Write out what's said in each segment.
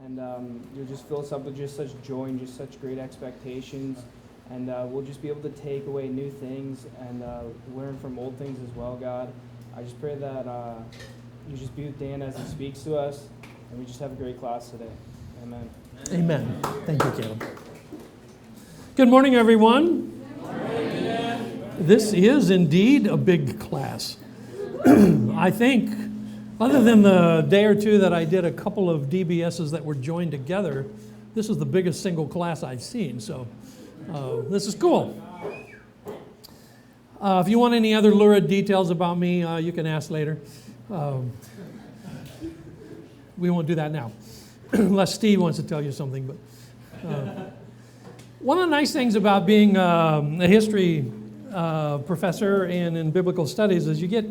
and you'll just fill us up with just such joy and just such great expectations, and we'll just be able to take away new things and learn from old things as well, God. I just pray that you just be with Dan as he speaks to us, and we just have a great class today. Amen. Amen. Thank you, Caleb. Good morning, everyone. This is indeed a big class. I think, other than the day or two that I did a couple of DBSs that were joined together, this is the biggest single class I've seen, so this is cool. If you want any other lurid details about me, you can ask later. We won't do that now, unless Steve wants to tell you something. But one of the nice things about being a history professor and in biblical studies is you get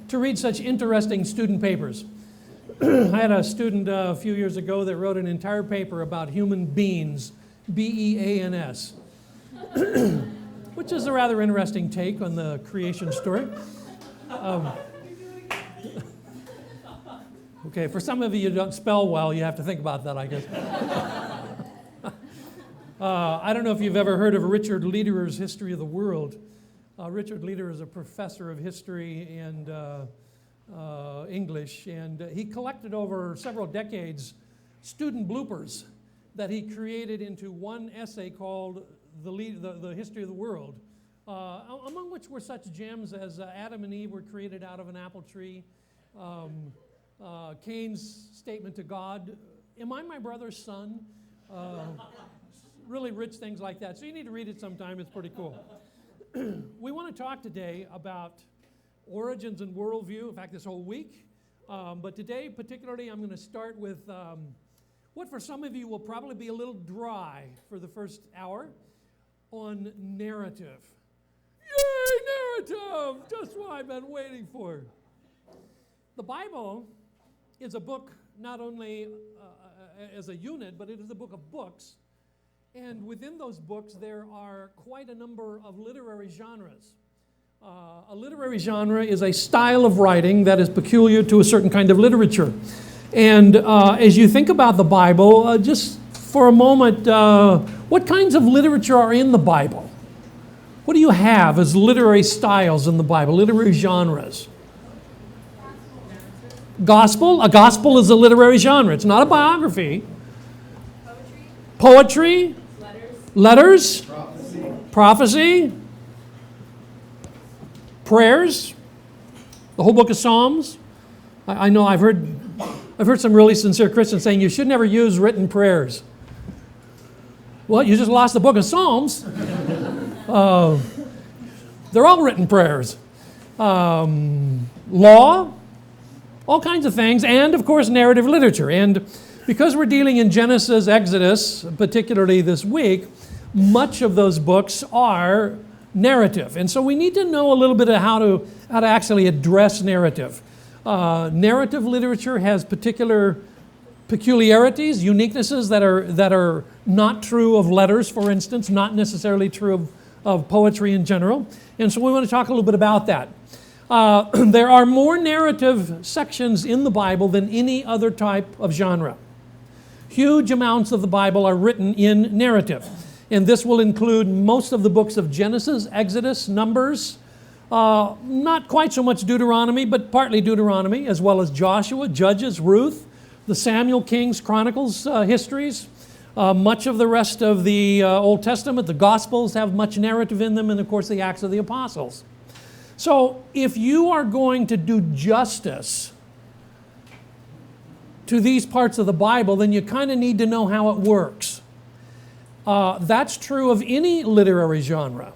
to read such interesting student papers. I had a student a few years ago that wrote an entire paper about human beings, B-E-A-N-S, which is a rather interesting take on the creation story. Okay, for some of you who don't spell well, you have to think about that, I guess. I don't know if you've ever heard of Richard Lederer's History of the World. Richard Lederer is a professor of history and English, and he collected over several decades student bloopers that he created into one essay called The History of the World, among which were such gems as Adam and Eve were created out of an apple tree, Cain's statement to God, "Am I my brother's son?" Really rich things like that. So you need to read it sometime. It's pretty cool. We want to talk today about origins and worldview, in fact, this whole week. But today, particularly, I'm going to start with what for some of you will probably be a little dry for the first hour, on narrative. Yay, narrative! Just what I've been waiting for. The Bible is a book not only as a unit, but it is a book of books. And within those books, there are quite a number of literary genres. A literary genre is a style of writing that is peculiar to a certain kind of literature. And as you think about the Bible, just for a moment, what kinds of literature are in the Bible? What do you have as literary styles in the Bible, literary genres? Gospel. A gospel is a literary genre. It's not a biography. Poetry. Letters. Prophecy. Prayers. The whole book of Psalms. I know I've heard some really sincere Christians saying you should never use written prayers. Well, you just lost the book of Psalms. They're all written prayers. Law. All kinds of things, and of course narrative literature. And because we're dealing in Genesis, Exodus, particularly this week, much of those books are narrative. And so we need to know a little bit of how to actually address narrative. Narrative literature has particular peculiarities, uniquenesses that are not true of letters, for instance, not necessarily true of poetry in general. And so we want to talk a little bit about that. There are more narrative sections in the Bible than any other type of genre. Huge amounts of the Bible are written in narrative. And this will include most of the books of Genesis, Exodus, Numbers, not quite so much Deuteronomy, but partly Deuteronomy, as well as Joshua, Judges, Ruth, the Samuel, Kings, Chronicles, histories. Much of the rest of the Old Testament, the Gospels have much narrative in them, and of course the Acts of the Apostles. So if you are going to do justice to these parts of the Bible, then you kind of need to know how it works. That's true of any literary genre.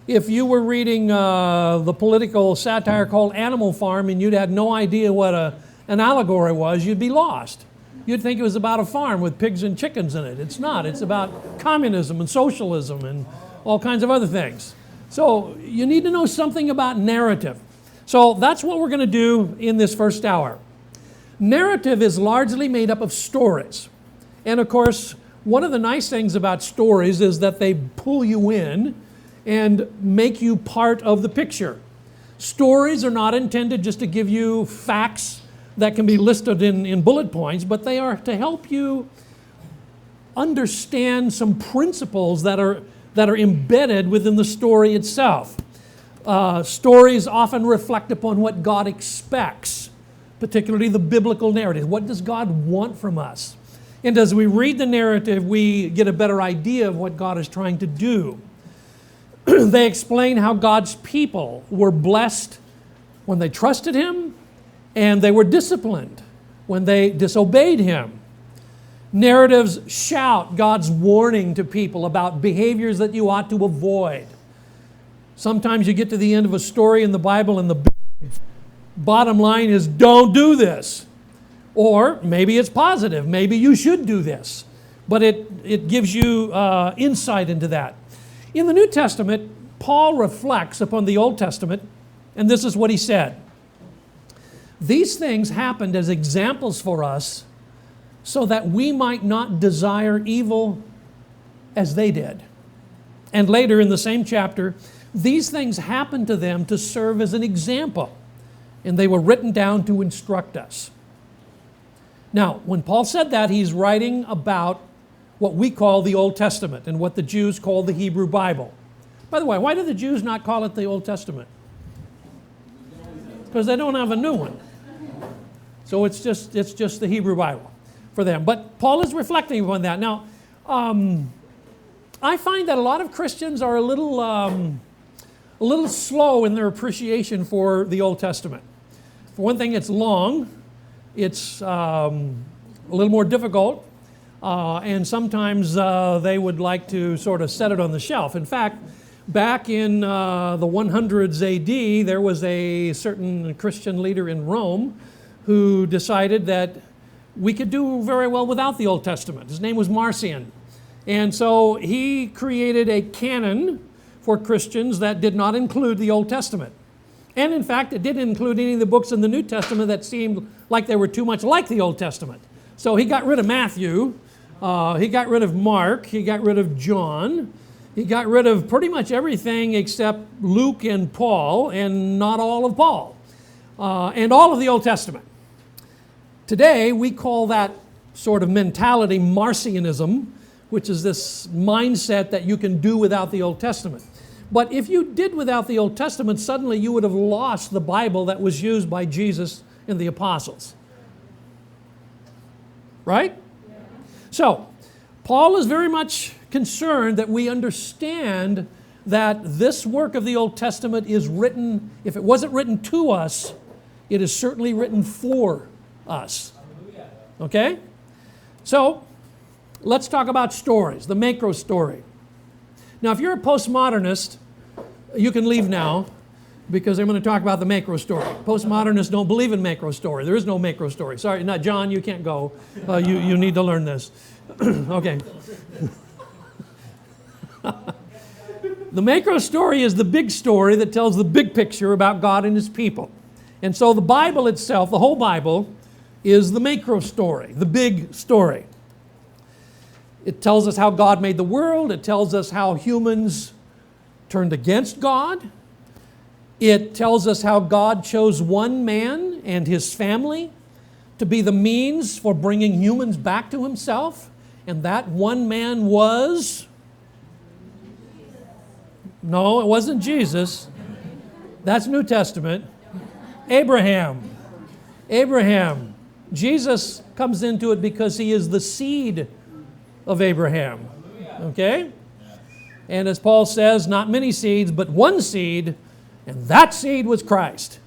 If you were reading the political satire called Animal Farm and you'd had no idea what an allegory was, you'd be lost. You'd think it was about a farm with pigs and chickens in it. It's not. It's about communism and socialism and all kinds of other things. So you need to know something about narrative. So that's what we're going to do in this first hour. Narrative is largely made up of stories. And of course, one of the nice things about stories is that they pull you in and make you part of the picture. Stories are not intended just to give you facts that can be listed in bullet points, but they are to help you understand some principles that are embedded within the story itself. Stories often reflect upon what God expects, particularly the biblical narrative. What does God want from us? And as we read the narrative, we get a better idea of what God is trying to do. They explain how God's people were blessed when they trusted Him, and they were disciplined when they disobeyed Him. Narratives shout God's warning to people about behaviors that you ought to avoid. Sometimes you get to the end of a story in the Bible and the bottom line is, don't do this. Or maybe it's positive. Maybe you should do this. But it gives you insight into that. In the New Testament, Paul reflects upon the Old Testament, and this is what he said. These things happened as examples for us so that we might not desire evil as they did. And later in the same chapter, these things happened to them to serve as an example, and they were written down to instruct us. Now, when Paul said that, he's writing about what we call the Old Testament and what the Jews call the Hebrew Bible. By the way, why do the Jews not call it the Old Testament? Because they don't have a new one. So it's just the Hebrew Bible for them. But Paul is reflecting on that. Now, I find that a lot of Christians are a little slow in their appreciation for the Old Testament. For one thing, it's long. It's a little more difficult. And sometimes they would like to sort of set it on the shelf. In fact, back in the 100s AD, there was a certain Christian leader in Rome who decided that we could do very well without the Old Testament. His name was Marcion. And so he created a canon for Christians that did not include the Old Testament. And in fact, it didn't include any of the books in the New Testament that seemed like they were too much like the Old Testament. So he got rid of Matthew, he got rid of Mark, he got rid of John, he got rid of pretty much everything except Luke and Paul, and not all of Paul, and all of the Old Testament. Today, we call that sort of mentality Marcionism, which is this mindset that you can do without the Old Testament. But if you did without the Old Testament, suddenly you would have lost the Bible that was used by Jesus and the apostles. Right? Yeah. So, Paul is very much concerned that we understand that this work of the Old Testament is written, if it wasn't written to us, it is certainly written for us. Okay? So, let's talk about stories, the macro story. Now, if you're a postmodernist, you can leave now because I'm going to talk about the macro story. Postmodernists don't believe in macro story. There is no macro story. Sorry, not John, you can't go. You need to learn this. Okay. The macro story is the big story that tells the big picture about God and His people. And so the Bible itself, the whole Bible, is the macro story, the big story. It tells us how God made the world. It tells us how humans turned against God. It tells us how God chose one man and his family to be the means for bringing humans back to Himself. And that one man was... No, it wasn't Jesus. That's New Testament. Abraham. Abraham. Jesus comes into it because he is the seed of Abraham. Okay? And as Paul says, not many seeds, but one seed, and that seed was Christ.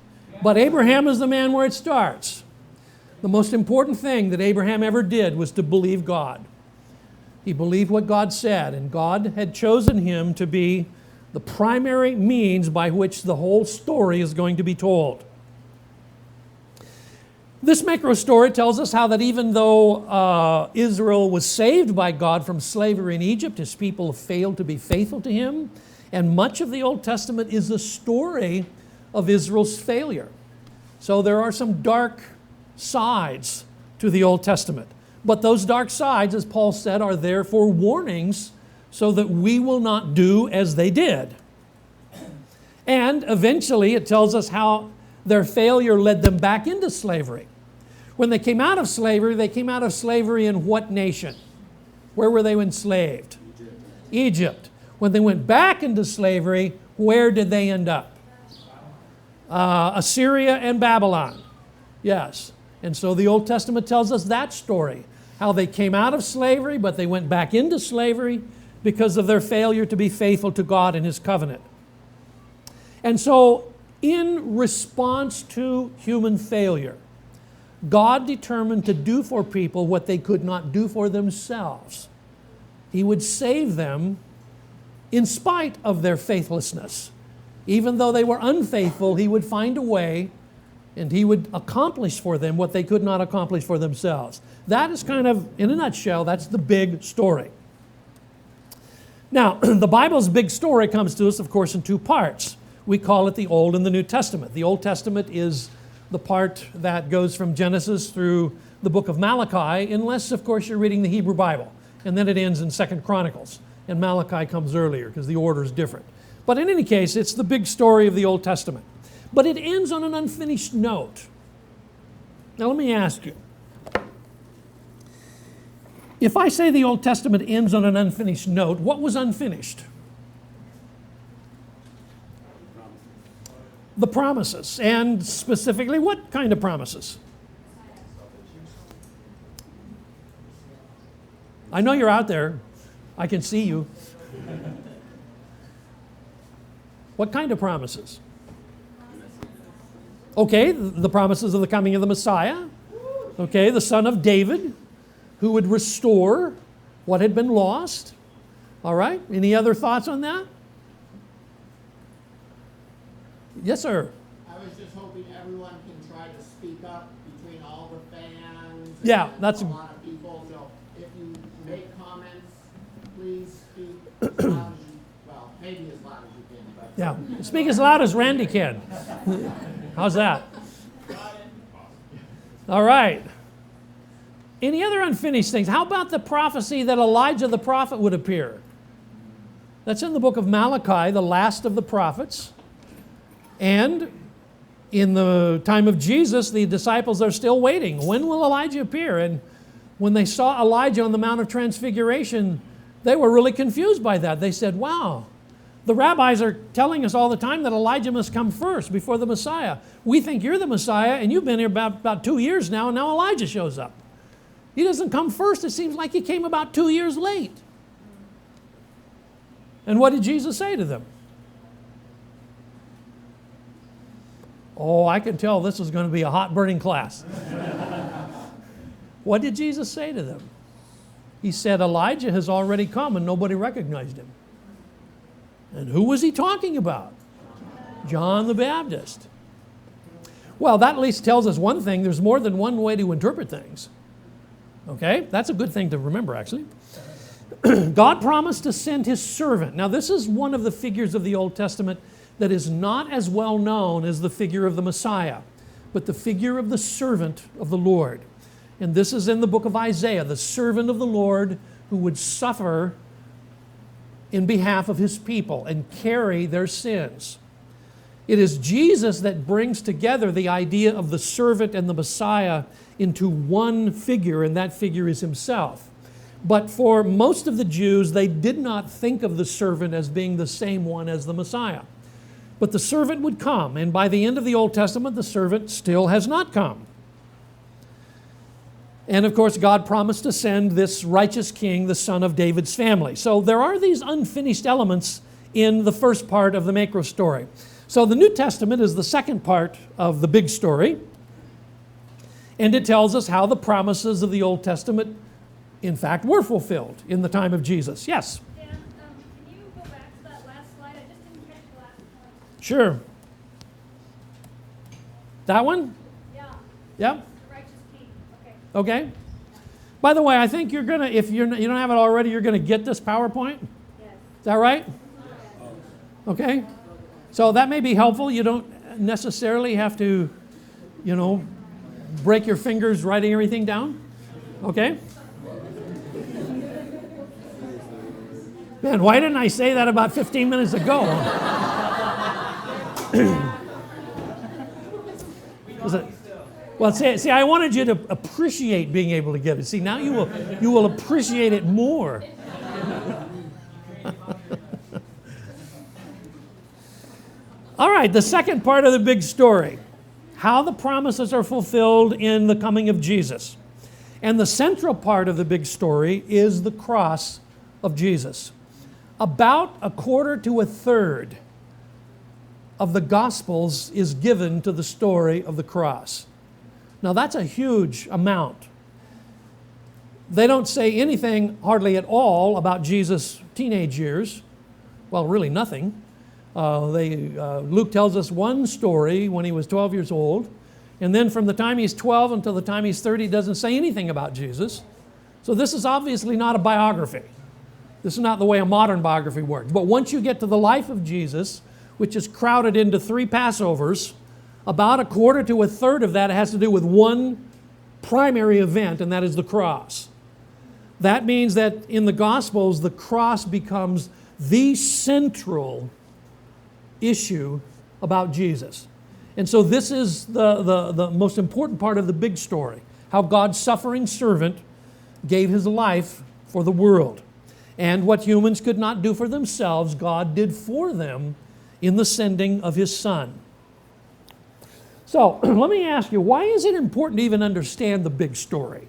But Abraham is the man where it starts. The most important thing that Abraham ever did was to believe God. He believed what God said, and God had chosen him to be the primary means by which the whole story is going to be told. This macro story tells us how that even though Israel was saved by God from slavery in Egypt, His people failed to be faithful to Him. And much of the Old Testament is a story of Israel's failure. So there are some dark sides to the Old Testament. But those dark sides, as Paul said, are there for warnings so that we will not do as they did. And eventually it tells us how their failure led them back into slavery. When they came out of slavery in what nation? Where were they enslaved? Egypt. When they went back into slavery, where did they end up? Assyria and Babylon. Yes. And so the Old Testament tells us that story. How they came out of slavery, but they went back into slavery because of their failure to be faithful to God and His covenant. And so, in response to human failure, God determined to do for people what they could not do for themselves. He would save them in spite of their faithlessness. Even though they were unfaithful, He would find a way and He would accomplish for them what they could not accomplish for themselves. That is kind of, in a nutshell, that's the big story. Now, the Bible's big story comes to us, of course, in two parts. We call it the Old and the New Testament. The Old Testament is the part that goes from Genesis through the book of Malachi, unless, of course, you're reading the Hebrew Bible. And then it ends in 2 Chronicles. And Malachi comes earlier because the order is different. But in any case, it's the big story of the Old Testament. But it ends on an unfinished note. Now let me ask you. If I say the Old Testament ends on an unfinished note, what was unfinished? The promises. And specifically, what kind of promises? I know you're out there. I can see you. What kind of promises? Okay, the promises of the coming of the Messiah. Okay, the son of David, who would restore what had been lost. All right, any other thoughts on that? Yes, sir. I was just hoping everyone can try to speak up between all the fans. Yeah, and that's a lot of people. So if you make comments, please speak as loud as you, well, maybe as loud as you can. But yeah. Speak as loud as Randy can. How's that? All right. Any other unfinished things? How about the prophecy that Elijah the prophet would appear? That's in the book of Malachi, the last of the prophets. And in the time of Jesus, the disciples are still waiting. When will Elijah appear? And when they saw Elijah on the Mount of Transfiguration, they were really confused by that. They said, wow, the rabbis are telling us all the time that Elijah must come first before the Messiah. We think you're the Messiah, and you've been here about 2 years now, and now Elijah shows up. He doesn't come first. It seems like he came about 2 years late. And what did Jesus say to them? Oh, I can tell this is going to be a hot burning class. What did Jesus say to them? He said, Elijah has already come and nobody recognized him. And who was he talking about? John the Baptist. Well, that at least tells us one thing. There's more than one way to interpret things. Okay? That's a good thing to remember, actually. God promised to send His servant. Now, this is one of the figures of the Old Testament that is not as well known as the figure of the Messiah, but the figure of the servant of the Lord. And this is in the book of Isaiah, the servant of the Lord who would suffer in behalf of His people and carry their sins. It is Jesus that brings together the idea of the servant and the Messiah into one figure, and that figure is Himself. But for most of the Jews, they did not think of the servant as being the same one as the Messiah. But the servant would come, and by the end of the Old Testament, the servant still has not come. And of course, God promised to send this righteous king, the son of David's family. So there are these unfinished elements in the first part of the macro story. So the New Testament is the second part of the big story. And it tells us how the promises of the Old Testament, in fact, were fulfilled in the time of Jesus. Yes? Dan, can you go back to that last slide? I just didn't catch the last one. Sure. That one? Yeah, Yep. the righteous king. Okay. Okay. By the way, I think you're going to, if you don't have it already, you're going to get this PowerPoint. Yes. Is that right? Okay. So that may be helpful. You don't necessarily have to, break your fingers writing everything down. Okay? Man, why didn't I say that about 15 minutes ago? Well, see, I wanted you to appreciate being able to get it. See, now you will appreciate it more. All right, the second part of the big story. How the promises are fulfilled in the coming of Jesus. And the central part of the big story is the cross of Jesus. About a quarter to a third of the Gospels is given to the story of the cross. Now that's a huge amount. They don't say anything hardly at all about Jesus' teenage years. Well, really nothing. Luke tells us one story when he was 12 years old, and then from the time he's 12 until the time he's 30, he doesn't say anything about Jesus. So this is obviously not a biography. This is not the way a modern biography works. But once you get to the life of Jesus, which is crowded into 3 Passovers, about a quarter to a third of that has to do with one primary event, and that is the cross. That means that in the Gospels, the cross becomes the central issue about Jesus. And so this is the most important part of the big story, how God's suffering servant gave his life for the world. And what humans could not do for themselves, God did for them in the sending of his Son. So let me ask you, why is it important to even understand the big story?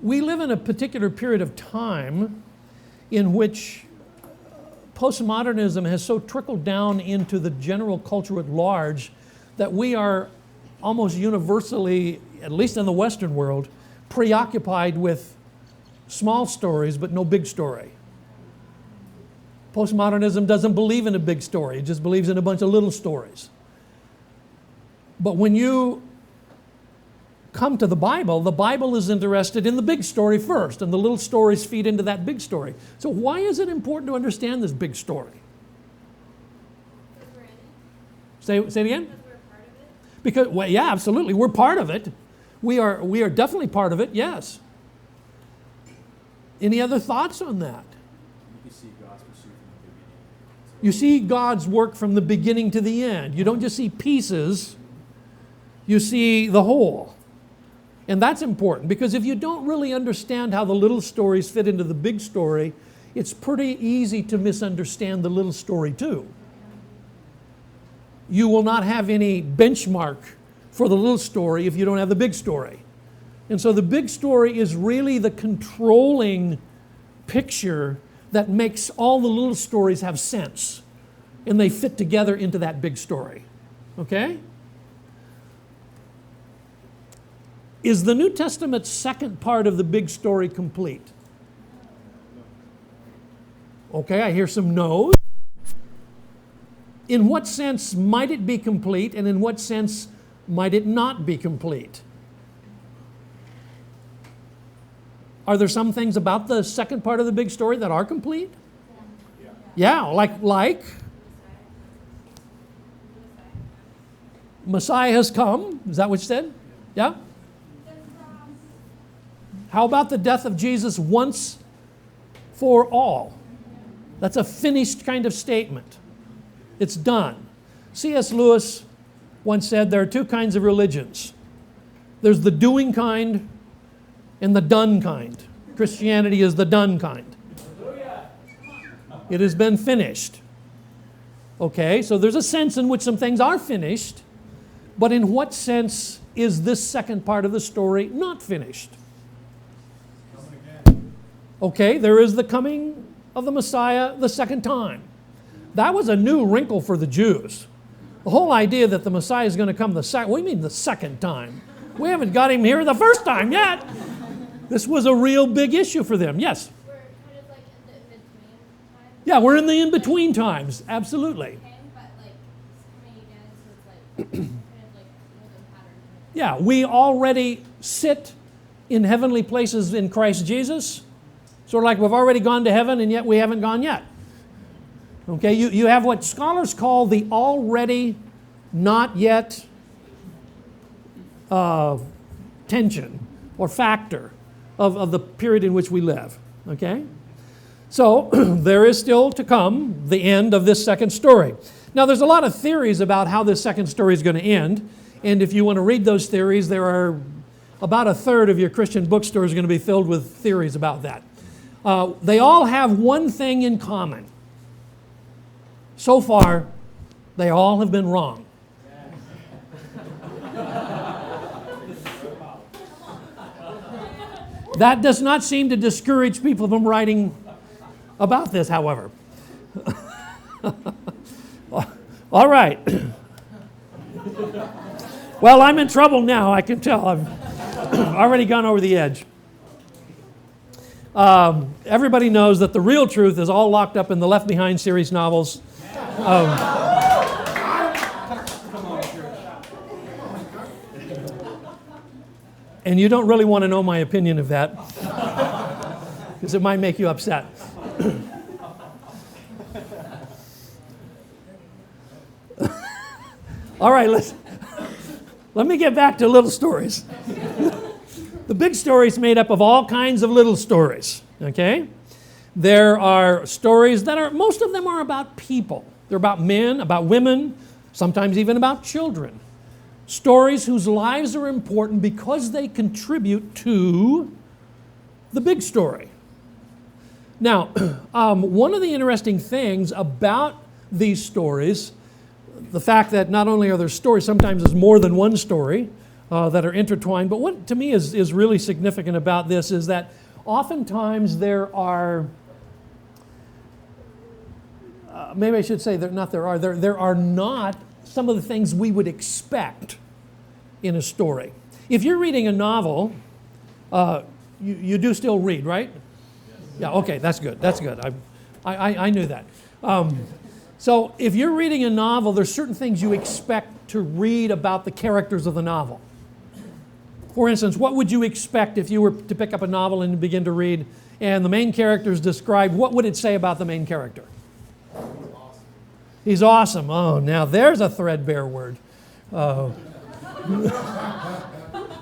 We live in a particular period of time in which postmodernism has so trickled down into the general culture at large that we are almost universally, at least in the Western world, preoccupied with small stories but no big story. Postmodernism doesn't believe in a big story. It just believes in a bunch of little stories. But when you come to the Bible is interested in the big story first, and the little stories feed into that big story. So why is it important to understand this big story? Say it again? Because we're part of it. Because, well, yeah, absolutely. We're part of it. We are definitely part of it, yes. Any other thoughts on that? You see God's work from the beginning to the end. You don't just see pieces, you see the whole. And that's important, because if you don't really understand how the little stories fit into the big story, it's pretty easy to misunderstand the little story too. You will not have any benchmark for the little story if you don't have the big story. And so the big story is really the controlling picture that makes all the little stories have sense, and they fit together into that big story. Okay? Is the New Testament's second part of the big story complete? Okay, I hear some no's. In what sense might it be complete, and in what sense might it not be complete? Are there some things about the second part of the big story that are complete? Yeah, like Messiah has come. Is that what you said? Yeah? How about the death of Jesus once for all? That's a finished kind of statement. It's done. C.S. Lewis once said there are 2 kinds of religions. There's the doing kind and the done kind. Christianity is the done kind. It has been finished. Okay, so there's a sense in which some things are finished, but in what sense is this second part of the story not finished? Okay, there is the coming of the Messiah the second time. That was a new wrinkle for the Jews. The whole idea that the Messiah is going to come the second, what do you mean the second time? We haven't got him here the first time yet. This was a real big issue for them. Yes? We're kind of like in the in-between time. Yeah, we're in the in-between times. Absolutely. Okay, but like it's coming again, so it's like kind of like another pattern. Yeah, we already sit in heavenly places in Christ Jesus. Sort of like we've already gone to heaven and yet we haven't gone yet. Okay, you have what scholars call the already not yet tension or factor of the period in which we live. Okay? So there is still to come the end of this second story. Now, there's a lot of theories about how this second story is going to end. And if you want to read those theories, there are about a third of your Christian bookstores going to be filled with theories about that. They all have one thing in common. So far, they all have been wrong. That does not seem to discourage people from writing about this, however. All right. Well, I'm in trouble now, I can tell. I've already gone over the edge. Everybody knows that the real truth is all locked up in the Left Behind series novels. And you don't really want to know my opinion of that, because it might make you upset. All right, let me get back to little stories. The big story is made up of all kinds of little stories, okay? There are stories that are, most of them are about people. They're about men, about women, sometimes even about children. Stories whose lives are important because they contribute to the big story. Now, one of the interesting things about these stories, the fact that not only are there stories, sometimes there's more than one story that are intertwined, but what to me is really significant about this is that oftentimes there are, maybe I should say there are not some of the things we would expect in a story. If you're reading a novel, you do still read, right? Yes. Yeah, okay, that's good. I knew that. So if you're reading a novel, there's certain things you expect to read about the characters of the novel. For instance, what would you expect if you were to pick up a novel and begin to read, and the main character is described? What would it say about the main character? He's awesome. Oh, now there's a threadbare word.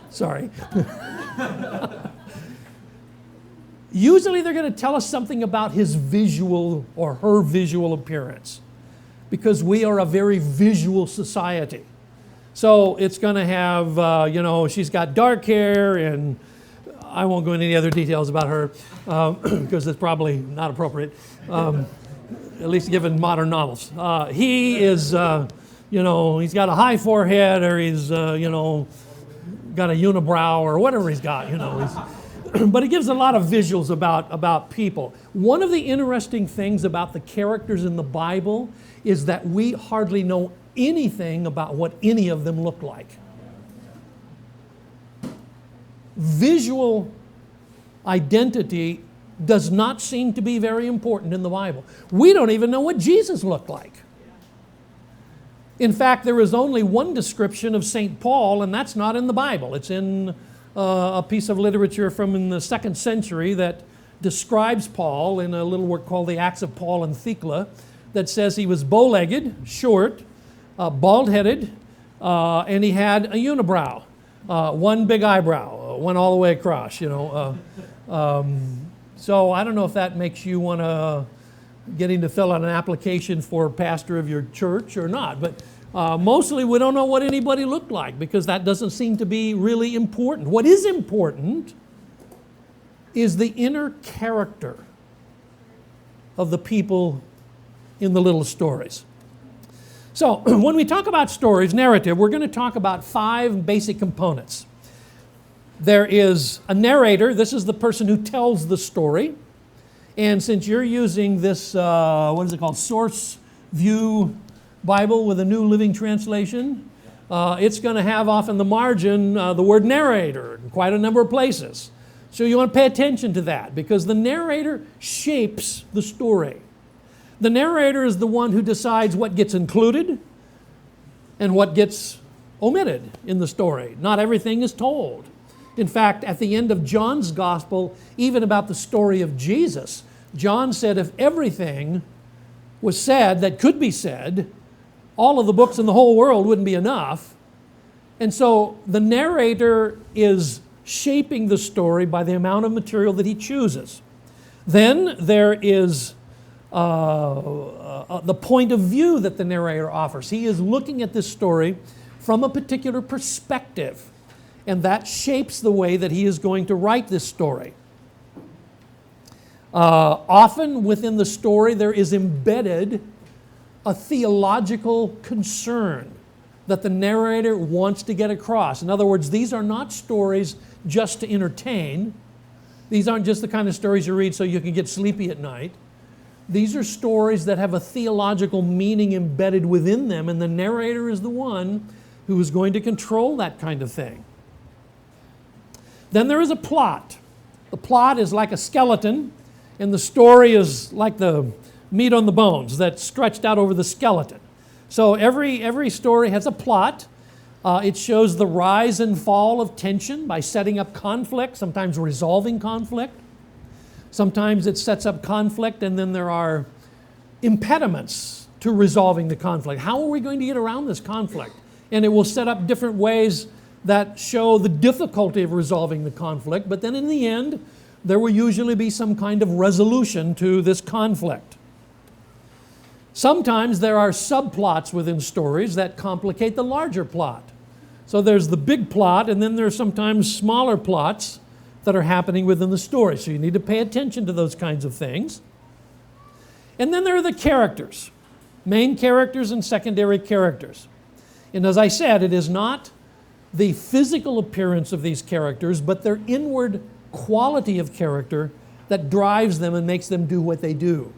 Sorry. Usually they're going to tell us something about his visual or her visual appearance, because we are a very visual society. So it's going to have, she's got dark hair, and I won't go into any other details about her because it's probably not appropriate. At least given modern novels. He is, he's got a high forehead, or he's, got a unibrow, or whatever he's got, But it gives a lot of visuals about people. One of the interesting things about the characters in the Bible is that we hardly know anything about what any of them look like. Visual identity does not seem to be very important in the Bible. We don't even know what Jesus looked like. In fact, there is only one description of St. Paul, and that's not in the Bible. It's in a piece of literature from in the 2nd century that describes Paul in a little work called The Acts of Paul and Thecla, that says he was bow-legged, short, bald-headed, and he had a unibrow, one big eyebrow, went all the way across, So I don't know if that makes you want to getting to fill out an application for pastor of your church or not, but mostly we don't know what anybody looked like because that doesn't seem to be really important. What is important is the inner character of the people in the little stories. So when we talk about stories, narrative, we're going to talk about 5 basic components. There is a narrator. This is the person who tells the story. And since you're using this, what is it called, Source View Bible with a New Living Translation, it's going to have off in the margin the word narrator in quite a number of places. So you want to pay attention to that because the narrator shapes the story. The narrator is the one who decides what gets included and what gets omitted in the story. Not everything is told. In fact, at the end of John's gospel, even about the story of Jesus, John said if everything was said that could be said, all of the books in the whole world wouldn't be enough. And so the narrator is shaping the story by the amount of material that he chooses. Then there is the point of view that the narrator offers. He is looking at this story from a particular perspective, and that shapes the way that he is going to write this story. Often within the story there is embedded a theological concern that the narrator wants to get across. In other words, these are not stories just to entertain. These aren't just the kind of stories you read so you can get sleepy at night. These are stories that have a theological meaning embedded within them, and the narrator is the one who is going to control that kind of thing. Then there is a plot. The plot is like a skeleton, and the story is like the meat on the bones that's stretched out over the skeleton. So every story has a plot. It shows the rise and fall of tension by setting up conflict, sometimes resolving conflict. Sometimes it sets up conflict and then there are impediments to resolving the conflict. How are we going to get around this conflict? And it will set up different ways that show the difficulty of resolving the conflict, but then in the end, there will usually be some kind of resolution to this conflict. Sometimes there are subplots within stories that complicate the larger plot. So there's the big plot, and then there are sometimes smaller plots that are happening within the story. So you need to pay attention to those kinds of things. And then there are the characters, main characters and secondary characters. And as I said, it is not the physical appearance of these characters, but their inward quality of character that drives them and makes them do what they do.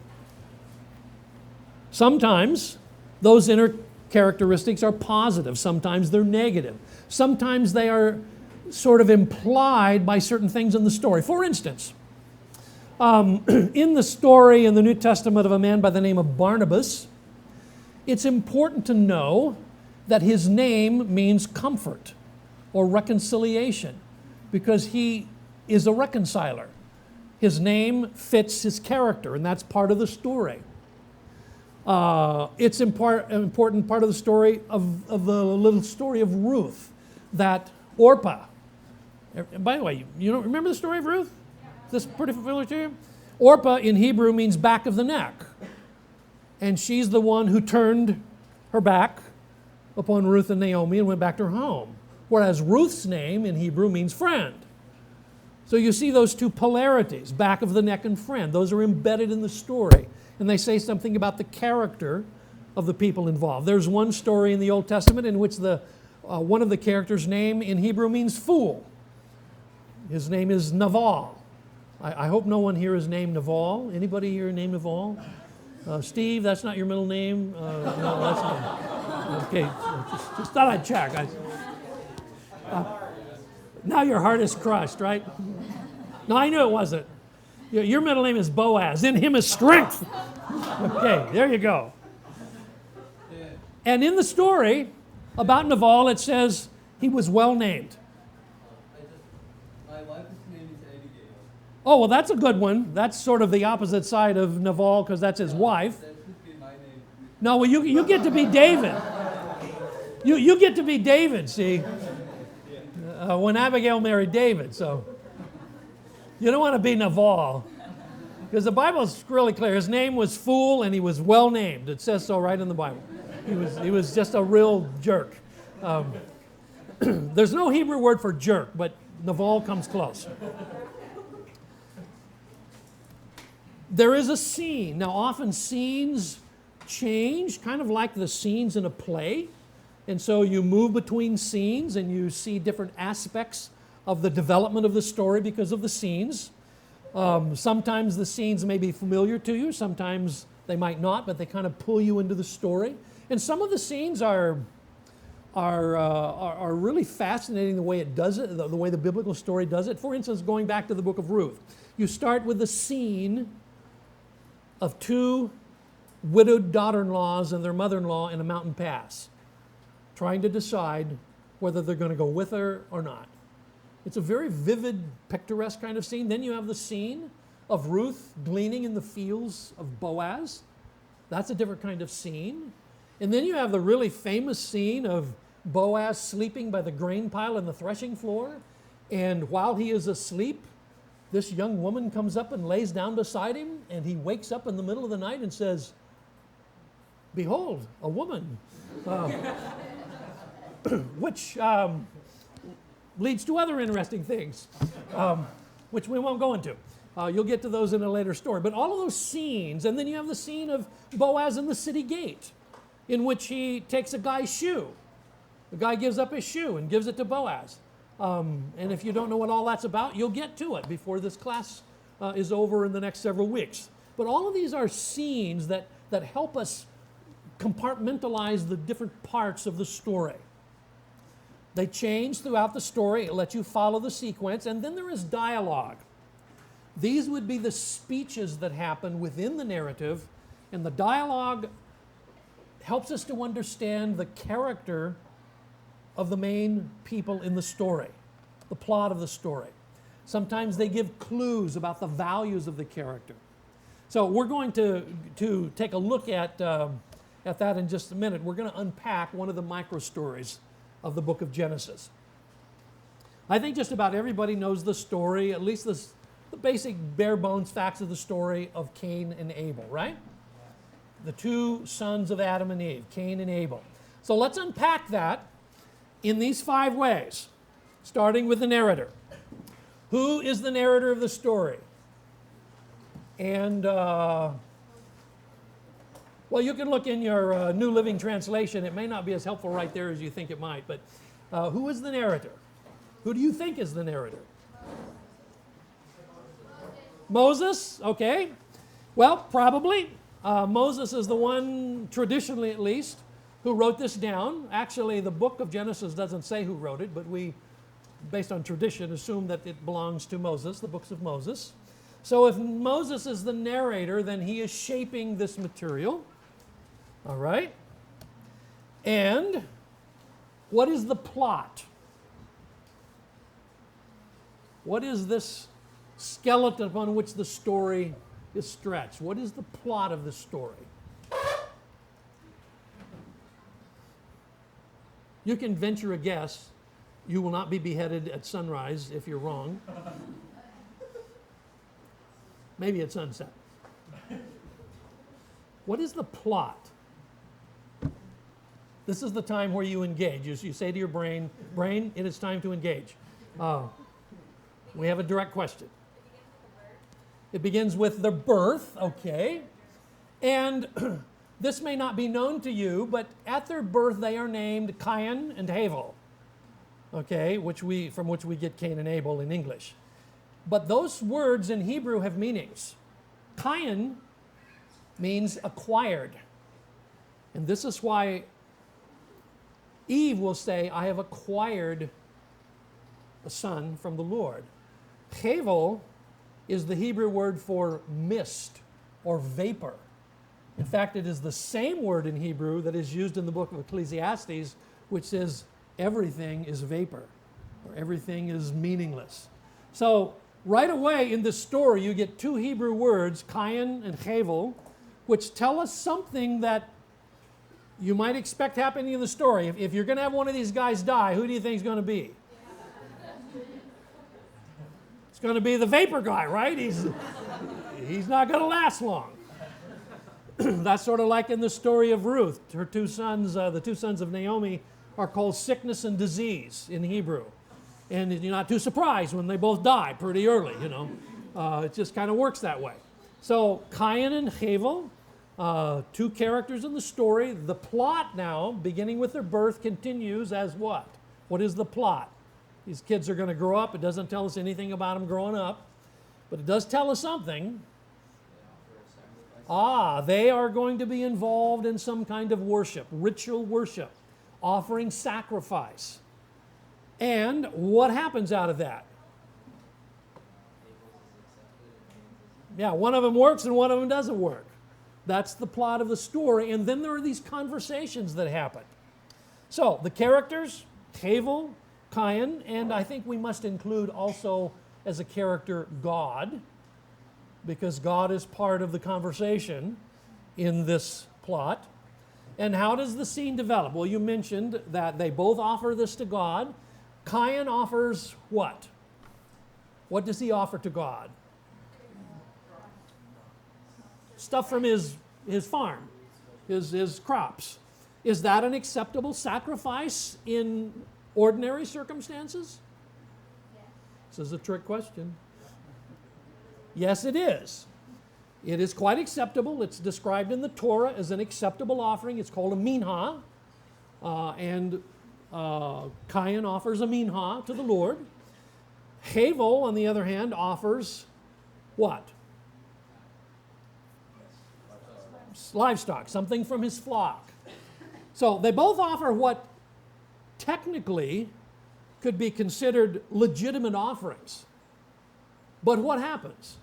Sometimes those inner characteristics are positive, sometimes they're negative. Sometimes they are sort of implied by certain things in the story. For instance, in the story in the New Testament of a man by the name of Barnabas, it's important to know that his name means comfort or reconciliation because he is a reconciler. His name fits his character, and that's part of the story. It's an important part of the story of the little story of Ruth, that Orpah. By the way, you don't remember the story of Ruth? Is this pretty familiar to you? Orpah in Hebrew means back of the neck. And she's the one who turned her back upon Ruth and Naomi and went back to her home. Whereas Ruth's name in Hebrew means friend. So you see those two polarities, back of the neck and friend. Those are embedded in the story. And they say something about the character of the people involved. There's one story in the Old Testament in which one of the characters' name in Hebrew means fool. His name is Naval. I hope no one here is named Naval. Anybody here named Naval? Steve, that's not your middle name? No, that's not. Okay, just thought I'd check. Now your heart is crushed, right? No, I knew it wasn't. Your middle name is Boaz. In him is strength. Okay, there you go. And in the story about Naval, it says he was well named. My wife's name is Abigail. Oh, well, that's a good one. That's sort of the opposite side of Naval because that's his wife. That should be my name. No, well, you get to be David. You get to be David, see, when Abigail married David. So you don't want to be Naval because the Bible is really clear. His name was Fool and he was well named. It says so right in the Bible. He was just a real jerk. There's no Hebrew word for jerk, but Naval comes close. There is a scene. Now, often scenes change, kind of like the scenes in a play. And so you move between scenes and you see different aspects of the development of the story because of the scenes. Sometimes the scenes may be familiar to you, sometimes they might not, but they kind of pull you into the story. And some of the scenes are really fascinating the way it does it, the way the biblical story does it. For instance, going back to the book of Ruth, you start with the scene of two widowed daughter-in-laws and their mother-in-law in a mountain pass, trying to decide whether they're going to go with her or not. It's a very vivid, picturesque kind of scene. Then you have the scene of Ruth gleaning in the fields of Boaz. That's a different kind of scene. And then you have the really famous scene of Boaz sleeping by the grain pile on the threshing floor. And while he is asleep, this young woman comes up and lays down beside him, and he wakes up in the middle of the night and says, "Behold, a woman," which leads to other interesting things, which we won't go into. You'll get to those in a later story. But all of those scenes, and then you have the scene of Boaz in the city gate, in which he takes a guy's shoe. The guy gives up his shoe and gives it to Boaz. And if you don't know what all that's about, you'll get to it before this class is over in the next several weeks. But all of these are scenes that help us compartmentalize the different parts of the story. They change throughout the story. It lets you follow the sequence. And then there is dialogue. These would be the speeches that happen within the narrative. And the dialogue helps us to understand the character of the main people in the story, the plot of the story. Sometimes they give clues about the values of the character. So we're going to take a look at that in just a minute. We're going to unpack one of the micro stories of the book of Genesis. I think just about everybody knows the story, at least the basic bare bones facts of the story of Cain and Abel, right? The two sons of Adam and Eve, Cain and Abel. So let's unpack that in these 5 ways, starting with the narrator. Who is the narrator of the story? And, well, you can look in your New Living Translation. It may not be as helpful right there as you think it might, but who is the narrator? Who do you think is the narrator? Moses, okay. Well, probably. Moses is the one, traditionally at least, who wrote this down. Actually, the book of Genesis doesn't say who wrote it, but we, based on tradition, assume that it belongs to Moses, the books of Moses. So if Moses is the narrator, then he is shaping this material. All right? And what is the plot? What is this skeleton upon which the story is stretched? What is the plot of the story? You can venture a guess. You will not be beheaded at sunrise if you're wrong. Maybe at sunset. What is the plot? This is the time where you engage. You say to your brain, it is time to engage. We have a direct question. It begins with the birth, okay. And this may not be known to you, but at their birth they are named Cain and Abel, okay, from which we get Cain and Abel in English. But those words in Hebrew have meanings. Cain means acquired. And this is why Eve will say, I have acquired a son from the Lord. Hevel is the Hebrew word for mist or vapor. In fact, it is the same word in Hebrew that is used in the book of Ecclesiastes, which says everything is vapor or everything is meaningless. So right away in this story, you get 2 Hebrew words, Cain and Hevel, which tell us something that you might expect happening in the story. If you're going to have one of these guys die, who do you think is going to be? It's going to be the vapor guy, right? He's not going to last long. That's sort of like in the story of Ruth. Her 2 sons, the 2 sons of Naomi, are called sickness and disease in Hebrew. And you're not too surprised when they both die pretty early, you know. It just kind of works that way. So Cain and Hevel, 2 characters in the story. The plot now, beginning with their birth, continues as what? What is the plot? These kids are going to grow up. It doesn't tell us anything about them growing up, but it does tell us something. They are going to be involved in some kind of worship, ritual worship, offering sacrifice. And what happens out of that? Yeah, one of them works and one of them doesn't work. That's the plot of the story. And then there are these conversations that happen. So the characters, Hevel, Cain, and I think we must include also as a character God, because God is part of the conversation in this plot. And how does the scene develop? Well, you mentioned that they both offer this to God. Cain offers what? What does he offer to God? Stuff from his farm, his crops. Is that an acceptable sacrifice in ordinary circumstances? This is a trick question. Yes, it is. It is quite acceptable. It's described in the Torah as an acceptable offering. It's called a minha. And Cain offers a minha to the Lord. Hevel, on the other hand, offers what? Livestock, something from his flock. So they both offer what technically could be considered legitimate offerings. But what happens?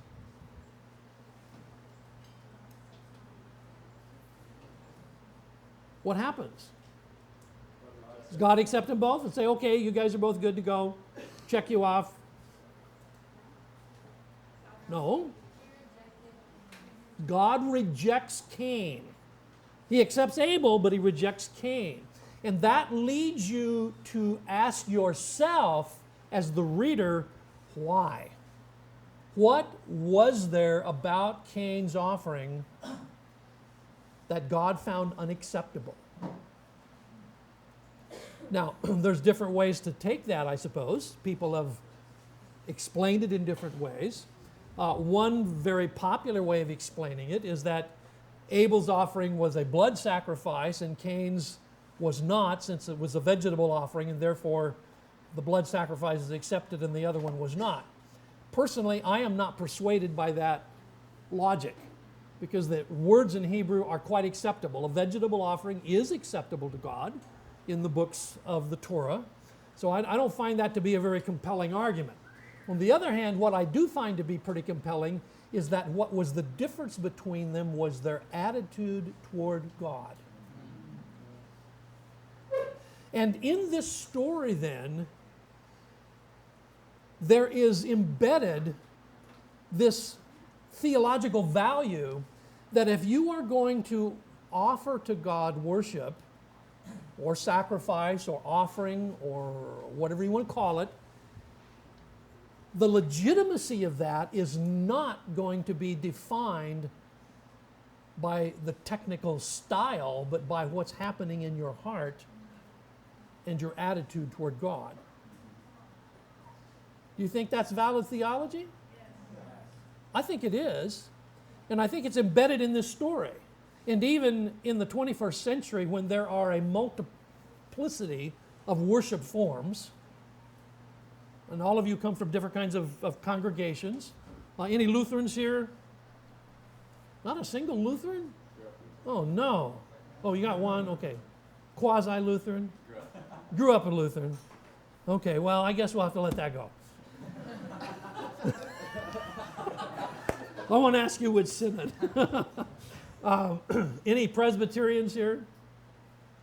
What happens? Does God accept them both and say, okay, you guys are both good to go, check you off? No. God rejects Cain. He accepts Abel, but he rejects Cain. And that leads you to ask yourself, as the reader, why? What was there about Cain's offering that God found unacceptable? Now, there's different ways to take that, I suppose. People have explained it in different ways. One very popular way of explaining it is that Abel's offering was a blood sacrifice and Cain's was not, since it was a vegetable offering, and therefore the blood sacrifice is accepted and the other one was not. Personally, I am not persuaded by that logic, because the words in Hebrew are quite acceptable. A vegetable offering is acceptable to God in the books of the Torah, so I don't find that to be a very compelling argument. On the other hand, what I do find to be pretty compelling is that what was the difference between them was their attitude toward God. And in this story, then, there is embedded this theological value that if you are going to offer to God worship, or sacrifice, or offering, or whatever you want to call it, the legitimacy of that is not going to be defined by the technical style, but by what's happening in your heart and your attitude toward God. Do you think that's valid theology? I think it is. And I think it's embedded in this story. And even in the 21st century, when there are a multiplicity of worship forms, and all of you come from different kinds of congregations. Any Lutherans here? Not a single Lutheran? Oh, no. Oh, you got one? Okay. Quasi-Lutheran? Grew up a Lutheran. Okay, well, I guess we'll have to let that go. I want to ask you which synod. Any Presbyterians here?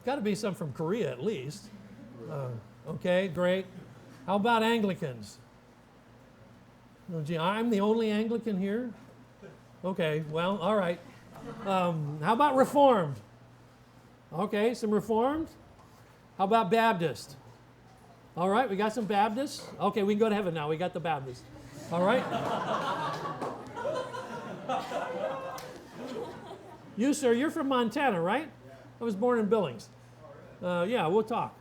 Got to be some from Korea at least. Okay, great. How about Anglicans? Oh, gee, I'm the only Anglican here? Okay, well, all right. How about Reformed? Okay, some Reformed. How about Baptist? All right, we got some Baptists. Okay, we can go to heaven now. We got the Baptists. All right. You, sir, you're from Montana, right? I was born in Billings. Yeah, we'll talk.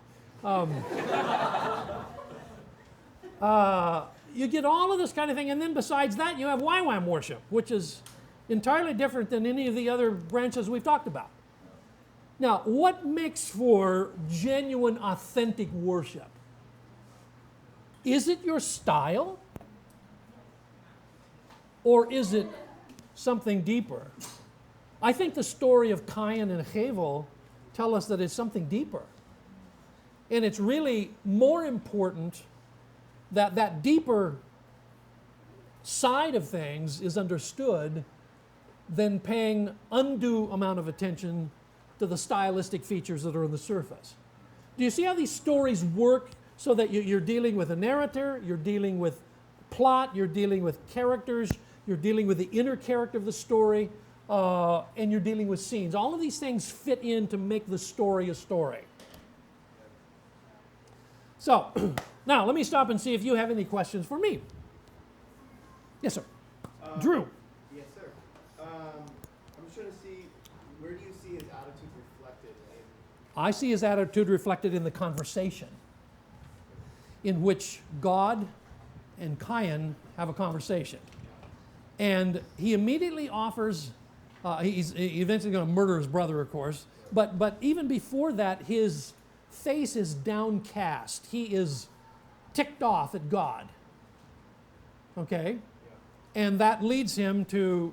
You get all of this kind of thing, and then besides that, you have YWAM worship, which is entirely different than any of the other branches we've talked about. Now, what makes for genuine, authentic worship? Is it your style? Or is it something deeper? I think the story of Cain and Hevel tell us that it's something deeper. And it's really more important that that deeper side of things is understood than paying undue amount of attention to the stylistic features that are on the surface. Do you see how these stories work so that you're dealing with a narrator, you're dealing with plot, you're dealing with characters, you're dealing with the inner character of the story, and you're dealing with scenes. All of these things fit in to make the story a story. So, now let me stop and see if you have any questions for me. Yes, sir. Drew. Yes, sir. I'm just trying to see, where do you see his attitude reflected in? I see his attitude reflected in the conversation in which God and Cain have a conversation. And he immediately offers, he's eventually going to murder his brother, of course, but even before that, his face is downcast. He is ticked off at God. Okay? And that leads him to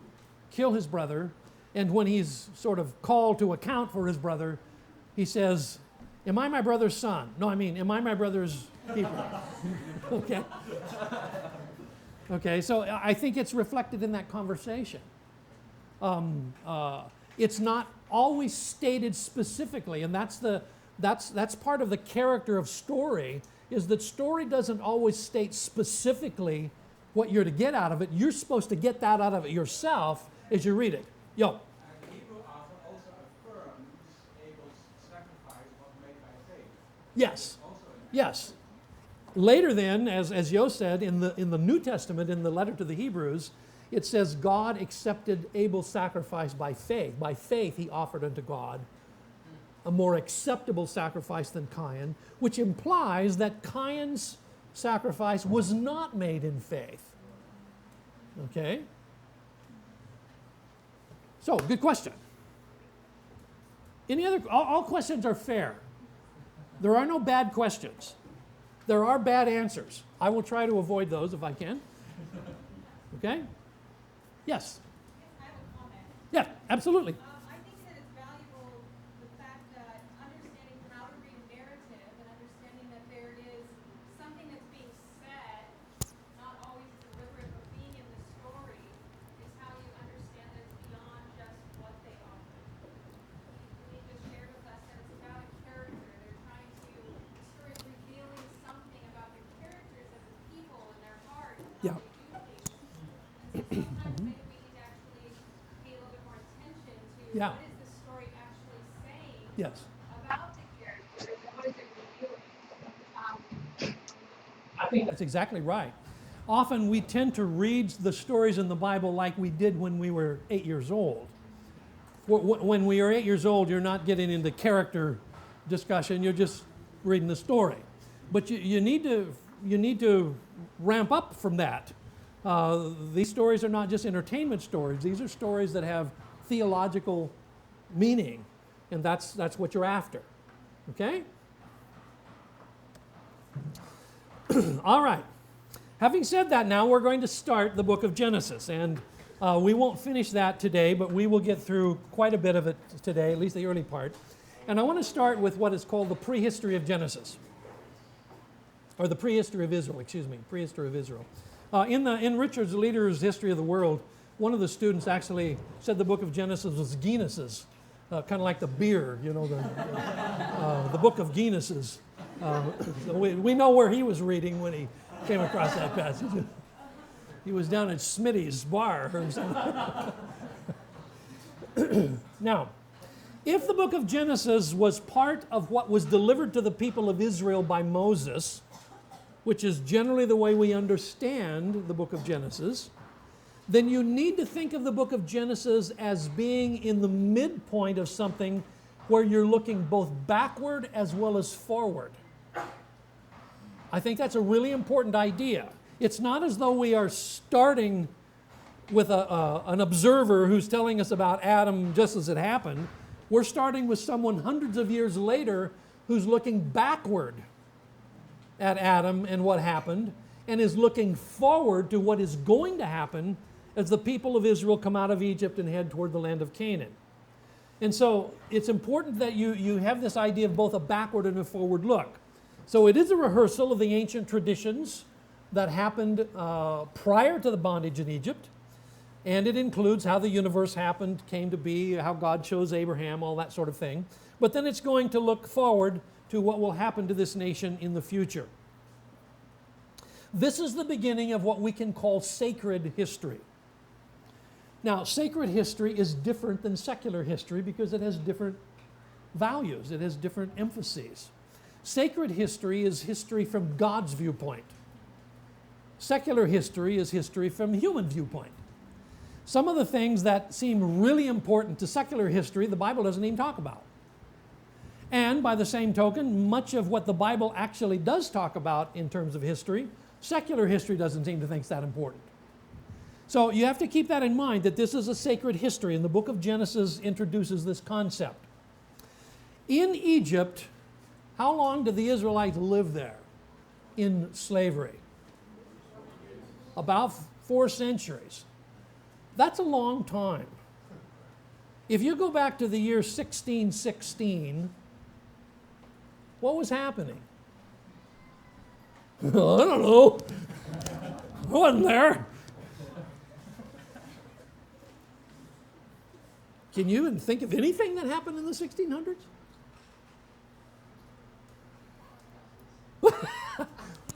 kill his brother. And when he's sort of called to account for his brother, he says, "Am I my brother's son?" No, I mean, am I my brother's keeper? Okay? Okay, so I think it's reflected in that conversation. It's not always stated specifically, and that's part of the character of story, is that story doesn't always state specifically what you're to get out of it. You're supposed to get that out of it yourself as you read it. Yo. And the Hebrew author also affirms Abel's sacrifice was made by faith. Yes. Also Yes. Later then, as Yo said, in the New Testament, in the letter to the Hebrews, it says God accepted Abel's sacrifice by faith. By faith he offered unto God a more acceptable sacrifice than Cain, which implies that Cain's sacrifice was not made in faith. Okay? So, good question. All questions are fair. There are no bad questions. There are bad answers. I will try to avoid those if I can. Okay? Yes? I have a comment. Yeah, absolutely. I think that it's valuable, the fact that understanding how to read a narrative and understanding that there is something that's being said, not always deliberate, but being in the story, is how you understand that it's beyond just what they are. He just shared with us that it's about a character. They're trying to, the story is revealing something about the characters of the people and their heart and Yeah. how they do things. And so sometimes maybe we need to actually pay a little bit more attention to Yeah. what is the story actually saying Yes. about the characters and what is it revealing. I think that's exactly right. Often we tend to read the stories in the Bible like we did when we were 8 years old. When we are 8 years old, you're not getting into character discussion, you're just reading the story. But you need to ramp up from that. These stories are not just entertainment stories. These are stories that have theological meaning, and that's what you're after. Okay? All right. Having said that, now we're going to start the book of Genesis, and we won't finish that today, but we will get through quite a bit of it today, at least the early part. And I want to start with what is called the prehistory of Genesis, or the prehistory of Israel, prehistory of Israel. In Richard's Leader's History of the World, one of the students actually said the book of Genesis was Guinness's, kind of like the beer, the book of Guinness's. So we know where he was reading when he came across that passage. He was down at Smitty's bar or something. Now, if the book of Genesis was part of what was delivered to the people of Israel by Moses, which is generally the way we understand the book of Genesis, then you need to think of the book of Genesis as being in the midpoint of something where you're looking both backward as well as forward. I think that's a really important idea. It's not as though we are starting with an observer who's telling us about Adam just as it happened. We're starting with someone hundreds of years later who's looking backward at Adam and what happened, and is looking forward to what is going to happen as the people of Israel come out of Egypt and head toward the land of Canaan. And so it's important that you have this idea of both a backward and a forward look. So it is a rehearsal of the ancient traditions that happened prior to the bondage in Egypt, and it includes how the universe happened, came to be, how God chose Abraham, all that sort of thing. But then it's going to look forward to what will happen to this nation in the future. This is the beginning of what we can call sacred history. Now, sacred history is different than secular history because it has different values, it has different emphases. Sacred history is history from God's viewpoint. Secular history is history from the human viewpoint. Some of the things that seem really important to secular history, the Bible doesn't even talk about. And by the same token, much of what the Bible actually does talk about in terms of history, secular history doesn't seem to think it's that important. So you have to keep that in mind, that this is a sacred history, and the book of Genesis introduces this concept. In Egypt, how long did the Israelites live there in slavery? About 4 centuries. That's a long time. If you go back to the year 1616, what was happening? I don't know. I wasn't there. Can you even think of anything that happened in the 1600s?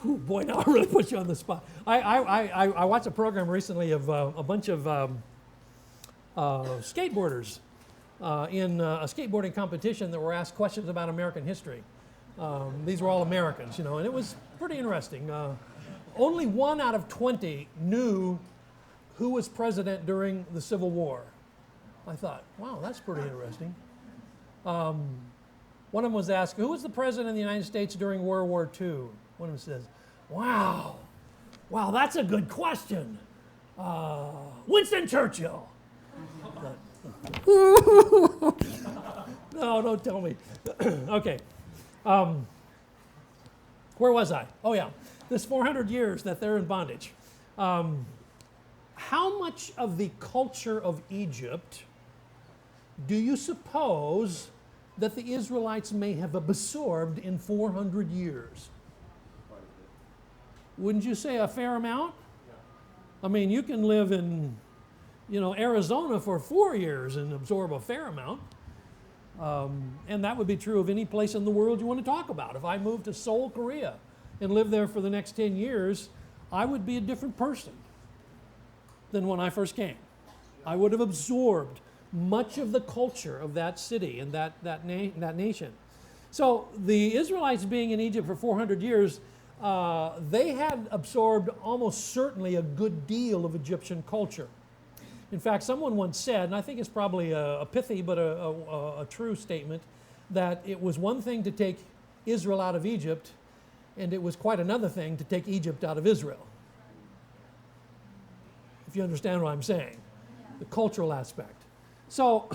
Ooh, boy, now I really put you on the spot. I watched a program recently of a bunch of skateboarders in a skateboarding competition that were asked questions about American history. These were all Americans, you know, and it was pretty interesting. Only 1 out of 20 knew who was president during the Civil War. I thought, wow, that's pretty interesting. One of them was asked, who was the president of the United States during World War II? One of them says, wow, that's a good question. Winston Churchill. No, don't tell me. Okay. Where was I? Oh, yeah. This 400 years that they're in bondage. How much of the culture of Egypt do you suppose that the Israelites may have absorbed in 400 years? Wouldn't you say a fair amount? I mean, you can live in, Arizona for 4 years and absorb a fair amount. And that would be true of any place in the world you want to talk about. If I moved to Seoul, Korea, and lived there for the next 10 years, I would be a different person than when I first came. I would have absorbed much of the culture of that city and that nation. So the Israelites being in Egypt for 400 years, they had absorbed almost certainly a good deal of Egyptian culture. In fact, someone once said, and I think it's probably a pithy but a true statement, that it was one thing to take Israel out of Egypt, and it was quite another thing to take Egypt out of Israel. If you understand what I'm saying, the cultural aspect. So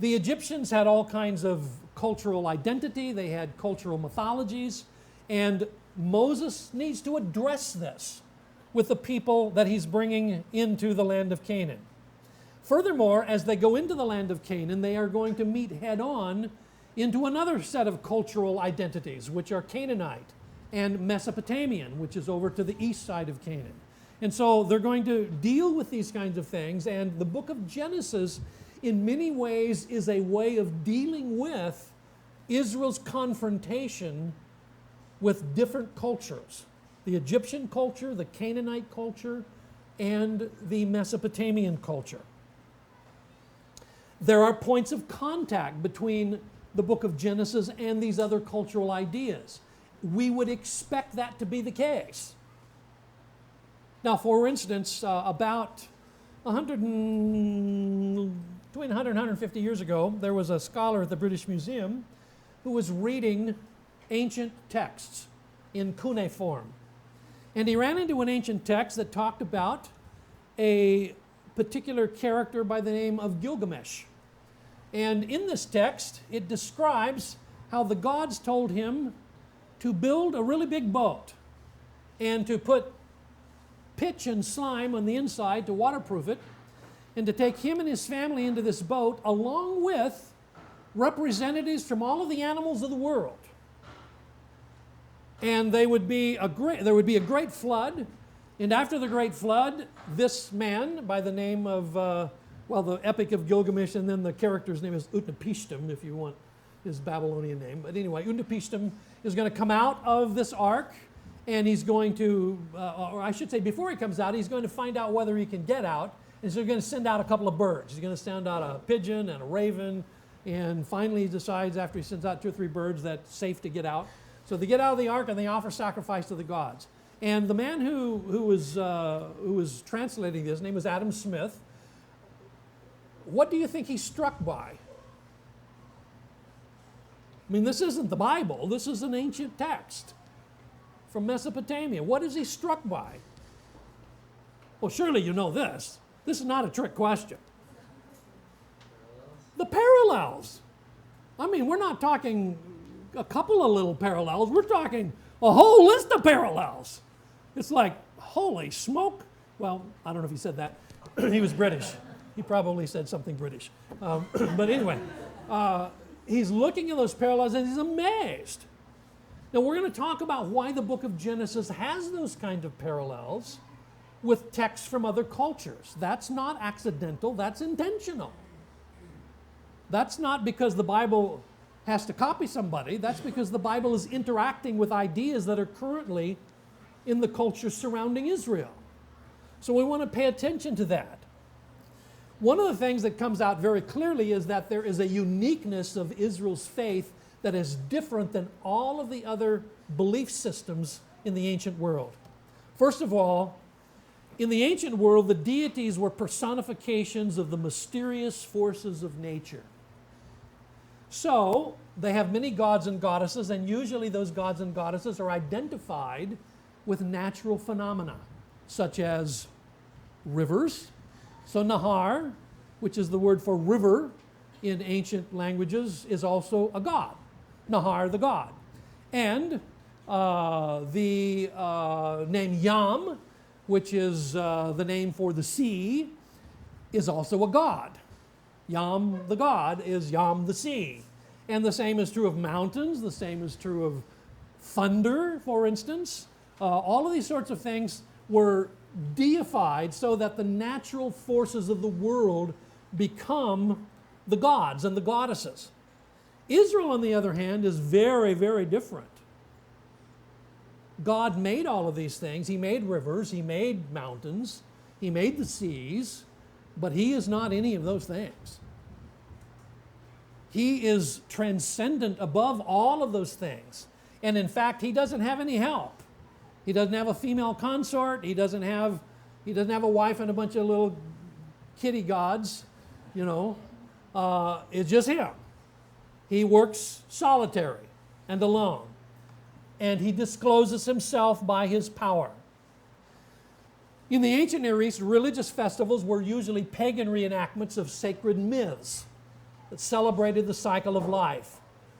the Egyptians had all kinds of cultural identity, they had cultural mythologies, and Moses needs to address this with the people that he's bringing into the land of Canaan. Furthermore, as they go into the land of Canaan, they are going to meet head-on into another set of cultural identities, which are Canaanite and Mesopotamian, which is over to the east side of Canaan. And so they're going to deal with these kinds of things, and the book of Genesis, in many ways, is a way of dealing with Israel's confrontation with different cultures. The Egyptian culture, the Canaanite culture, and the Mesopotamian culture. There are points of contact between the book of Genesis and these other cultural ideas. We would expect that to be the case. Now, for instance, about between 100 and 150 years ago, there was a scholar at the British Museum who was reading ancient texts in cuneiform. And he ran into an ancient text that talked about a particular character by the name of Gilgamesh. And in this text, it describes how the gods told him to build a really big boat and to put pitch and slime on the inside to waterproof it, and to take him and his family into this boat along with representatives from all of the animals of the world. And there would be a great flood, and after the great flood, this man by the name of, the Epic of Gilgamesh, and then the character's name is Utnapishtim, if you want his Babylonian name. But anyway, Utnapishtim is going to come out of this ark, and he's going to, or I should say before he comes out, he's going to find out whether he can get out, and so he's going to send out a couple of birds. He's going to send out a pigeon and a raven, and finally he decides after he sends out 2 or 3 birds that it's safe to get out. So they get out of the ark and they offer sacrifice to the gods. And the man who was translating this, his name was Adam Smith. What do you think he's struck by? I mean, this isn't the Bible. This is an ancient text from Mesopotamia. What is he struck by? Well, surely you know this. This is not a trick question. The parallels. I mean, we're not talking a couple of little parallels. We're talking a whole list of parallels. It's like, holy smoke. Well, I don't know if he said that. He was British. He probably said something British. But anyway, he's looking at those parallels and he's amazed. Now, we're going to talk about why the book of Genesis has those kind of parallels with texts from other cultures. That's not accidental, that's intentional. That's not because the Bible has to copy somebody, that's because the Bible is interacting with ideas that are currently in the culture surrounding Israel. So we want to pay attention to that. One of the things that comes out very clearly is that there is a uniqueness of Israel's faith that is different than all of the other belief systems in the ancient world. First of all, in the ancient world, the deities were personifications of the mysterious forces of nature. So, they have many gods and goddesses, and usually those gods and goddesses are identified with natural phenomena, such as rivers. So Nahar, which is the word for river in ancient languages, is also a god. Nahar, the god. And the name Yam, which is the name for the sea, is also a god. Yam, the god, is Yam, the sea. And the same is true of mountains, the same is true of thunder, for instance. All of these sorts of things were deified so that the natural forces of the world become the gods and the goddesses. Israel, on the other hand, is very, very different. God made all of these things. He made rivers, He made mountains, He made the seas, but He is not any of those things. He is transcendent above all of those things. And in fact, He doesn't have any help. He doesn't have a female consort. He doesn't have a wife and a bunch of little kitty gods, you know. It's just Him. He works solitary and alone. And He discloses Himself by His power. In the ancient Near East, religious festivals were usually pagan reenactments of sacred myths that celebrated the cycle of life.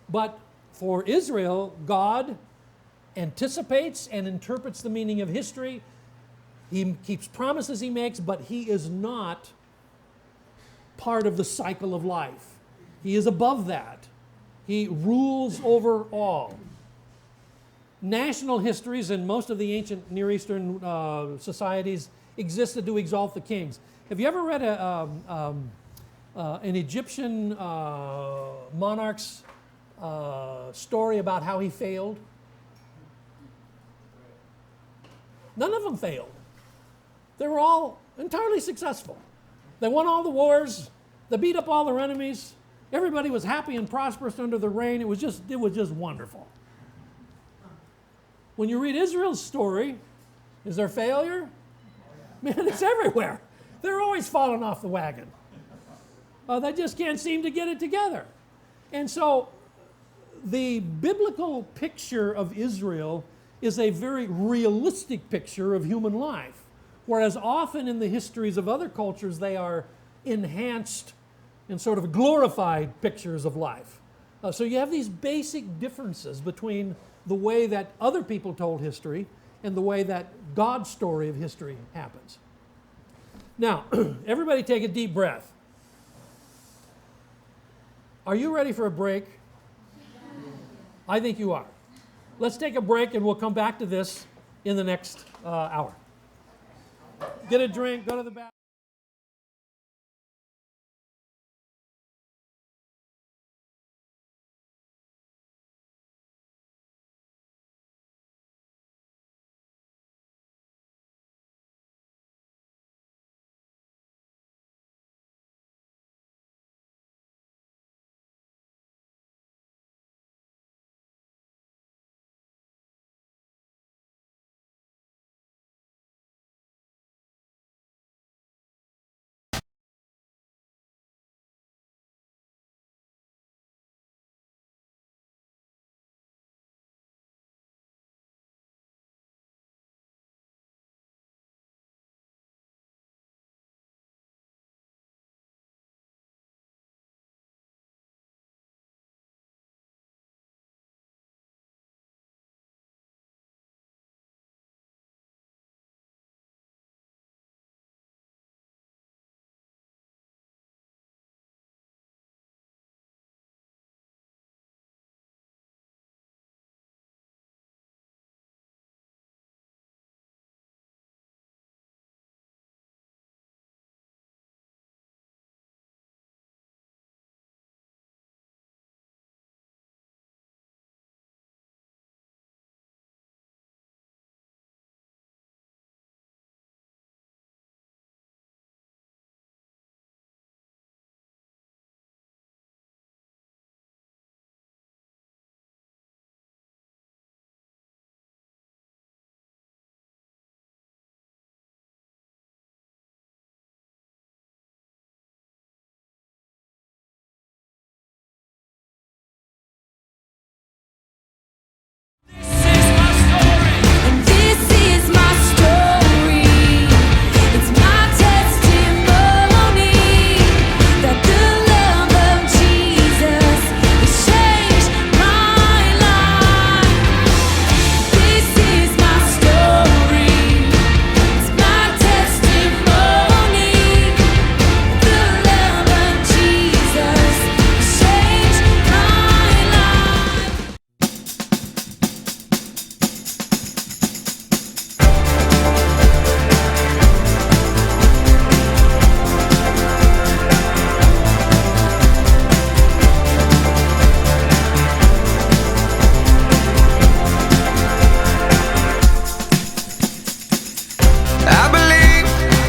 But for Israel, God anticipates and interprets the meaning of history. He keeps promises He makes, but He is not part of the cycle of life. He is above that. He rules over all. National histories in most of the ancient Near Eastern societies existed to exalt the kings. Have you ever read an Egyptian monarch's story about how he failed? None of them failed. They were all entirely successful. They won all the wars. They beat up all their enemies. Everybody was happy and prosperous under their reign. It was just wonderful. When you read Israel's story, is there failure? Man, it's everywhere. They're always falling off the wagon. They just can't seem to get it together. And so the biblical picture of Israel is a very realistic picture of human life, whereas often in the histories of other cultures they are enhanced and sort of glorified pictures of life. So you have these basic differences between the way that other people told history and the way that God's story of history happens. Now, everybody take a deep breath. Are you ready for a break? I think you are. Let's take a break and we'll come back to this in the next hour. Get a drink, go to the bathroom.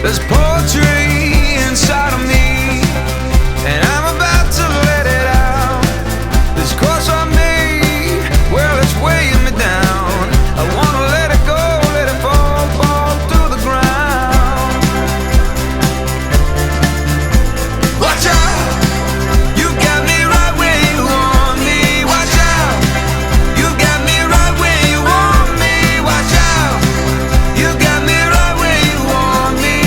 There's poetry inside of me, and I'm about to let it out. This course I made, well, it's weighing me down. I wanna let it go, let it fall, fall to the ground. Watch out, you got me right where you want me. Watch out, you got me right where you want me. Watch out, you got me right where you want me.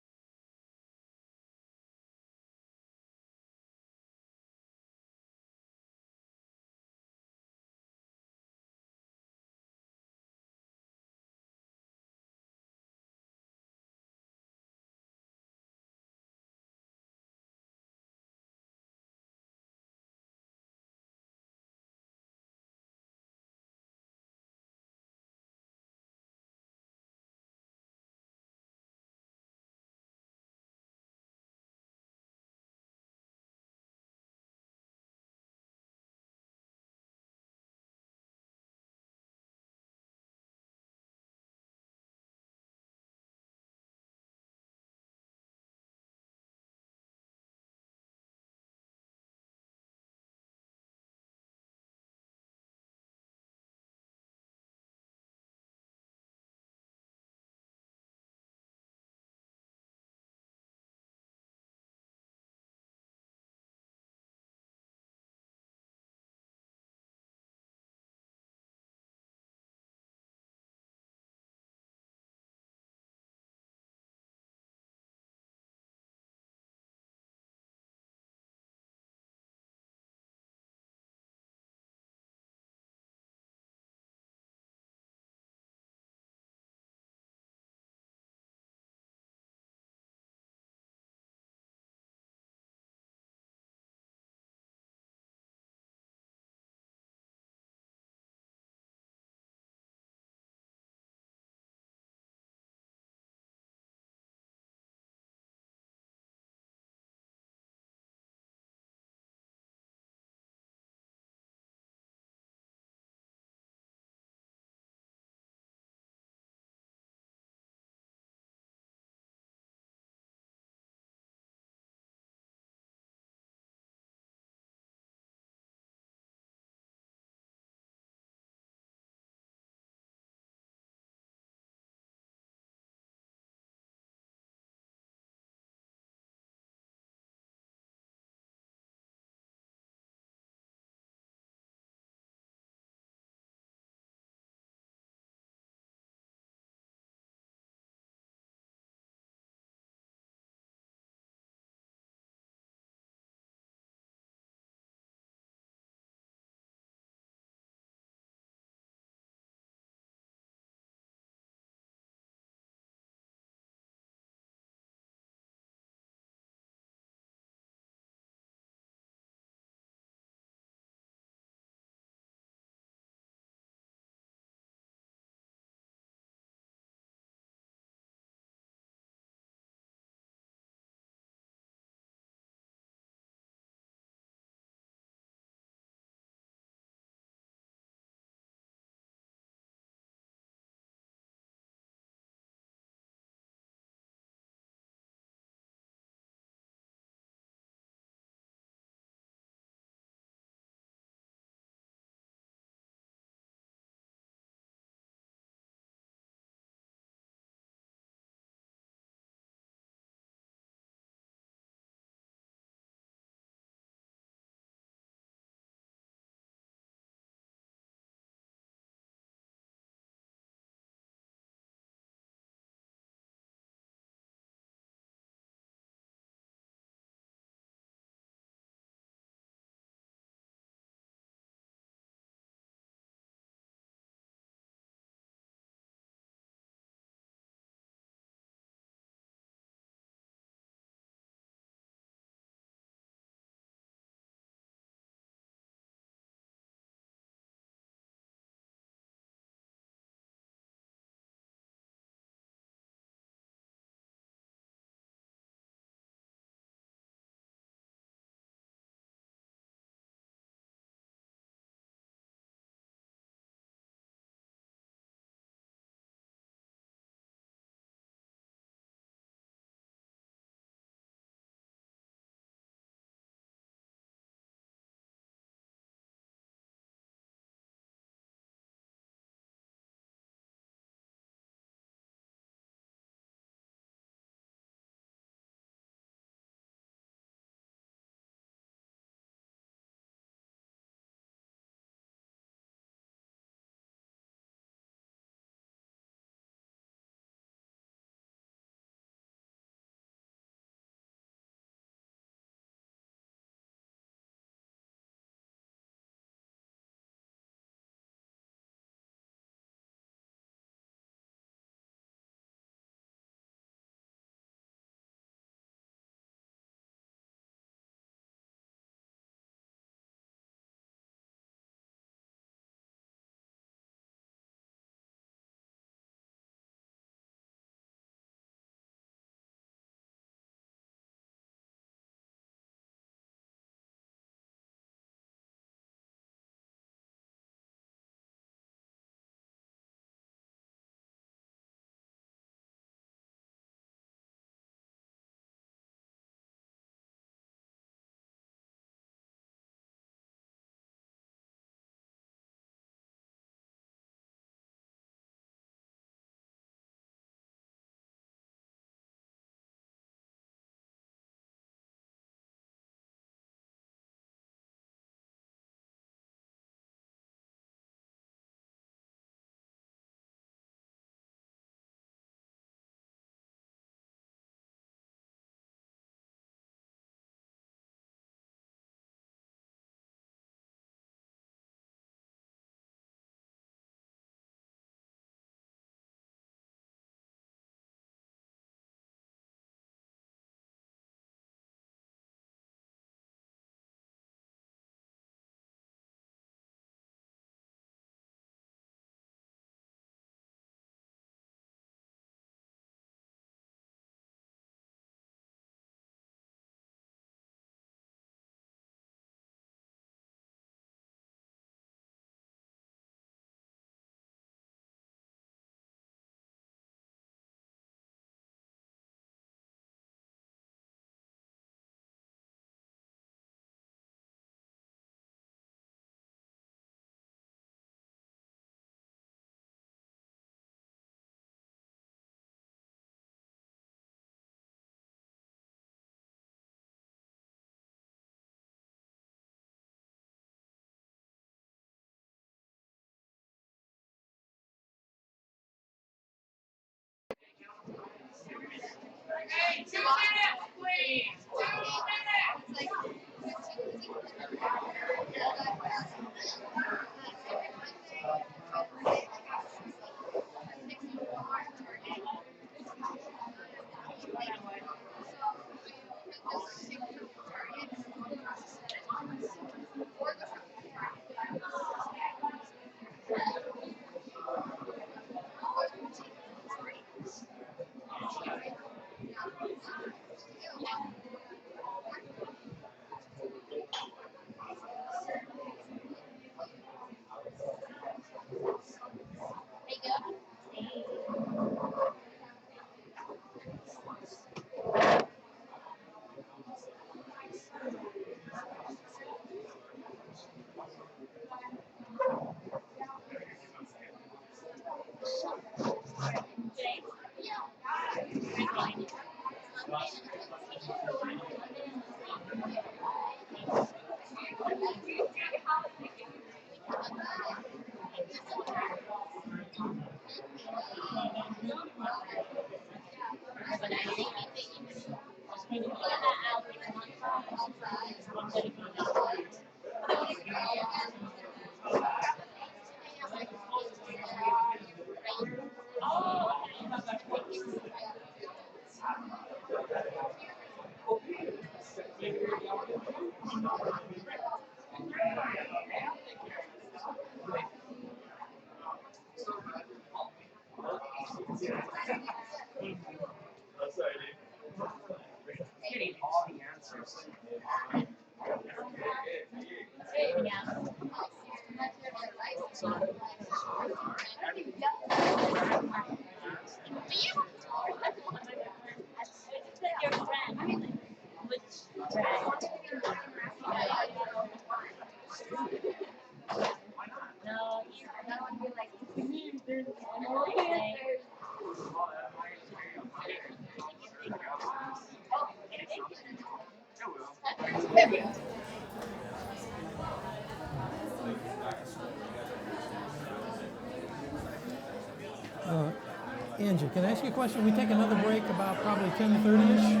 Angie, can I ask you a question? We take another break about probably 10:30ish.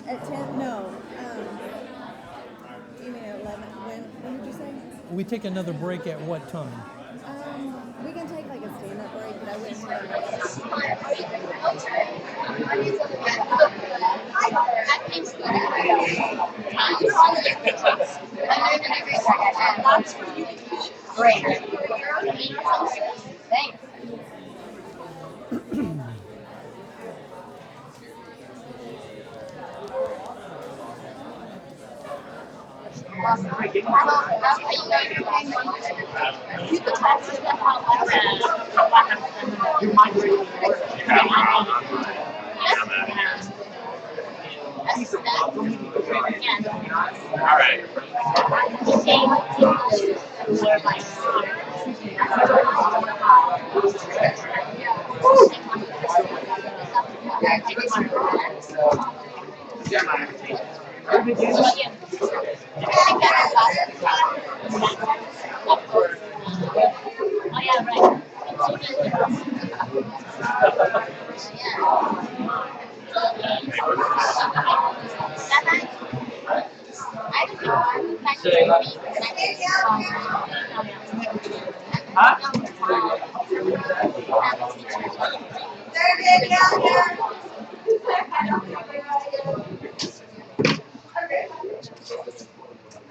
At 10? No. You mean at 11? When did you say? We take another break at what time? We can take like a stand-up break, but I wouldn't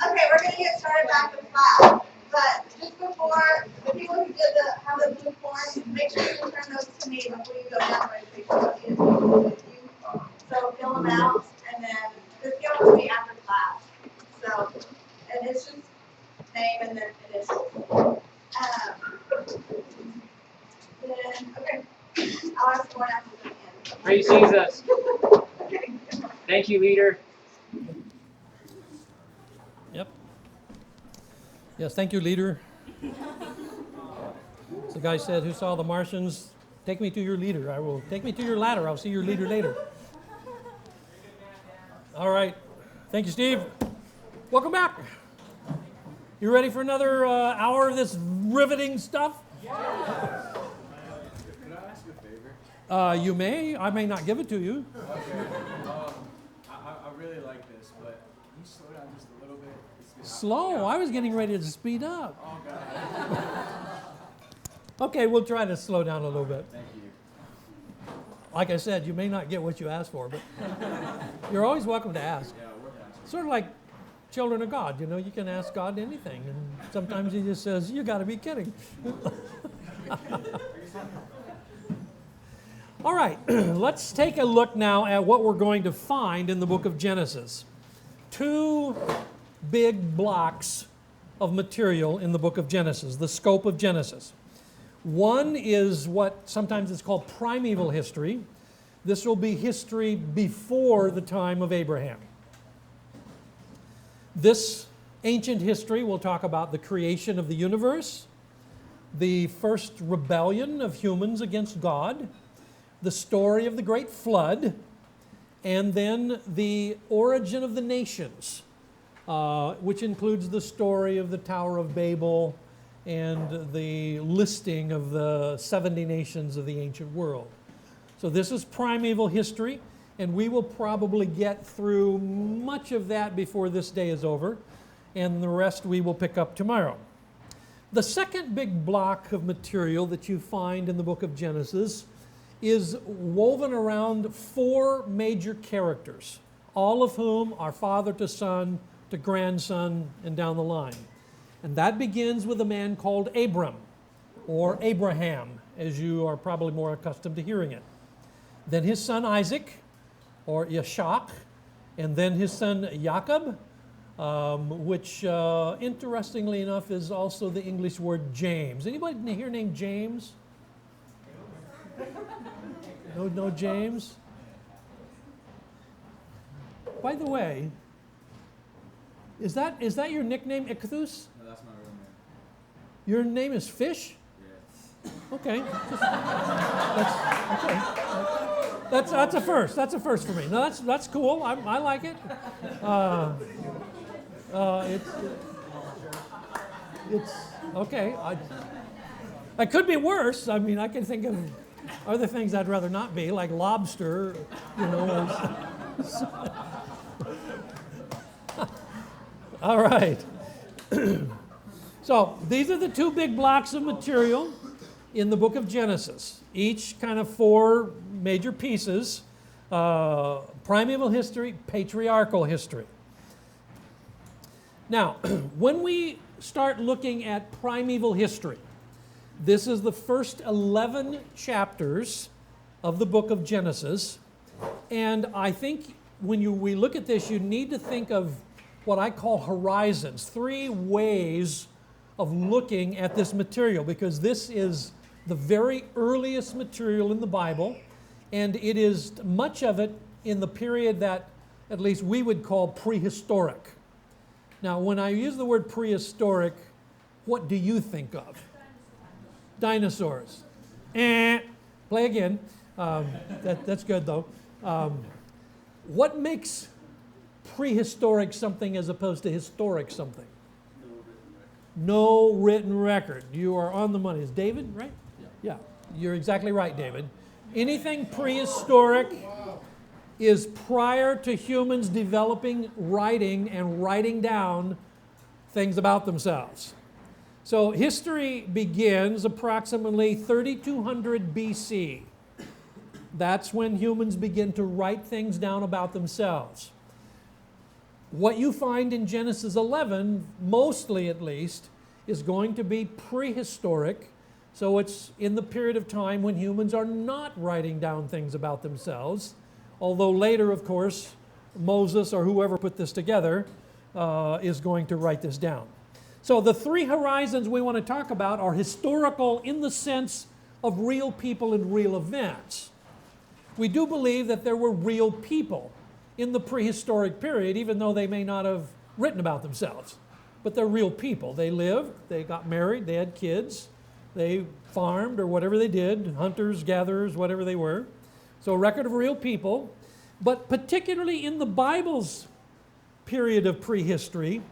Okay, we're going to get started back with class. But just before, the people who have the blue forms, make sure you return those to me before you go down registration. With you. So fill them out and then just give them to me after class. So, and it's just name and then initials. Then, okay, I'll ask one after the end. Praise Jesus. Okay. Thank you, leader. Yep. Yes, thank you, leader. So the guy said, who saw the Martians? Take me to your leader. I will take me to your ladder. I'll see your leader later. All right. Thank you, Steve. Welcome back. You ready for another hour of this riveting stuff? Can I ask you a favor? You may. I may not give it to you. Okay. I really like this, but can you slow down just a little bit? Slow. I was getting ready to speed up. Oh, God. Okay, we'll try to slow down a little bit. Thank you. Like I said, you may not get what you asked for, but you're always welcome to ask. Yeah, we're back. Sort of like children of God, you know, you can ask God anything, and sometimes He just says, "You got to be kidding." All right, let's take a look now at what we're going to find in the book of Genesis. Two big blocks of material in the book of Genesis, the scope of Genesis. One is what sometimes is called primeval history. This will be history before the time of Abraham. This ancient history will talk about the creation of the universe, the first rebellion of humans against God, the story of the great flood, and then the origin of the nations, which includes the story of the Tower of Babel and the listing of the 70 nations of the ancient world. So this is primeval history, and we will probably get through much of that before this day is over, and the rest we will pick up tomorrow. The second big block of material that you find in the book of Genesis is woven around four major characters, all of whom are father to son to grandson and down the line. And that begins with a man called Abram, or Abraham, as you are probably more accustomed to hearing it. Then his son Isaac, or Yishak, and then his son Jacob, which interestingly enough is also the English word James. Anybody here named James? No James? By the way, is that your nickname, Ichthus? No, that's my real name. Your name is Fish? Yeah. Okay. That's a first. That's a first for me. No, that's cool. I like it. It's okay. I could be worse. I mean, I can think of other things I'd rather not be, like lobster. You know. All right. So these are the two big blocks of material in the book of Genesis, each kind of four major pieces: primeval history, patriarchal history. Now, when we start looking at primeval history, this is the first 11 chapters of the book of Genesis, and I think when we look at this, you need to think of what I call horizons, three ways of looking at this material, because this is the very earliest material in the Bible, and it is much of it in the period that at least we would call prehistoric. Now, when I use the word prehistoric, what do you think of? Dinosaurs. Play again. That's good, though. What makes prehistoric something as opposed to historic something? No written record. You are on the money. Is David right? Yeah. You're exactly right, David. Anything prehistoric is prior to humans developing writing and writing down things about themselves. So history begins approximately 3200 BC. That's when humans begin to write things down about themselves. What you find in Genesis 11, mostly at least, is going to be prehistoric. So it's in the period of time when humans are not writing down things about themselves. Although later, of course, Moses or whoever put this together is going to write this down. So the three horizons we want to talk about are historical in the sense of real people and real events. We do believe that there were real people in the prehistoric period, even though they may not have written about themselves. But they're real people. They lived, they got married, they had kids, they farmed or whatever they did, hunters, gatherers, whatever they were. So a record of real people. But particularly in the Bible's period of prehistory,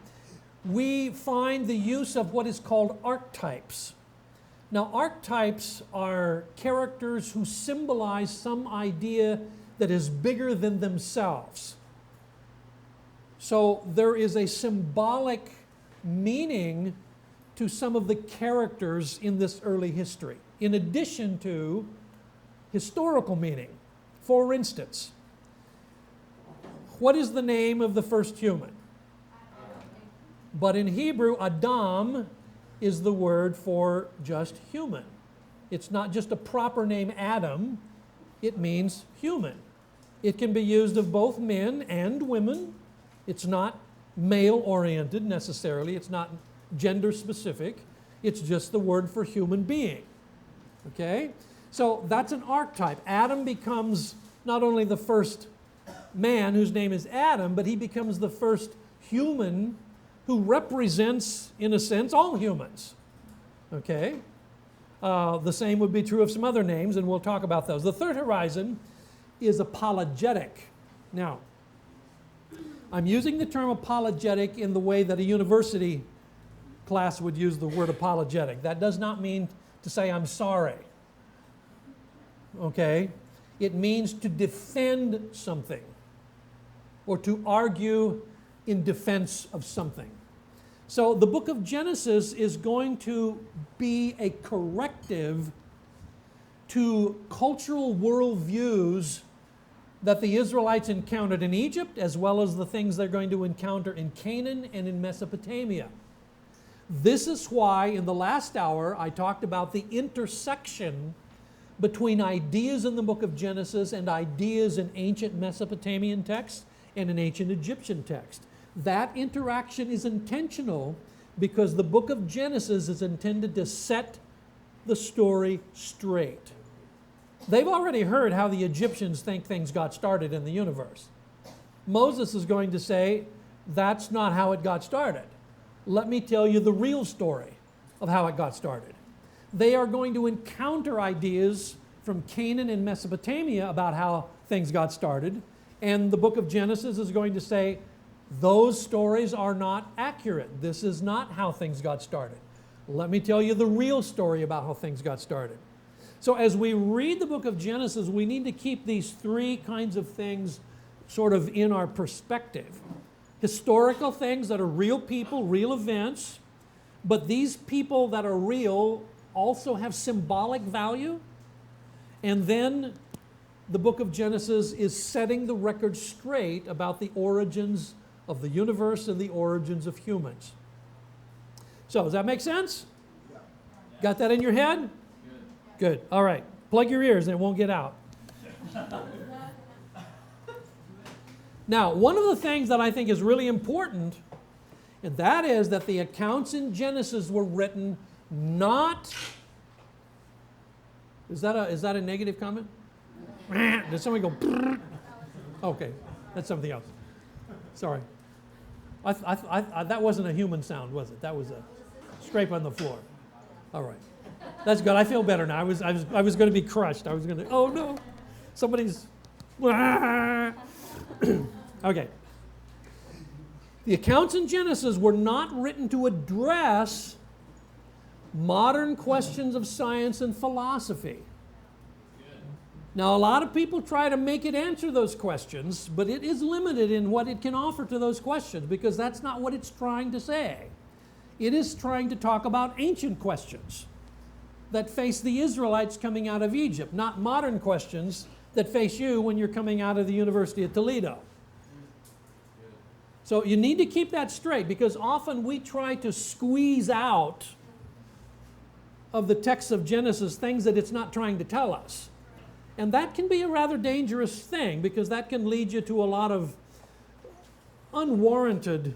we find the use of what is called archetypes. Now, archetypes are characters who symbolize some idea that is bigger than themselves. So there is a symbolic meaning to some of the characters in this early history, in addition to historical meaning. For instance, what is the name of the first human? But in Hebrew, Adam is the word for just human. It's not just a proper name, Adam. It means human. It can be used of both men and women. It's not male-oriented necessarily. It's not gender-specific. It's just the word for human being. Okay? So that's an archetype. Adam becomes not only the first man whose name is Adam, but he becomes the first human who represents, in a sense, all humans. Okay? The same would be true of some other names, and we'll talk about those. The third horizon is apologetic. Now, I'm using the term apologetic in the way that a university class would use the word apologetic. That does not mean to say I'm sorry. Okay? It means to defend something or to argue in defense of something. So the book of Genesis is going to be a corrective to cultural worldviews that the Israelites encountered in Egypt, as well as the things they're going to encounter in Canaan and in Mesopotamia. This is why in the last hour I talked about the intersection between ideas in the book of Genesis and ideas in ancient Mesopotamian texts and in ancient Egyptian text. That interaction is intentional because the book of Genesis is intended to set the story straight. They've already heard how the Egyptians think things got started in the universe. Moses is going to say, that's not how it got started. Let me tell you the real story of how it got started. They are going to encounter ideas from Canaan and Mesopotamia about how things got started, and the book of Genesis is going to say, those stories are not accurate. This is not how things got started. Let me tell you the real story about how things got started. So as we read the book of Genesis, we need to keep these three kinds of things sort of in our perspective. Historical things that are real people, real events, but these people that are real also have symbolic value. And then the book of Genesis is setting the record straight about the origins of the universe and the origins of humans. So, does that make sense? Got that in your head? Good. All right. Plug your ears and it won't get out. Now, one of the things that I think is really important, and that is that the accounts in Genesis were written not... Is that a negative comment? Did somebody go... Okay, that's something else. Sorry. That wasn't a human sound, was it? That was a scrape on the floor. All right. That's good. I feel better now. I was going to be crushed. I was going to, oh no, somebody's... Okay. The accounts in Genesis were not written to address modern questions of science and philosophy. Now, a lot of people try to make it answer those questions, but it is limited in what it can offer to those questions because that's not what it's trying to say. It is trying to talk about ancient questions that face the Israelites coming out of Egypt, not modern questions that face you when you're coming out of the University of Toledo. So you need to keep that straight because often we try to squeeze out of the text of Genesis things that it's not trying to tell us. And that can be a rather dangerous thing because that can lead you to a lot of unwarranted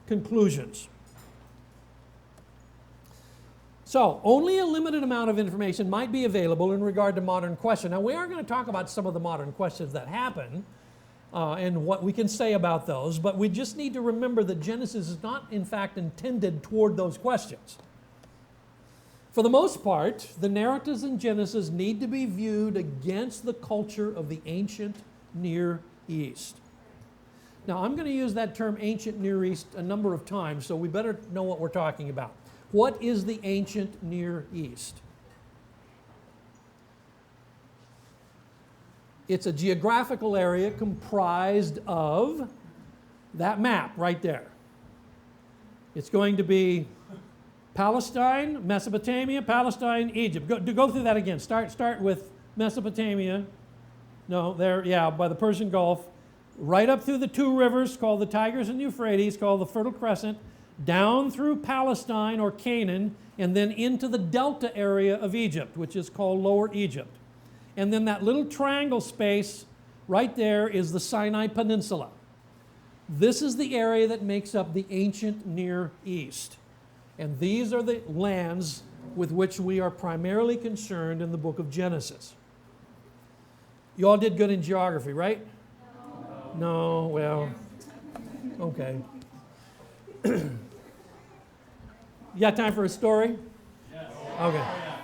conclusions. So, only a limited amount of information might be available in regard to modern questions. Now, we are going to talk about some of the modern questions that happen and what we can say about those, but we just need to remember that Genesis is not, in fact, intended toward those questions. For the most part, the narratives in Genesis need to be viewed against the culture of the ancient Near East. Now, I'm going to use that term ancient Near East a number of times, so we better know what we're talking about. What is the ancient Near East? It's a geographical area comprised of that map right there. It's going to be Palestine, Mesopotamia, Palestine, Egypt. Go through that again. Start with Mesopotamia. No, there, yeah, by the Persian Gulf. Right up through the two rivers called the Tigris and Euphrates, called the Fertile Crescent, down through Palestine or Canaan, and then into the delta area of Egypt, which is called Lower Egypt. And then that little triangle space right there is the Sinai Peninsula. This is the area that makes up the ancient Near East. And these are the lands with which we are primarily concerned in the book of Genesis. You all did good in geography, right? No, well, okay. You got time for a story? Yes. Okay. Yeah,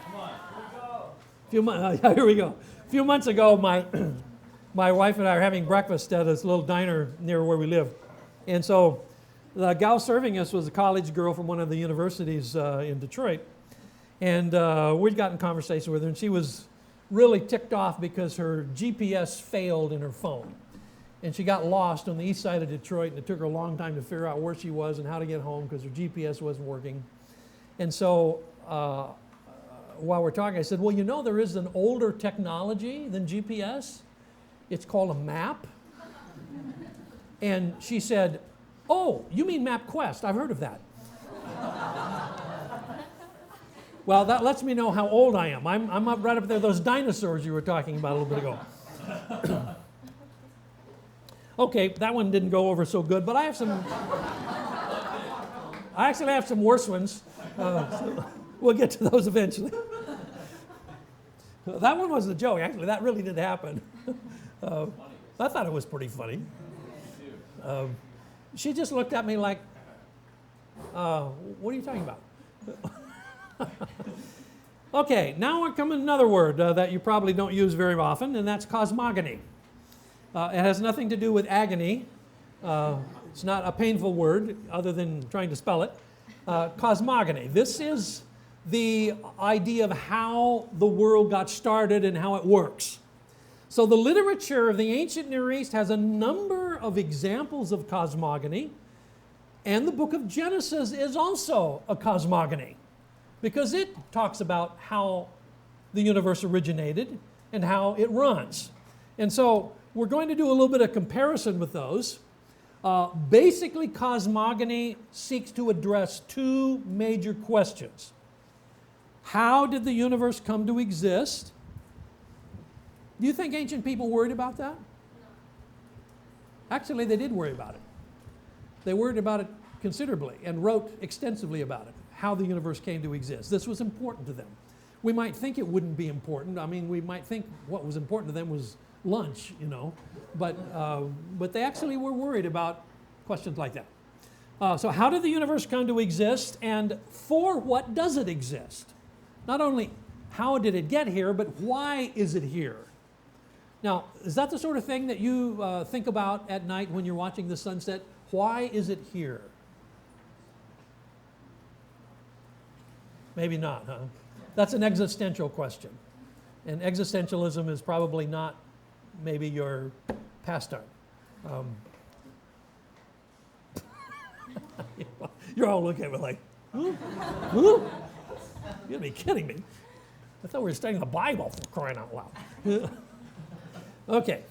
come on. Here we go. A few months ago, my wife and I are having breakfast at this little diner near where we live. And so the gal serving us was a college girl from one of the universities in Detroit. And we'd gotten in conversation with her, and she was really ticked off because her GPS failed in her phone. And she got lost on the east side of Detroit, and it took her a long time to figure out where she was and how to get home because her GPS wasn't working. And so while we're talking, I said, well, you know, there is an older technology than GPS. It's called a map. And she said, oh, you mean MapQuest? I've heard of that. Well, that lets me know how old I am. I'm up right up there, those dinosaurs you were talking about a little bit ago. Okay, that one didn't go over so good, but I actually have some worse ones. So we'll get to those eventually. That one wasn't a joke, actually. That really did happen. I thought it was pretty funny. She just looked at me like, what are you talking about? Okay, now we're coming to another word that you probably don't use very often, and that's cosmogony. It has nothing to do with agony. It's not a painful word other than trying to spell it. Cosmogony. This is the idea of how the world got started and how it works. So the literature of the ancient Near East has a number of examples of cosmogony, and the book of Genesis is also a cosmogony because it talks about how the universe originated and how it runs. And so we're going to do a little bit of comparison with those. Basically, cosmogony seeks to address two major questions. How did the universe come to exist? Do you think ancient people worried about that? Actually, they did worry about it. They worried about it considerably and wrote extensively about it, how the universe came to exist. This was important to them. We might think it wouldn't be important. I mean, we might think what was important to them was lunch, you know, but they actually were worried about questions like that. So how did the universe come to exist, and for what does it exist? Not only how did it get here, but why is it here? Now, is that the sort of thing that you think about at night when you're watching the sunset? Why is it here? Maybe not, huh? That's an existential question. And existentialism is probably not maybe your pastime. You're all looking at me like, huh? Huh? You gotta be kidding me. I thought we were studying the Bible, for crying out loud. Okay.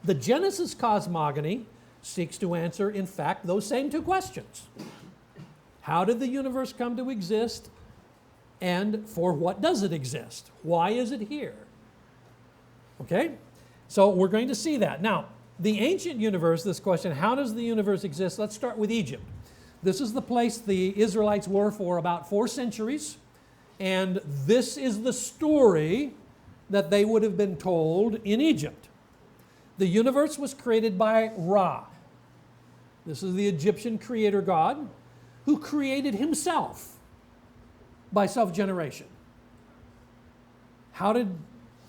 The Genesis cosmogony seeks to answer, in fact, those same two questions. How did the universe come to exist? And for what does it exist? Why is it here? Okay? So we're going to see that. Now, the ancient universe, this question, how does the universe exist? Let's start with Egypt. This is the place the Israelites were for about 4 centuries. And this is the story that they would have been told in Egypt. The universe was created by Ra. This is the Egyptian creator god who created himself by self-generation. How did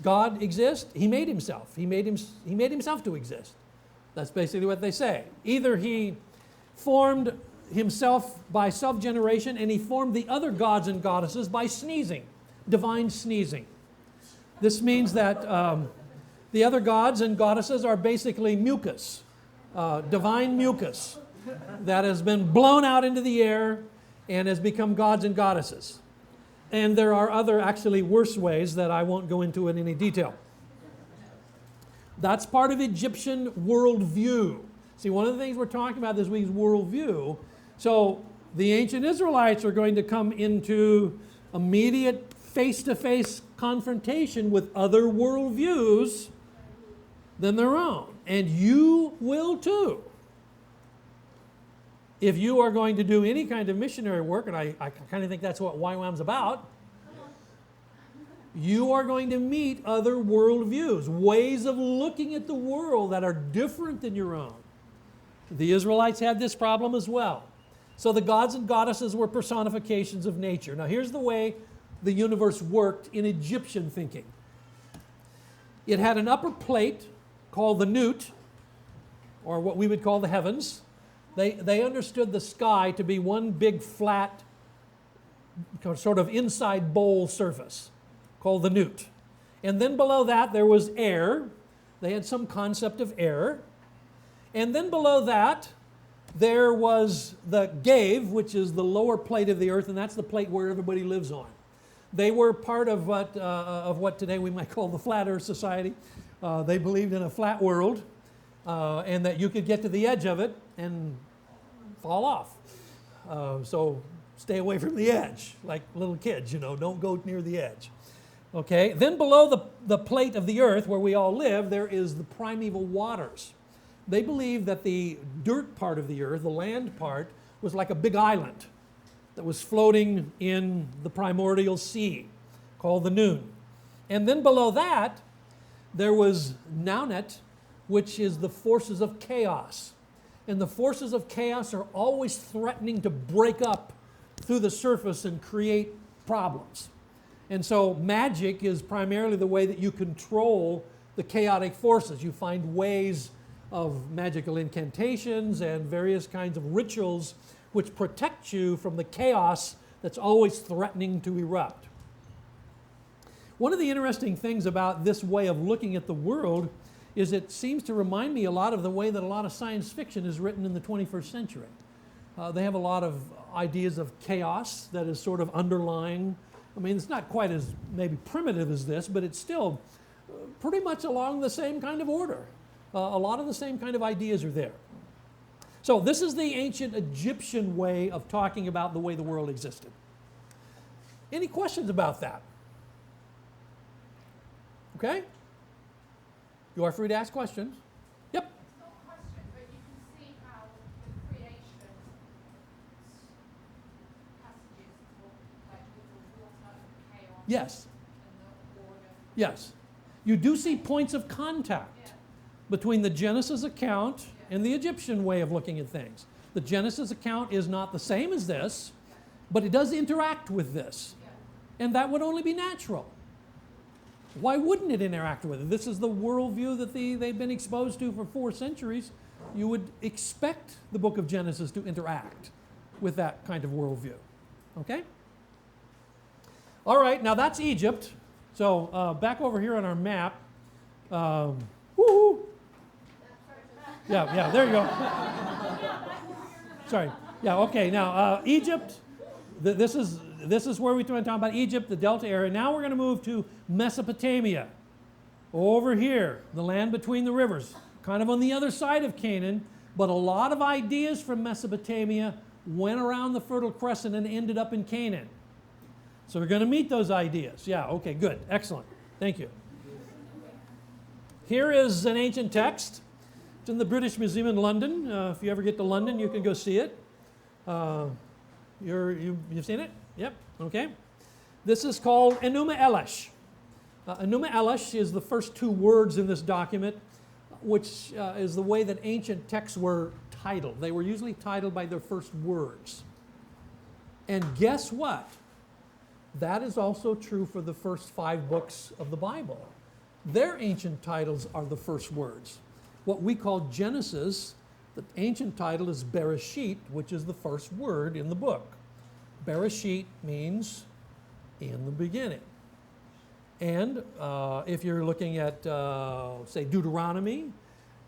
God exist? He made himself. He made himself to exist. That's basically what they say. Either he formed himself by self-generation and he formed the other gods and goddesses by sneezing, divine sneezing. This means that The other gods and goddesses are basically mucus, divine mucus that has been blown out into the air and has become gods and goddesses. And there are other actually worse ways that I won't go into in any detail. That's part of Egyptian worldview. See, one of the things we're talking about this week is worldview. So the ancient Israelites are going to come into immediate face-to-face confrontation with other worldviews than their own. And you will too. If you are going to do any kind of missionary work, and I kind of think that's what YWAM's about, you are going to meet other worldviews, ways of looking at the world that are different than your own. The Israelites had this problem as well. So the gods and goddesses were personifications of nature. Now here's the way the universe worked in Egyptian thinking. It had an upper plate called the Nut, or what we would call the heavens. They understood the sky to be one big flat sort of inside bowl surface called the Nut. And then below that there was air. They had some concept of air. And then below that there was the Gave, which is the lower plate of the earth, and that's the plate where everybody lives on. They were part of what today we might call the Flat Earth Society. They believed in a flat world and that you could get to the edge of it and fall off. So stay away from the edge, like little kids, don't go near the edge. Okay, then below the plate of the earth where we all live, there is the primeval waters. They believed that the dirt part of the earth, the land part, was like a big island that was floating in the primordial sea called the Noon. And then below that, there was Naunet, which is the forces of chaos. And the forces of chaos are always threatening to break up through the surface and create problems. And so magic is primarily the way that you control the chaotic forces. You find ways of magical incantations and various kinds of rituals which protect you from the chaos that's always threatening to erupt. One of the interesting things about this way of looking at the world is it seems to remind me a lot of the way that a lot of science fiction is written in the 21st century. They have a lot of ideas of chaos that is sort of underlying. I mean, it's not quite as maybe primitive as this, but it's still pretty much along the same kind of order. A lot of the same kind of ideas are there. So this is the ancient Egyptian way of talking about the way the world existed. Any questions about that? Okay? You are free to ask questions. Yep. It's not a question, but you can see how the creation passages talk like with the water and chaos Yes. and the order. Yes. You do see points of contact Yeah. between the Genesis account and the Egyptian way of looking at things. The Genesis account is not the same as this, but it does interact with this. And that would only be natural. Why wouldn't it interact with it? This is the worldview that they've been exposed to for 4 centuries. You would expect the book of Genesis to interact with that kind of worldview. Okay? All right, now that's Egypt. So back over here on our map. Woo-hoo. Yeah, there you go. Sorry. Yeah, okay, now Egypt, this is where we're talking about Egypt, the Delta area. Now we're going to move to Mesopotamia. Over here, the land between the rivers, kind of on the other side of Canaan, but a lot of ideas from Mesopotamia went around the Fertile Crescent and ended up in Canaan. So we're going to meet those ideas. Yeah, okay, good, excellent. Thank you. Here is an ancient text. It's in the British Museum in London. If you ever get to London, you can go see it. You've seen it? Yep, okay. This is called Enuma Elish. Enuma Elish is the first 2 words in this document, which is the way that ancient texts were titled. They were usually titled by their first words. And guess what? That is also true for the first 5 books of the Bible. Their ancient titles are the first words. What we call Genesis, the ancient title is Bereshit, which is the first word in the book. Bereshit means in the beginning. And if you're looking at, say, Deuteronomy,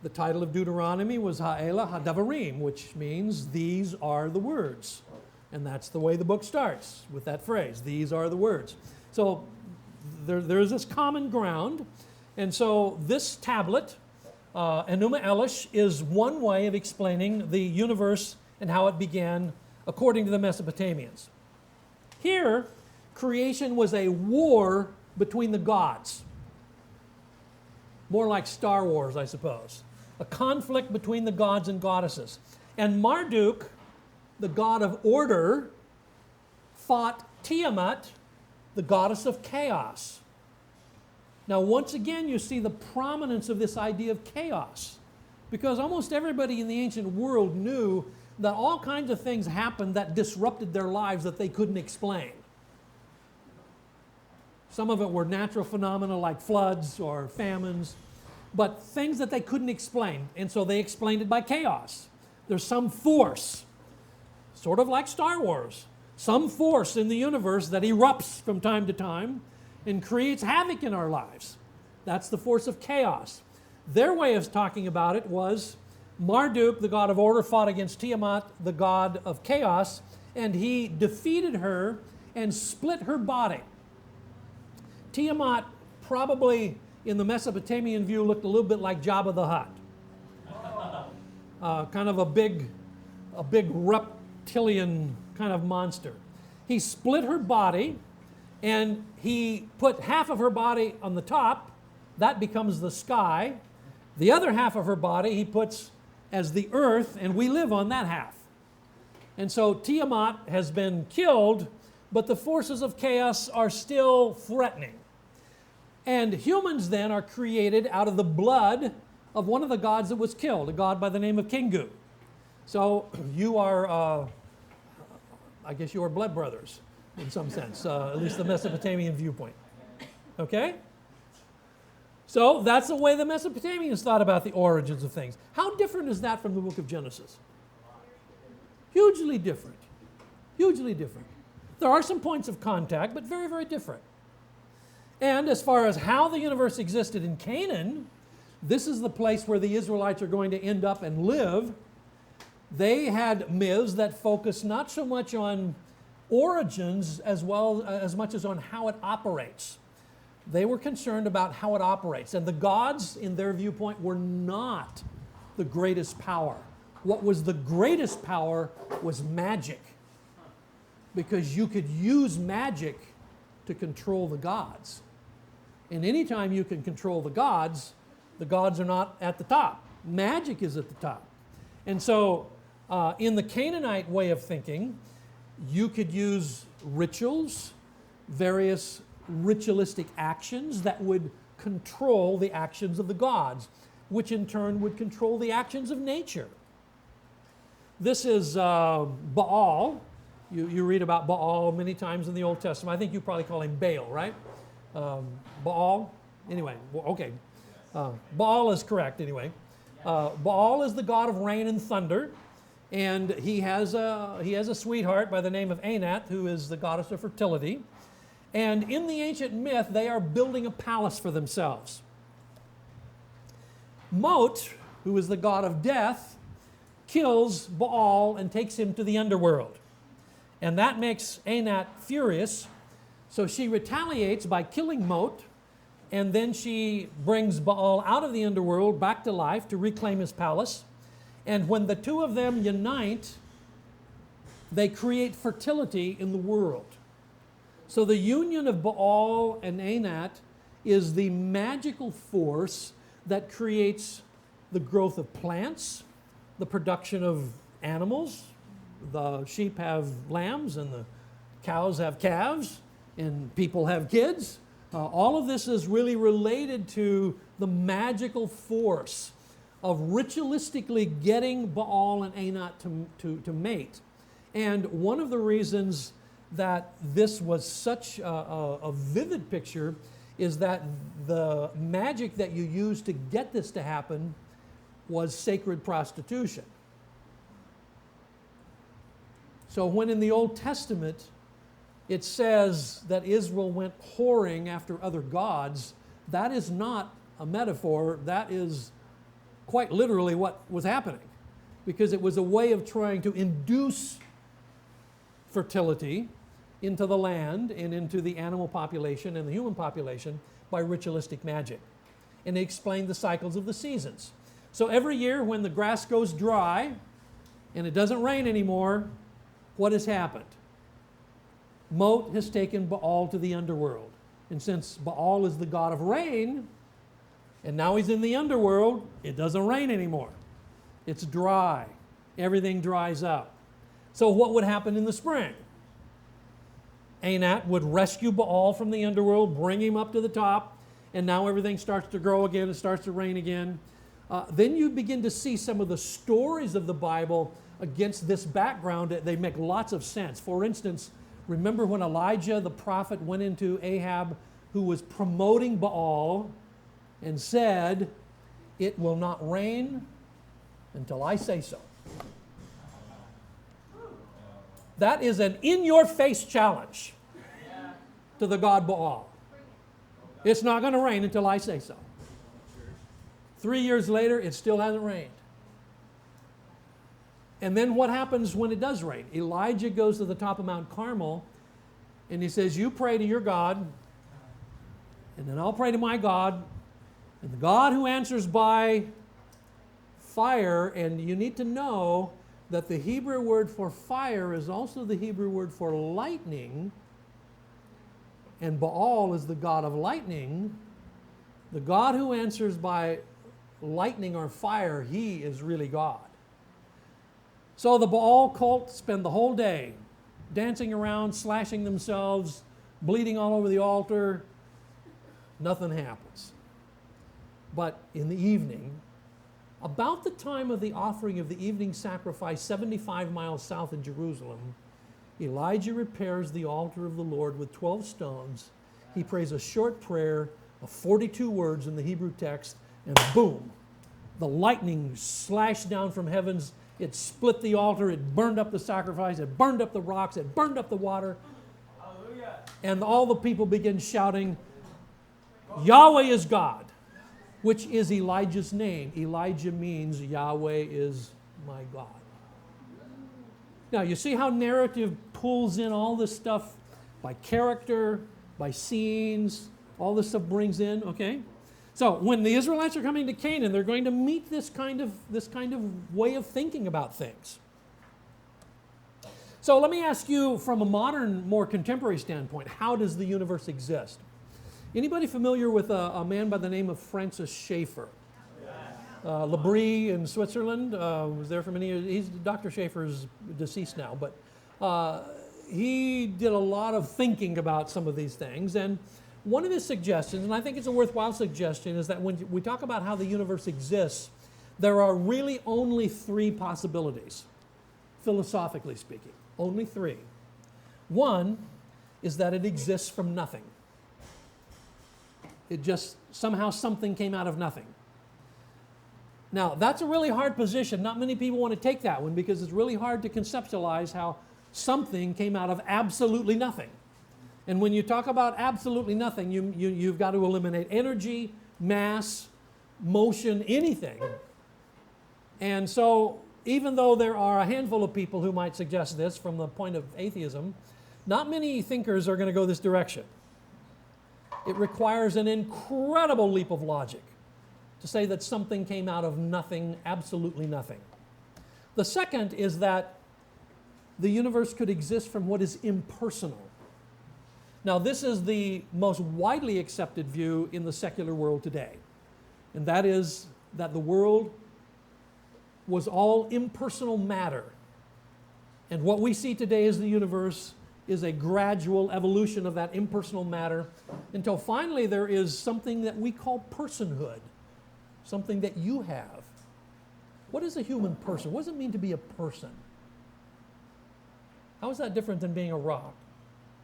the title of Deuteronomy was Ha'ela Hadavarim, which means these are the words. And that's the way the book starts, with that phrase, these are the words. So there's this common ground. And so this tablet, Enuma Elish, is one way of explaining the universe and how it began according to the Mesopotamians. Here, creation was a war between the gods. More like Star Wars, I suppose. A conflict between the gods and goddesses. And Marduk, the god of order, fought Tiamat, the goddess of chaos. Now, once again, you see the prominence of this idea of chaos, because almost everybody in the ancient world knew that all kinds of things happened that disrupted their lives that they couldn't explain. Some of it were natural phenomena like floods or famines, but things that they couldn't explain, and so they explained it by chaos. There's some force, sort of like Star Wars, some force in the universe that erupts from time to time and creates havoc in our lives. That's the force of chaos. Their way of talking about it was Marduk, the god of order, fought against Tiamat, the god of chaos, and he defeated her and split her body. Tiamat probably, in the Mesopotamian view, looked a little bit like Jabba the Hutt. Kind of a big reptilian kind of monster. He split her body, and he put half of her body on the top. That becomes the sky. The other half of her body he puts as the earth, and we live on that half. And so Tiamat has been killed, but the forces of chaos are still threatening. And humans then are created out of the blood of one of the gods that was killed, a god by the name of Kingu. So you are, I guess you are blood brothers in some sense, at least the Mesopotamian viewpoint. Okay? So that's the way the Mesopotamians thought about the origins of things. How different is that from the book of Genesis? Hugely different. Hugely different. There are some points of contact, but very, very different. And as far as how the universe existed in Canaan, this is the place where the Israelites are going to end up and live. They had myths that focus not so much on origins as much as on how it operates. They were concerned about how it operates. And the gods, in their viewpoint, were not the greatest power. What was the greatest power was magic, because you could use magic to control the gods. And anytime you can control the gods are not at the top. Magic is at the top. And so in the Canaanite way of thinking, you could use rituals, various ritualistic actions that would control the actions of the gods, which in turn would control the actions of nature. This is Baal. You read about Baal many times in the Old Testament. I think you probably call him Baal, right? Baal? Anyway, okay. Baal is correct anyway. Baal is the god of rain and thunder, and he has a sweetheart by the name of Anat, who is the goddess of fertility. And in the ancient myth, they are building a palace for themselves. Mot, who is the god of death, kills Baal and takes him to the underworld. And that makes Anat furious, so she retaliates by killing Mot, and then she brings Baal out of the underworld back to life to reclaim his palace. And when the two of them unite, they create fertility in the world. So the union of Baal and Anat is the magical force that creates the growth of plants, the production of animals. The sheep have lambs and the cows have calves and people have kids. All of this is really related to the magical force of ritualistically getting Baal and Anat to mate. And one of the reasons that this was such a vivid picture is that the magic that you used to get this to happen was sacred prostitution. So when in the Old Testament it says that Israel went whoring after other gods, that is not a metaphor. That is quite literally what was happening, because it was a way of trying to induce fertility into the land and into the animal population and the human population by ritualistic magic. And they explained the cycles of the seasons. So every year when the grass goes dry and it doesn't rain anymore, what has happened? Mot has taken Baal to the underworld. And since Baal is the god of rain, and now he's in the underworld, it doesn't rain anymore. It's dry. Everything dries up. So what would happen in the spring? Anat would rescue Baal from the underworld, bring him up to the top, and now everything starts to grow again, it starts to rain again. Then you begin to see some of the stories of the Bible against this background. They make lots of sense. For instance, remember when Elijah the prophet went into Ahab, who was promoting Baal, and said, "It will not rain until I say so." That is an in-your-face challenge to the god Baal. It's not going to rain until I say so. 3 years later, it still hasn't rained. And then what happens when it does rain? Elijah goes to the top of Mount Carmel and he says, "You pray to your God, and then I'll pray to my God, and the God who answers by fire." And you need to know that the Hebrew word for fire is also the Hebrew word for lightning, and Baal is the god of lightning. The God who answers by lightning or fire, he is really God. So the Baal cult spend the whole day dancing around, slashing themselves, bleeding all over the altar. Nothing happens. But in the evening, about the time of the offering of the evening sacrifice, 75 miles south of Jerusalem, Elijah repairs the altar of the Lord with 12 stones. He prays a short prayer of 42 words in the Hebrew text, and boom, the lightning slashed down from heavens. It split the altar, it burned up the sacrifice, it burned up the rocks, it burned up the water. Hallelujah. And all the people begin shouting, "Yahweh is God," which is Elijah's name. Elijah means Yahweh is my God. Now, you see how narrative pulls in all this stuff by character, by scenes, all this stuff brings in, okay? So when the Israelites are coming to Canaan, they're going to meet this kind of way of thinking about things. So let me ask you from a modern, more contemporary standpoint, how does the universe exist? Anybody familiar with a man by the name of Francis Schaeffer? L'Abri in Switzerland, was there for many years. Dr. Schaeffer's deceased now, but he did a lot of thinking about some of these things. And one of his suggestions, and I think it's a worthwhile suggestion, is that when we talk about how the universe exists, there are really only three possibilities, philosophically speaking. Only three. One is that it exists from nothing. It just, somehow something came out of nothing. Now, that's a really hard position. Not many people want to take that one because it's really hard to conceptualize how something came out of absolutely nothing. And when you talk about absolutely nothing, you've got to eliminate energy, mass, motion, anything. And so, even though there are a handful of people who might suggest this from the point of atheism, not many thinkers are going to go this direction. It requires an incredible leap of logic to say that something came out of nothing, absolutely nothing. The second is that the universe could exist from what is impersonal. Now, this is the most widely accepted view in the secular world today, and that is that the world was all impersonal matter, and what we see today as the universe is a gradual evolution of that impersonal matter until finally there is something that we call personhood. Something that you have. What is a human person? What does it mean to be a person? How is that different than being a rock?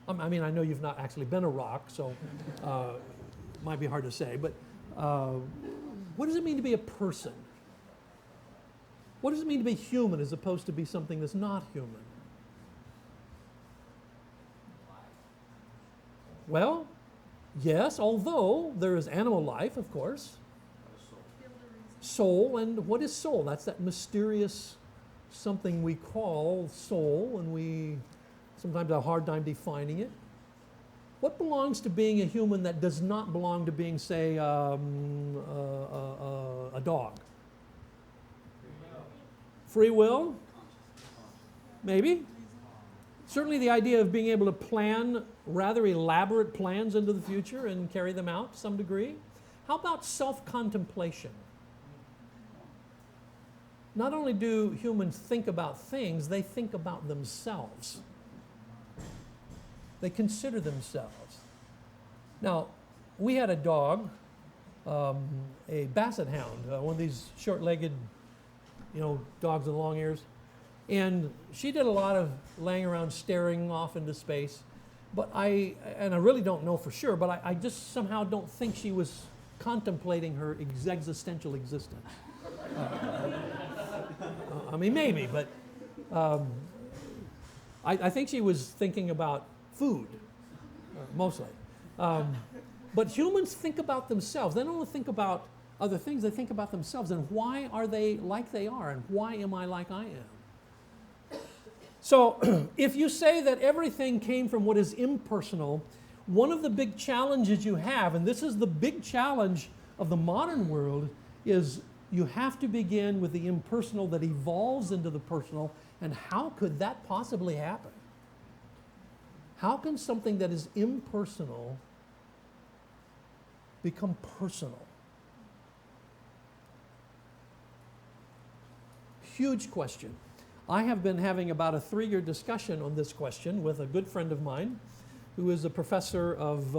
I mean, I know you've not actually been a rock, so it might be hard to say, but what does it mean to be a person? What does it mean to be human as opposed to be something that's not human? Well, yes, although there is animal life, of course. Soul, and what is soul? That's that mysterious something we call soul, and we sometimes have a hard time defining it. What belongs to being a human that does not belong to being, say, a dog? Free will? Maybe. Certainly the idea of being able to plan rather elaborate plans into the future and carry them out to some degree. How about self-contemplation? Not only do humans think about things, they think about themselves. They consider themselves. Now, we had a dog, a basset hound, one of these short-legged, dogs with long ears. And she did a lot of laying around staring off into space. But I really don't know for sure, but I just somehow don't think she was contemplating her existential existence. I mean, maybe, but I think she was thinking about food, mostly. But humans think about themselves. They don't think about other things, they think about themselves. And why are they like they are? And why am I like I am? So, if you say that everything came from what is impersonal, one of the big challenges you have, and this is the big challenge of the modern world, is you have to begin with the impersonal that evolves into the personal. And how could that possibly happen? How can something that is impersonal become personal? Huge question. I have been having about a 3-year discussion on this question with a good friend of mine who is a professor of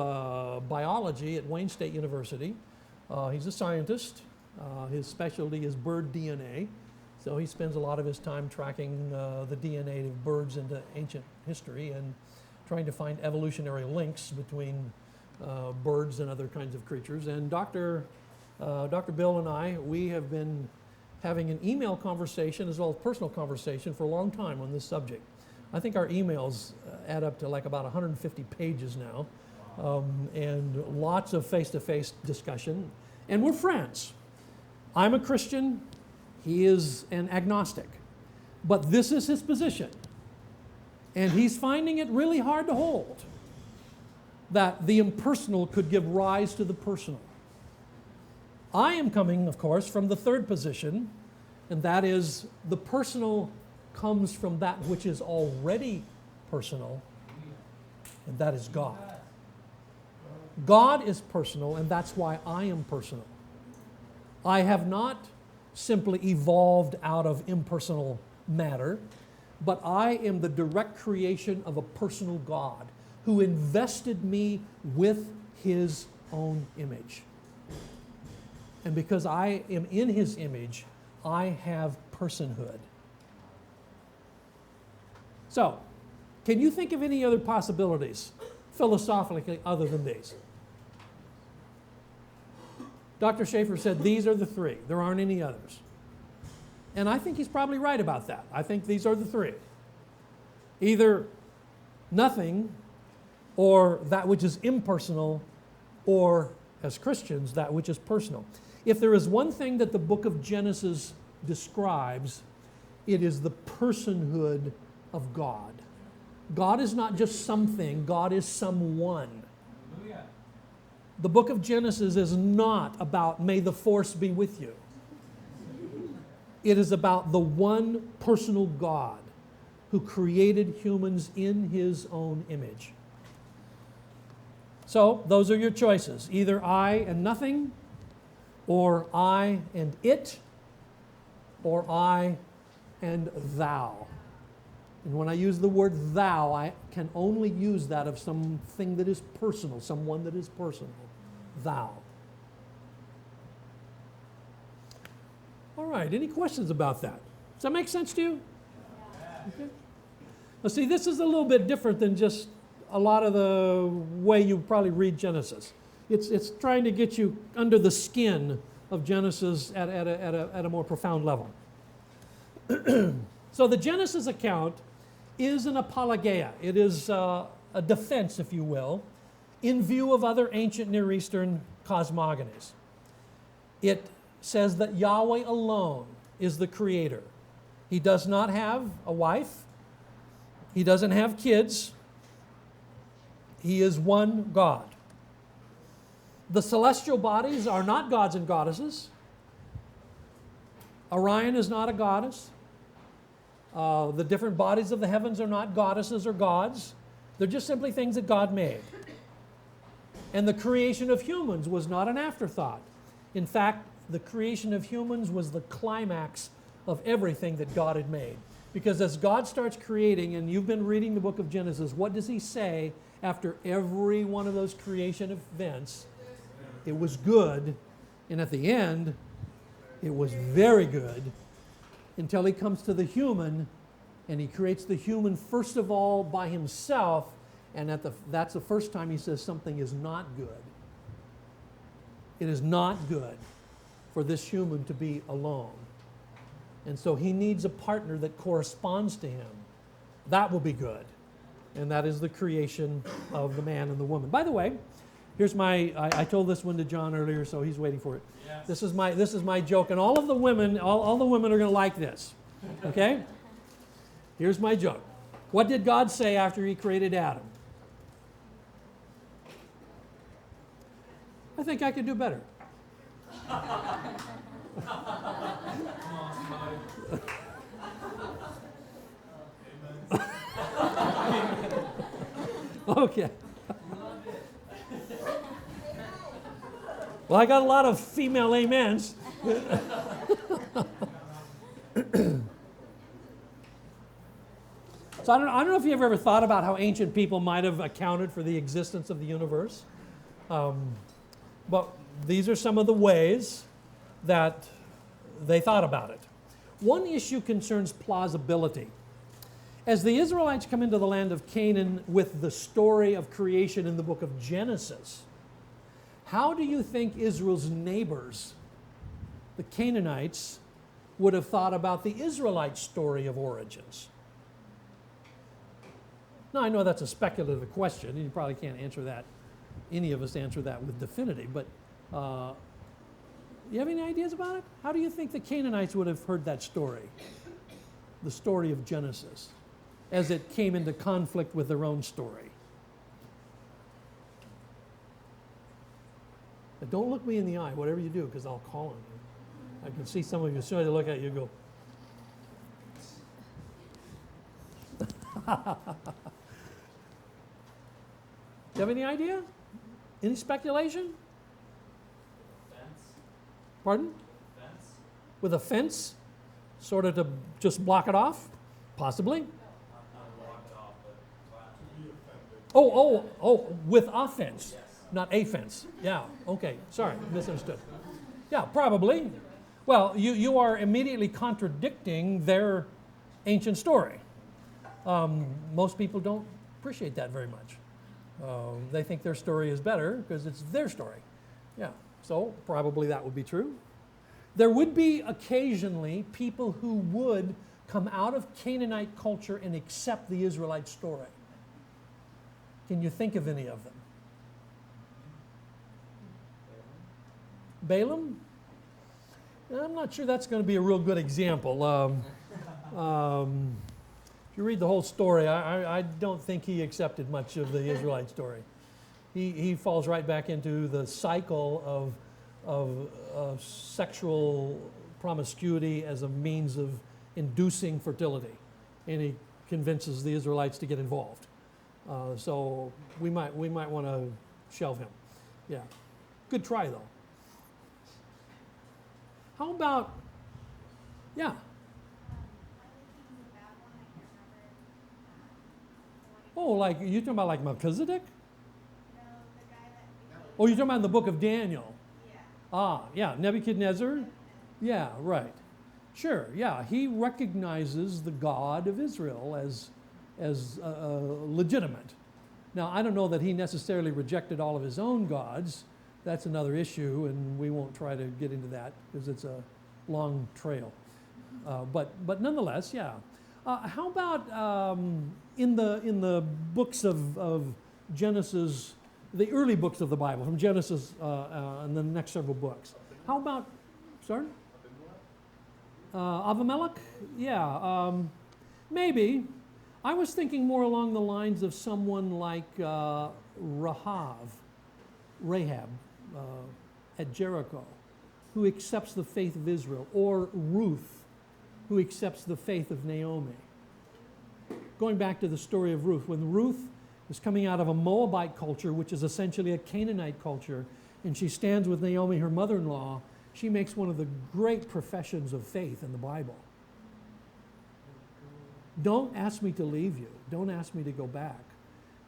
biology at Wayne State University. He's a scientist. His specialty is bird DNA. So he spends a lot of his time tracking the DNA of birds into ancient history and trying to find evolutionary links between birds and other kinds of creatures. And Dr. Bill and I, we have been having an email conversation as well as personal conversation for a long time on this subject. I think our emails add up to like about 150 pages now, and lots of face-to-face discussion. And we're friends. I'm a Christian, he is an agnostic. But this is his position. And he's finding it really hard to hold that the impersonal could give rise to the personal. I am coming, of course, from the third position, and that is the personal comes from that which is already personal, and that is God. God is personal, and that's why I am personal. I have not simply evolved out of impersonal matter, but I am the direct creation of a personal God who invested me with His own image. And because I am in His image, I have personhood. So, can you think of any other possibilities philosophically other than these? Dr. Schaefer said these are the three. There aren't any others. And I think he's probably right about that. I think these are the three. Either nothing, or that which is impersonal, or, as Christians, that which is personal. If there is one thing that the book of Genesis describes, it is the personhood of God. God is not just something, God is someone. The book of Genesis is not about may the force be with you. It is about the one personal God who created humans in His own image. So, those are your choices. Either I and nothing, or I and it, or I and thou. And when I use the word thou, I can only use that of something that is personal, someone that is personal. Thou. All right, any questions about that? Does that make sense to you? Okay. Now see, this is a little bit different than just a lot of the way you probably read Genesis. It's trying to get you under the skin of Genesis at a more profound level. So the Genesis account is an apologia. It is a defense, if you will, in view of other ancient Near Eastern cosmogonies. It says that Yahweh alone is the creator. He does not have a wife. He doesn't have kids. He is one God. The celestial bodies are not gods and goddesses. Orion is not a goddess. The different bodies of the heavens are not goddesses or gods. They're just simply things that God made. And the creation of humans was not an afterthought. In fact, the creation of humans was the climax of everything that God had made. Because as God starts creating, and you've been reading the book of Genesis, what does he say after every one of those creation events? It was good, and at the end, it was very good, until he comes to the human, and he creates the human first of all by himself, and that's the first time he says something is not good. It is not good for this human to be alone. And so he needs a partner that corresponds to him. That will be good. And that is the creation of the man and the woman. By the way, here's I told this one to John earlier, so he's waiting for it. Yes. This is my joke, and all of the women, all the women are going to like this. Okay? Here's my joke. What did God say after he created Adam? I think I could do better. Okay. Well, I got a lot of female amens. So I don't know if you've ever thought about how ancient people might have accounted for the existence of the universe. But these are some of the ways that they thought about it. One issue concerns plausibility. As the Israelites come into the land of Canaan with the story of creation in the book of Genesis, how do you think Israel's neighbors, the Canaanites, would have thought about the Israelite story of origins? Now, I know that's a speculative question, and you probably can't answer that, any of us answer that with definity, but you have any ideas about it? How do you think the Canaanites would have heard that story, the story of Genesis, as it came into conflict with their own story? But don't look me in the eye, whatever you do, because I'll call on you. I can see some of you, as soon as I look at you, go. Do you have any idea? Any speculation? Fence. Pardon? Fence. With a fence, sort of to just block it off? Possibly. Not locked off, but With a fence, not a fence. Yeah, okay, sorry, misunderstood. Yeah, probably. Well, you are immediately contradicting their ancient story. Most people don't appreciate that very much. They think their story is better because it's their story. Yeah, so probably that would be true. There would be occasionally people who would come out of Canaanite culture and accept the Israelite story. Can you think of any of them? Balaam? I'm not sure that's going to be a real good example. If you read the whole story, I don't think he accepted much of the Israelite story. He falls right back into the cycle of sexual promiscuity as a means of inducing fertility, and he convinces the Israelites to get involved. So we might want to shelve him. Yeah, good try though. How about, yeah. Oh, like, you're talking about like Melchizedek? Oh, you're talking about in the book of Daniel? Yeah, Nebuchadnezzar? Yeah, right. Sure, yeah, he recognizes the God of Israel as legitimate. Now, I don't know that he necessarily rejected all of his own gods. That's another issue, and we won't try to get into that because it's a long trail. But nonetheless, yeah. How about in the books of Genesis, the early books of the Bible, from Genesis and the next several books. How about, sorry? Avimelech? Yeah, maybe. I was thinking more along the lines of someone like Rahab at Jericho, who accepts the faith of Israel, or Ruth, who accepts the faith of Naomi. Going back to the story of Ruth, when Ruth is coming out of a Moabite culture, which is essentially a Canaanite culture, and she stands with Naomi, her mother-in-law, she makes one of the great professions of faith in the Bible. Don't ask me to leave you. Don't ask me to go back,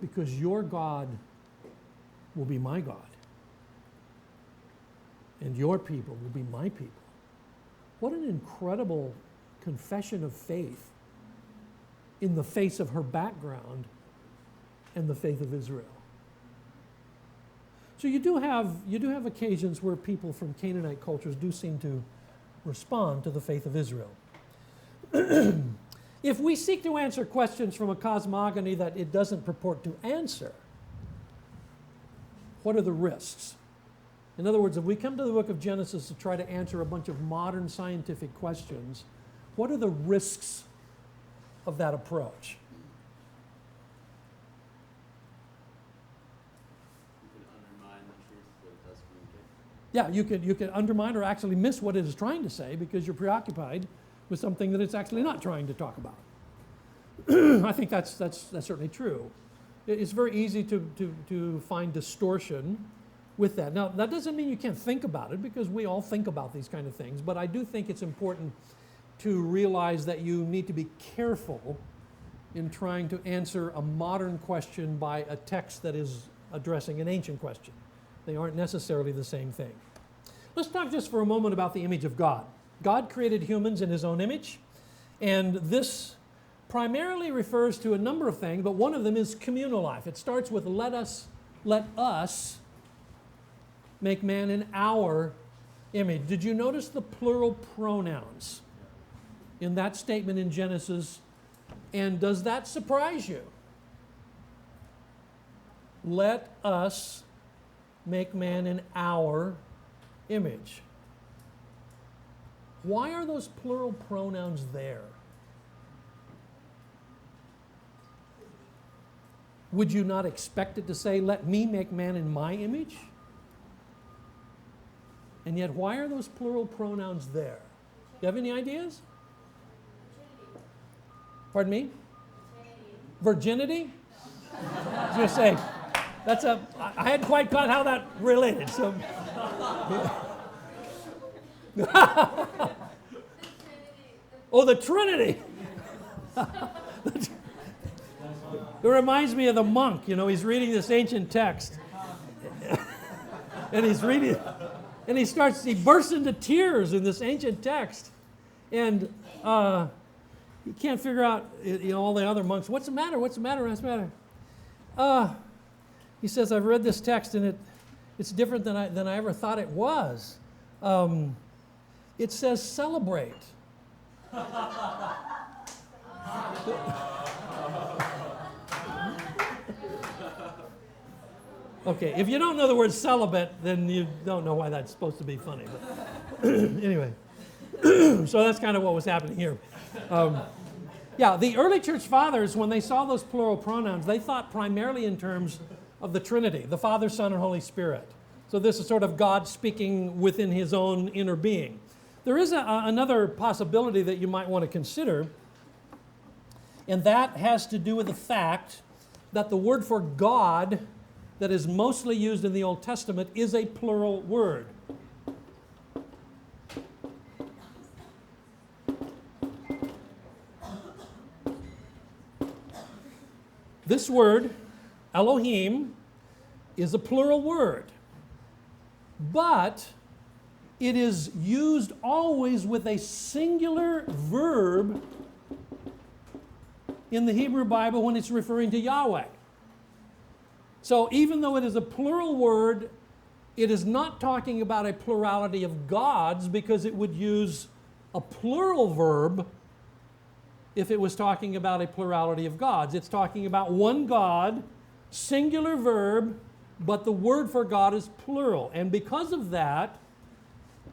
because your God will be my God, and your people will be my people. What an incredible confession of faith in the face of her background and the faith of Israel. So you do have occasions where people from Canaanite cultures do seem to respond to the faith of Israel. If we seek to answer questions from a cosmogony that it doesn't purport to answer, what are the risks? In other words, if we come to the book of Genesis to try to answer a bunch of modern scientific questions, what are the risks of that approach? Yeah, you could undermine or actually miss what it is trying to say because you're preoccupied with something that it's actually not trying to talk about. I think that's certainly true. It's very easy to find distortion with that. Now, that doesn't mean you can't think about it, because we all think about these kind of things, but I do think it's important to realize that you need to be careful in trying to answer a modern question by a text that is addressing an ancient question. They aren't necessarily the same thing. Let's talk just for a moment about the image of God. God created humans in his own image, and this primarily refers to a number of things, but one of them is communal life. It starts with let us make man in our image. Did you notice the plural pronouns in that statement in Genesis? And does that surprise you? Let us make man in our image. Why are those plural pronouns there? Would you not expect it to say, let me make man in my image? And yet, why are those plural pronouns there? Do you have any ideas? Pardon me? Virginity? I was going to say, I hadn't quite caught how that related. So, oh, the Trinity. It reminds me of the monk. You know, he's reading this ancient text, and he's reading, and he bursts into tears in this ancient text, and he can't figure out, all the other monks. What's the matter? What's the matter? What's the matter? He says, I've read this text, and it's different than I ever thought it was. It says celebrate. Okay, if you don't know the word celibate, then you don't know why that's supposed to be funny. But anyway, so that's kind of what was happening here. The early church fathers, when they saw those plural pronouns, they thought primarily in terms of the Trinity, the Father, Son, and Holy Spirit. So this is sort of God speaking within his own inner being. There is another possibility that you might want to consider, and that has to do with the fact that the word for God that is mostly used in the Old Testament is a plural word. This word, Elohim, is a plural word, but it is used always with a singular verb in the Hebrew Bible when it's referring to Yahweh. So even though it is a plural word, it is not talking about a plurality of gods, because it would use a plural verb if it was talking about a plurality of gods. It's talking about one God, singular verb, but the word for God is plural. And because of that,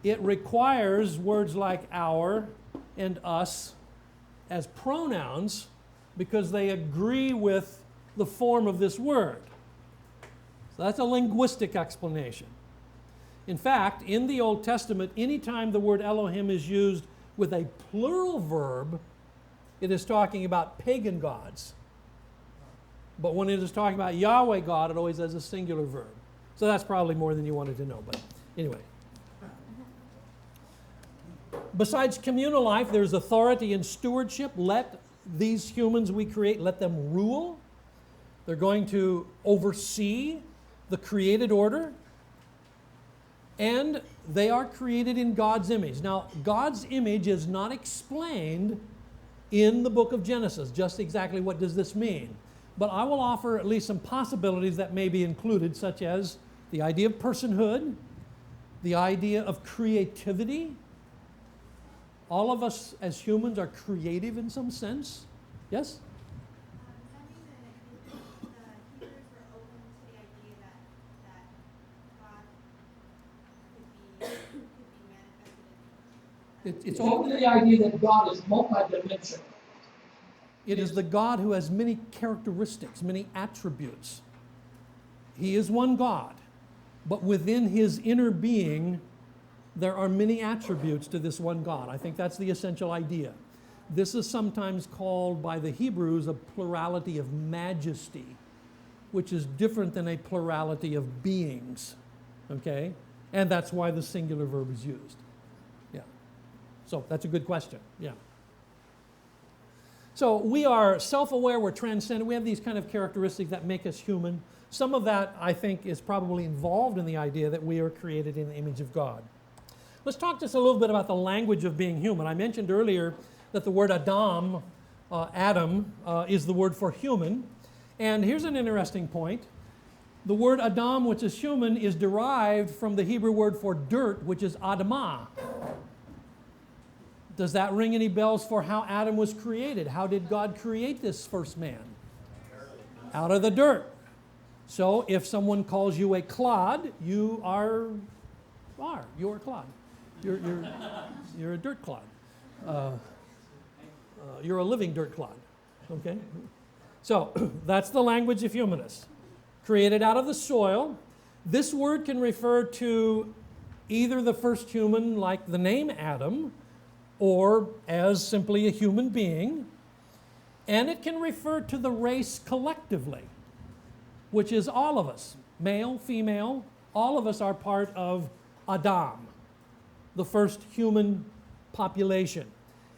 it requires words like our and us as pronouns because they agree with the form of this word. So that's a linguistic explanation. In fact, in the Old Testament, anytime the word Elohim is used with a plural verb, it is talking about pagan gods. But when it is talking about Yahweh God, it always has a singular verb. So that's probably more than you wanted to know. But anyway. Besides communal life, there's authority and stewardship. Let these humans we create, let them rule. They're going to oversee the created order. And they are created in God's image. Now, God's image is not explained in the book of Genesis. Just exactly what does this mean? But I will offer at least some possibilities that may be included, such as the idea of personhood, the idea of creativity. All of us as humans are creative in some sense. Yes? Does that mean that the Hebrews were open to the idea that God could be manifested in It's open to the idea that God is multidimensional. It is the God who has many characteristics, many attributes. He is one God, but within his inner being, there are many attributes to this one God. I think that's the essential idea. This is sometimes called by the Hebrews a plurality of majesty, which is different than a plurality of beings. Okay? And that's why the singular verb is used. Yeah. So that's a good question. Yeah. So we are self-aware, we're transcendent, we have these kind of characteristics that make us human. Some of that, I think, is probably involved in the idea that we are created in the image of God. Let's talk just a little bit about the language of being human. I mentioned earlier that the word Adam is the word for human. And here's an interesting point. The word Adam, which is human, is derived from the Hebrew word for dirt, which is Adamah. Does that ring any bells for how Adam was created? How did God create this first man? Out of the dirt. So if someone calls you a clod, you are you're a clod. You're a dirt clod. You're a living dirt clod. Okay? So that's the language of humanists. Created out of the soil. This word can refer to either the first human, like the name Adam, or as simply a human being. And it can refer to the race collectively, which is all of us, male, female, all of us are part of Adam, the first human population.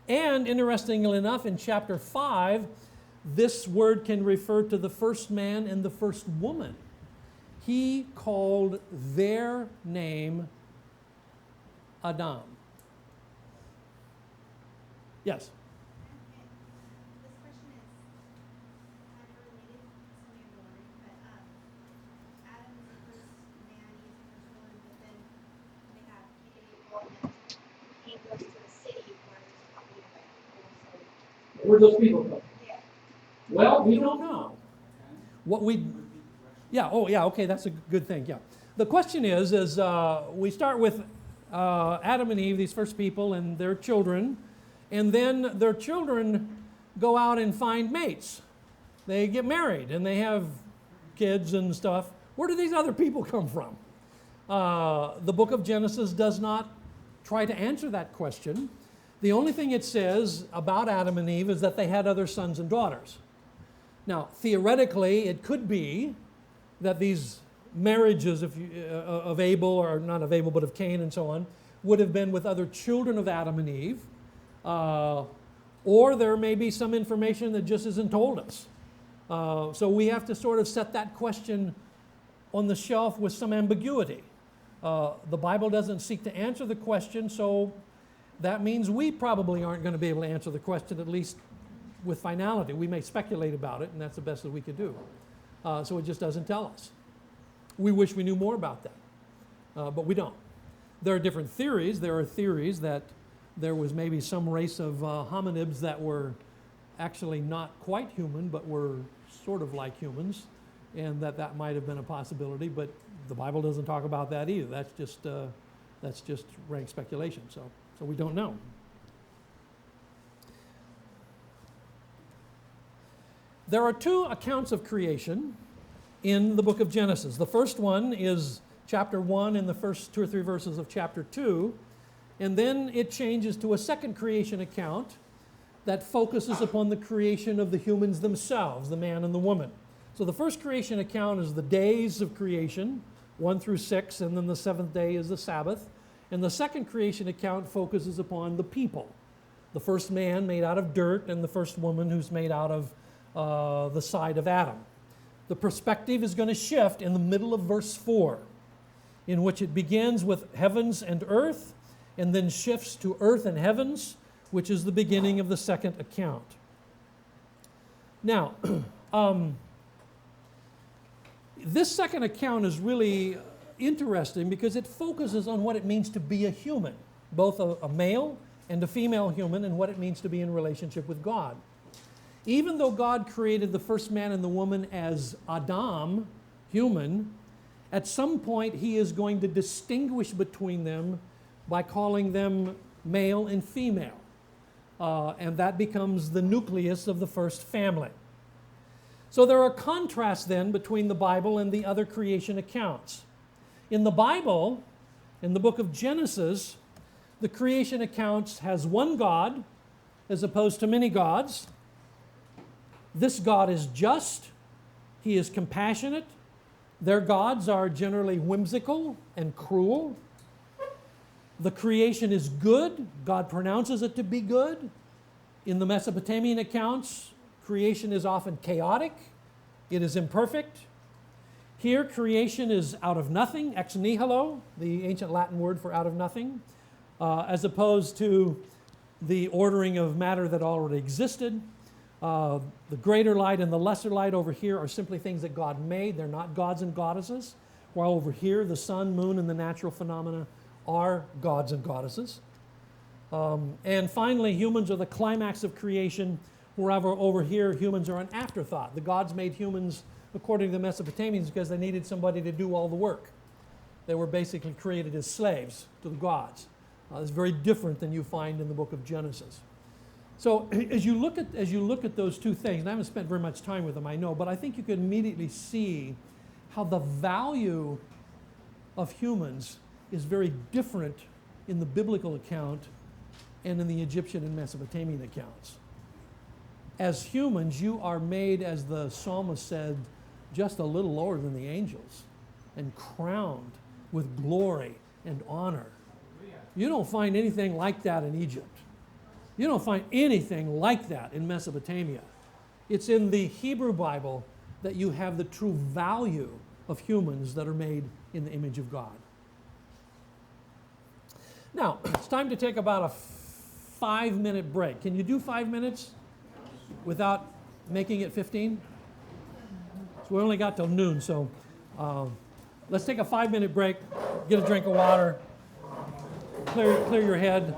And interestingly enough, in chapter 5, this word can refer to the first man and the first woman. He called their name Adam. Yes? This question is kind of related to something I've been wondering, but Adam is the first man, he's the first woman, but then they have he goes to the city where there's probably like people, so Where those people come? yeah. Well, we don't know. Okay, that's a good thing, yeah. The question is we start with Adam and Eve, these first people, and their children, and then their children go out and find mates. They get married, and they have kids and stuff. Where do these other people come from? The book of Genesis does not try to answer that question. The only thing it says about Adam and Eve is that they had other sons and daughters. Now, theoretically, it could be that these marriages of Abel, or not of Abel, but of Cain and so on, would have been with other children of Adam and Eve. Or there may be some information that just isn't told us. So we have to sort of set that question on the shelf with some ambiguity. The Bible doesn't seek to answer the question, so that means we probably aren't going to be able to answer the question, at least with finality. We may speculate about it, and that's the best that we could do. So it just doesn't tell us. We wish we knew more about that, but we don't. There are different theories. There are theories that there was maybe some race of hominids that were actually not quite human, but were sort of like humans. and that might have been a possibility, but the Bible doesn't talk about that either. That's just rank speculation. So we don't know. There are two accounts of creation in the book of Genesis. The first one is chapter 1 and the first 2 or 3 verses of chapter 2, and then it changes to a second creation account that focuses upon the creation of the humans themselves, the man and the woman. So the first creation account is the days of creation, 1 through 6, and then the seventh day is the Sabbath. And the second creation account focuses upon the people. The first man made out of dirt and the first woman who's made out of the side of Adam. The perspective is going to shift in the middle of verse 4, in which it begins with heavens and earth, and then shifts to earth and heavens, which is the beginning of the second account. Now, this second account is really interesting because it focuses on what it means to be a human, both a male and a female human, and what it means to be in relationship with God. Even though God created the first man and the woman as Adam, human, at some point he is going to distinguish between them by calling them male and female. And that becomes the nucleus of the first family. So there are contrasts then between the Bible and the other creation accounts. In the Bible, in the book of Genesis, the creation accounts has one God as opposed to many gods. This God is just, he is compassionate. Their gods are generally whimsical and cruel. The creation is good. God pronounces it to be good. In the Mesopotamian accounts, creation is often chaotic. It is imperfect. Here, creation is out of nothing, ex nihilo, the ancient Latin word for out of nothing, as opposed to the ordering of matter that already existed. The greater light and the lesser light over here are simply things that God made. They're not gods and goddesses. While over here, the sun, moon, and the natural phenomena are gods and goddesses. And finally, humans are the climax of creation, wherever over here, humans are an afterthought. The gods made humans, according to the Mesopotamians, because they needed somebody to do all the work. They were basically created as slaves to the gods. It's very different than you find in the book of Genesis. So as you look at those two things, and I haven't spent very much time with them, I know, but I think you can immediately see how the value of humans is very different in the biblical account and in the Egyptian and Mesopotamian accounts. As humans, you are made, as the psalmist said, just a little lower than the angels and crowned with glory and honor. You don't find anything like that in Egypt. You don't find anything like that in Mesopotamia. It's in the Hebrew Bible that you have the true value of humans that are made in the image of God. Now, it's time to take about a 5-minute break. Can you do 5 minutes without making it 15? So we only got till noon, so let's take a 5-minute break, get a drink of water, clear your head.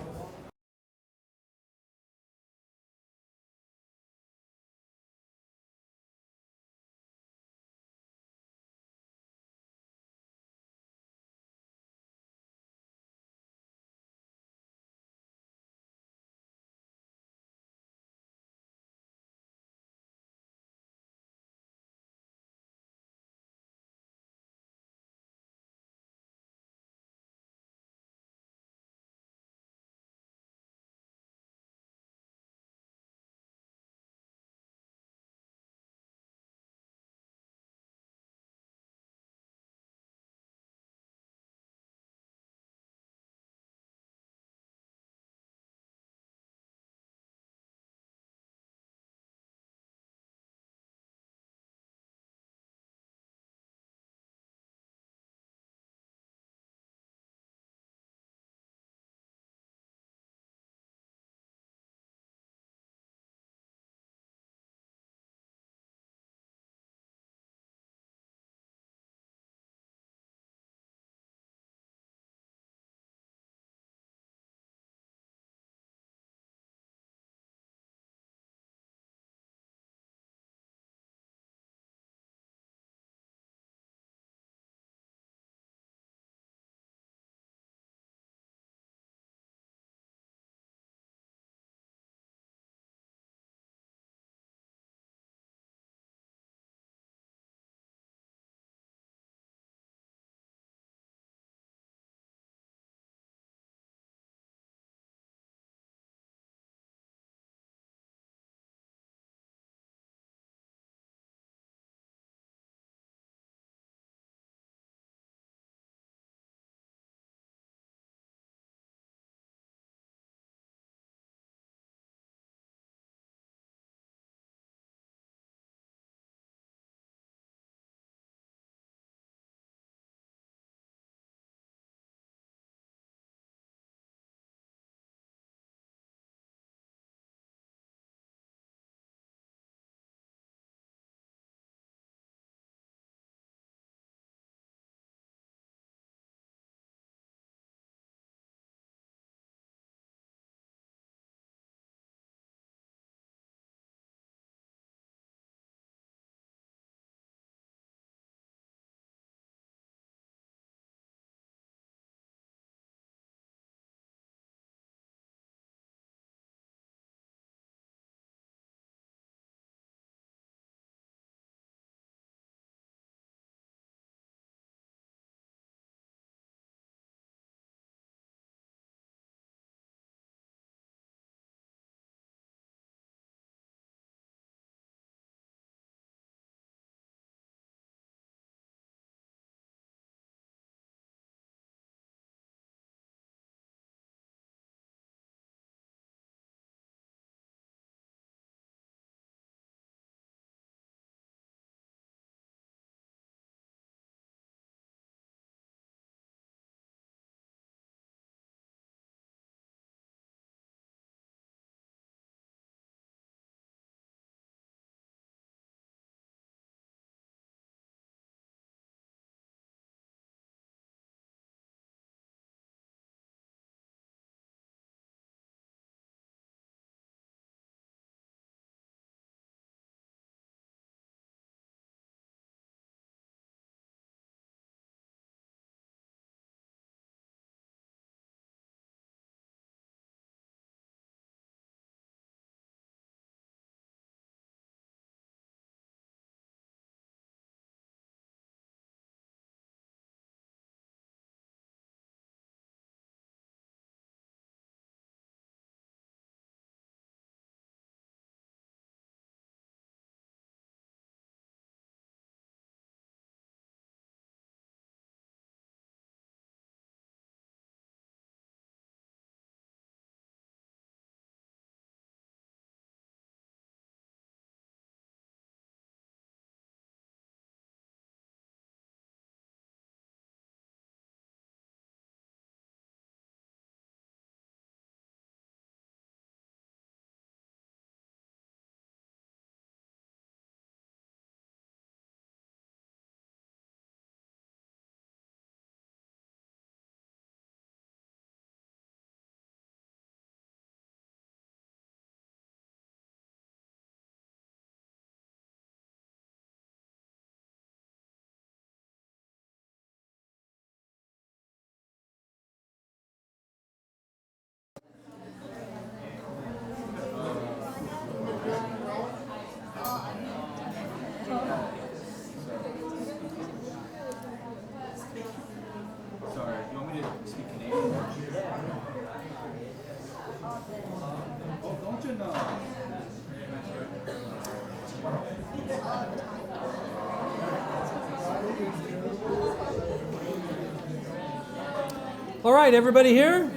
All right, everybody here?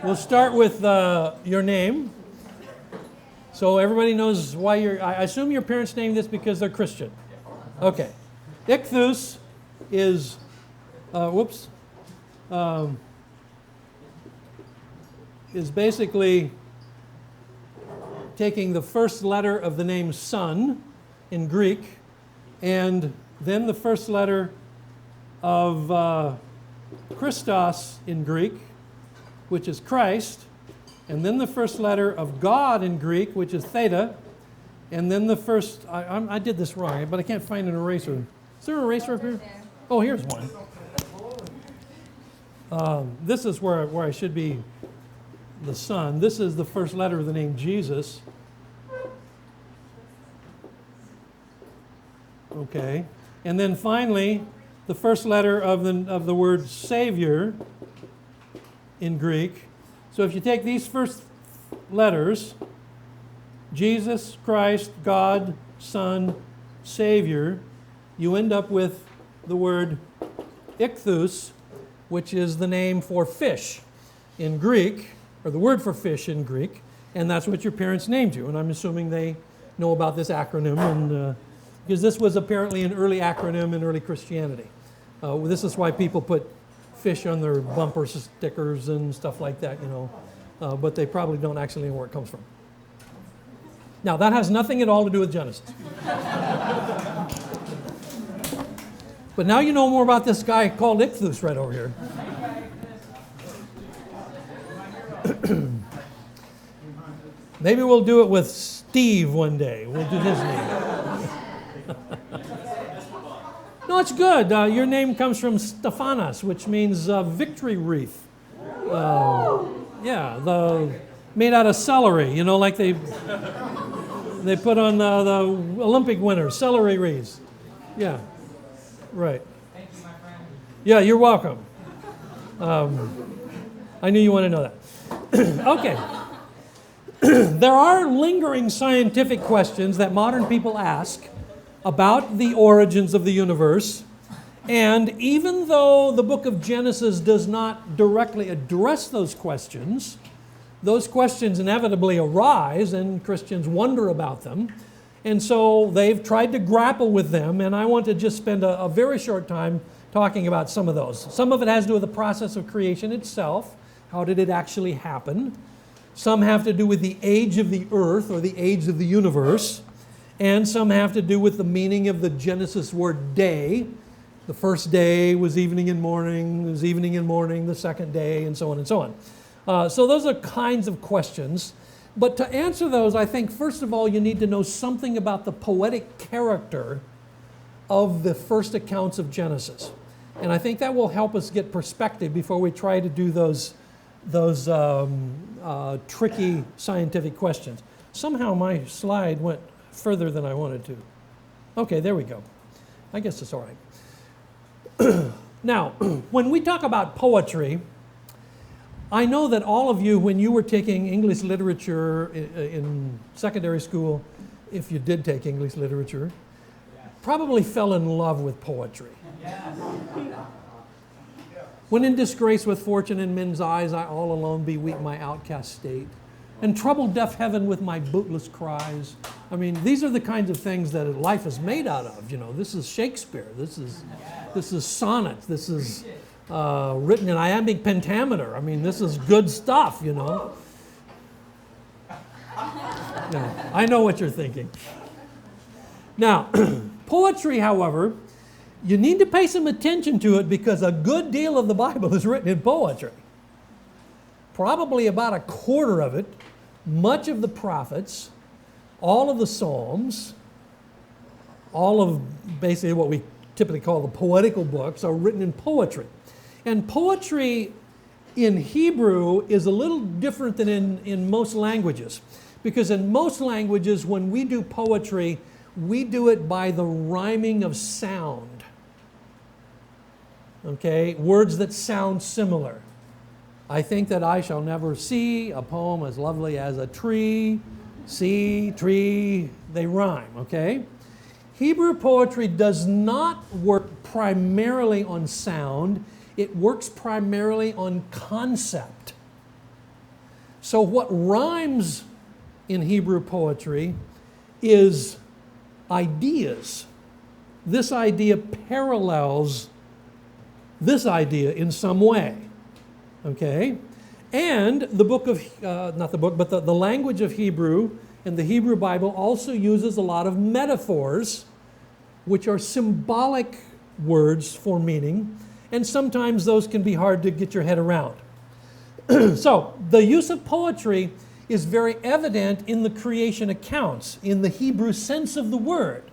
We'll start with your name. So everybody knows why you're, I assume your parents named this because they're Christian. Okay. Ichthus is, is basically taking the first letter of the name Son in Greek, and then the first letter of Christos in Greek, which is Christ, and then the first letter of God in Greek, which is theta, and then the first, I did this wrong, but I can't find an eraser. Is there an eraser up here? Oh, here's one. This is where I should be the Son. This is the first letter of the name Jesus. Okay. And then finally, the first letter of the word Savior in Greek. So if you take these first letters, Jesus, Christ, God, Son, Savior, you end up with the word ichthus, which is the name for fish in Greek, or the word for fish in Greek, and that's what your parents named you. And I'm assuming they know about this acronym, and because this was apparently an early acronym in early Christianity. This is why people put fish on their bumper stickers and stuff like that, but they probably don't actually know where it comes from. Now, that has nothing at all to do with Genesis. But now you know more about this guy called Ichthus right over here. Maybe we'll do it with Steve one day. We'll do his name. No, it's good. Your name comes from Stephanos, which means victory wreath. Made out of celery, like they put on the Olympic winners, celery wreaths. Yeah, right. Thank you, my friend. Yeah, you're welcome. I knew you wanted to know that. Okay. There are lingering scientific questions that modern people ask about the origins of the universe, and even though the book of Genesis does not directly address those questions inevitably arise, and Christians wonder about them, and so they've tried to grapple with them, and I want to just spend a very short time talking about some of those. Some of it has to do with the process of creation itself. How did it actually happen? Some have to do with the age of the earth or the age of the universe. And some have to do with the meaning of the Genesis word day. The first day was evening and morning, it was evening and morning, the second day, and so on and so on. So those are kinds of questions. But to answer those, I think first of all you need to know something about the poetic character of the first accounts of Genesis. And I think that will help us get perspective before we try to do those tricky scientific questions. Somehow my slide went further than I wanted to. Okay, there we go. I guess it's all right. Now, when we talk about poetry, I know that all of you, when you were taking English literature in secondary school, if you did take English literature, probably fell in love with poetry. When in disgrace with fortune in men's eyes, I all alone beweep my outcast state, and trouble deaf heaven with my bootless cries. I mean, these are the kinds of things that life is made out of. This is Shakespeare. This is sonnet. This is written in iambic pentameter. I mean, this is good stuff. Yeah, I know what you're thinking. Now, poetry, however, you need to pay some attention to it because a good deal of the Bible is written in poetry. Probably about a quarter of it, much of the prophets, all of the Psalms, all of basically what we typically call the poetical books are written in poetry. And poetry in Hebrew is a little different than in most languages. Because in most languages, when we do poetry, we do it by the rhyming of sound. Okay? Words that sound similar. I think that I shall never see a poem as lovely as a tree. See, tree, they rhyme, okay? Hebrew poetry does not work primarily on sound. It works primarily on concept. So what rhymes in Hebrew poetry is ideas. This idea parallels this idea in some way. Okay? And the book of, not the book, but the language of Hebrew and the Hebrew Bible also uses a lot of metaphors, which are symbolic words for meaning, and sometimes those can be hard to get your head around. So, the use of poetry is very evident in the creation accounts, in the Hebrew sense of the word.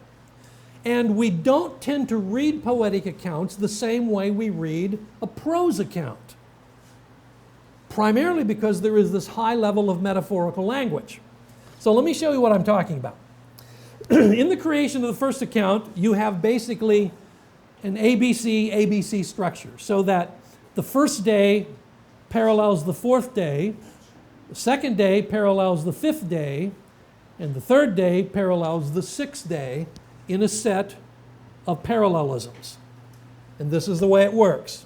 And we don't tend to read poetic accounts the same way we read a prose account. Primarily because there is this high level of metaphorical language. So let me show you what I'm talking about. In the creation of the first account, you have basically an ABC structure, so that the first day parallels the fourth day, the second day parallels the fifth day, and the third day parallels the sixth day in a set of parallelisms. And this is the way it works.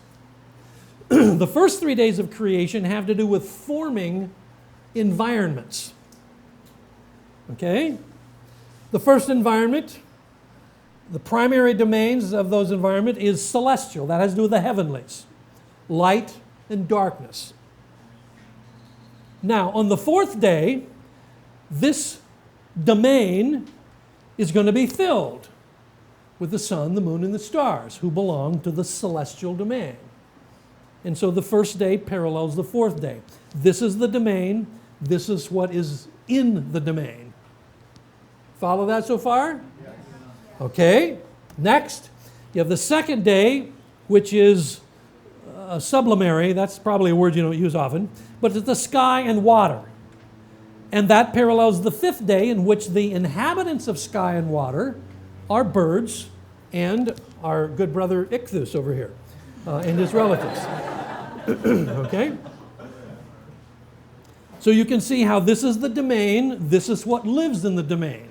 The first 3 days of creation have to do with forming environments. Okay? The first environment, the primary domains of those environments is celestial. That has to do with the heavenlies. Light and darkness. Now, on the fourth day, this domain is going to be filled with the sun, the moon, and the stars, who belong to the celestial domain. And so the first day parallels the fourth day. This is the domain. This is what is in the domain. Follow that so far? Yes. Okay. Next, you have the second day, which is sublimary. That's probably a word you don't use often. But it's the sky and water. And that parallels the fifth day, in which the inhabitants of sky and water are birds and our good brother Ichthus over here. And his relatives. Okay? So you can see how this is the domain, this is what lives in the domain.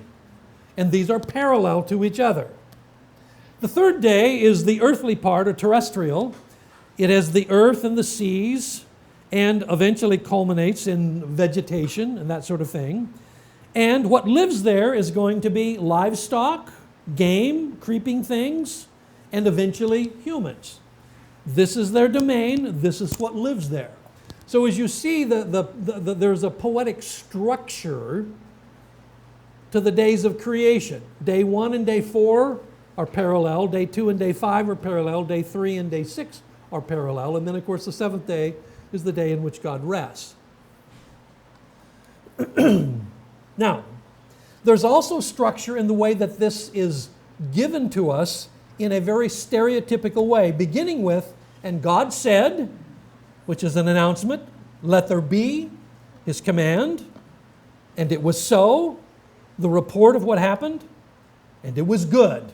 And these are parallel to each other. The third day is the earthly part, or terrestrial. It has the earth and the seas, and eventually culminates in vegetation and that sort of thing. And what lives there is going to be livestock, game, creeping things, and eventually humans. This is their domain. This is what lives there. So as you see, there's a poetic structure to the days of creation. Day 1 and day 4 are parallel. Day 2 and day 5 are parallel. Day 3 and day 6 are parallel. And then, of course, the seventh day is the day in which God rests. Now, there's also structure in the way that this is given to us in a very stereotypical way, beginning with, and God said, which is an announcement, let there be, his command, and it was so, the report of what happened, and it was good,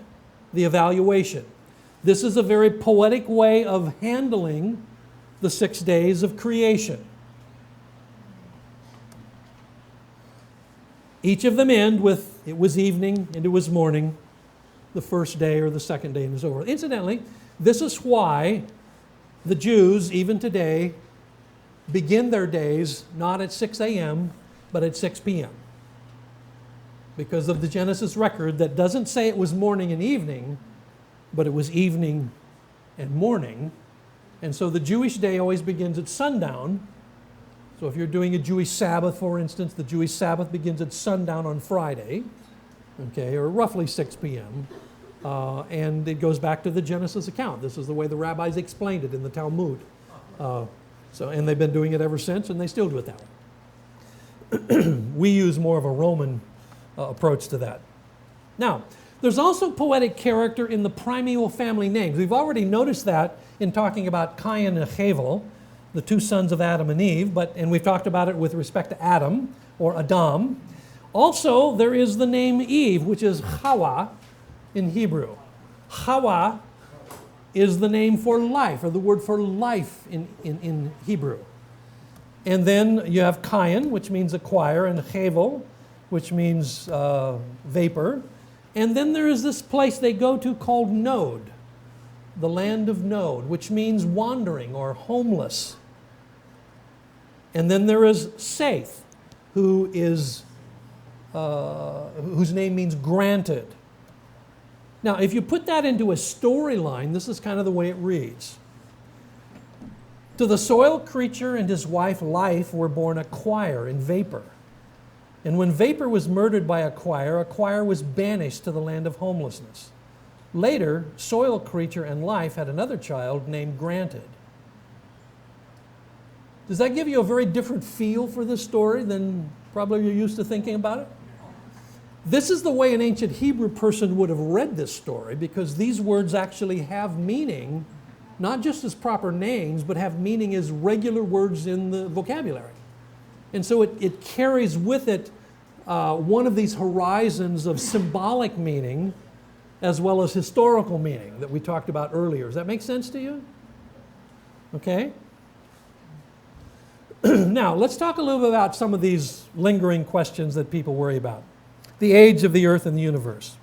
the evaluation. This is a very poetic way of handling the 6 days of creation. Each of them end with, it was evening and it was morning, the first day or the second day, and it's over. Incidentally, this is why the Jews, even today, begin their days not at 6 a.m., but at 6 p.m. Because of the Genesis record that doesn't say it was morning and evening, but it was evening and morning. And so the Jewish day always begins at sundown. So if you're doing a Jewish Sabbath, for instance, the Jewish Sabbath begins at sundown on Friday, okay, or roughly 6 p.m., and it goes back to the Genesis account. This is the way the rabbis explained it in the Talmud. And they've been doing it ever since, and they still do it that way. We use more of a Roman approach to that. Now, there's also poetic character in the primeval family names. We've already noticed that in talking about Cain and Hevel, the two sons of Adam and Eve, and we've talked about it with respect to Adam, or Adam. Also, there is the name Eve, which is Hawa in Hebrew. Hawa is the name for life, or the word for life in Hebrew. And then you have Kayan, which means acquire, and Hevel, which means vapor. And then there is this place they go to called Nod, the land of Nod, which means wandering or homeless. And then there is Saith, whose name means granted. Now, if you put that into a storyline, this is kind of the way it reads. To the soil creature and his wife Life were born Acquire and Vapor. And when Vapor was murdered by Acquire, Acquire was banished to the land of homelessness. Later, soil creature and Life had another child named Granted. Does that give you a very different feel for this story than probably you're used to thinking about it? This is the way an ancient Hebrew person would have read this story, because these words actually have meaning, not just as proper names, but have meaning as regular words in the vocabulary. And so it carries with it one of these horizons of symbolic meaning as well as historical meaning that we talked about earlier. Does that make sense to you? Okay. Now, let's talk a little bit about some of these lingering questions that people worry about. The age of the earth and the universe.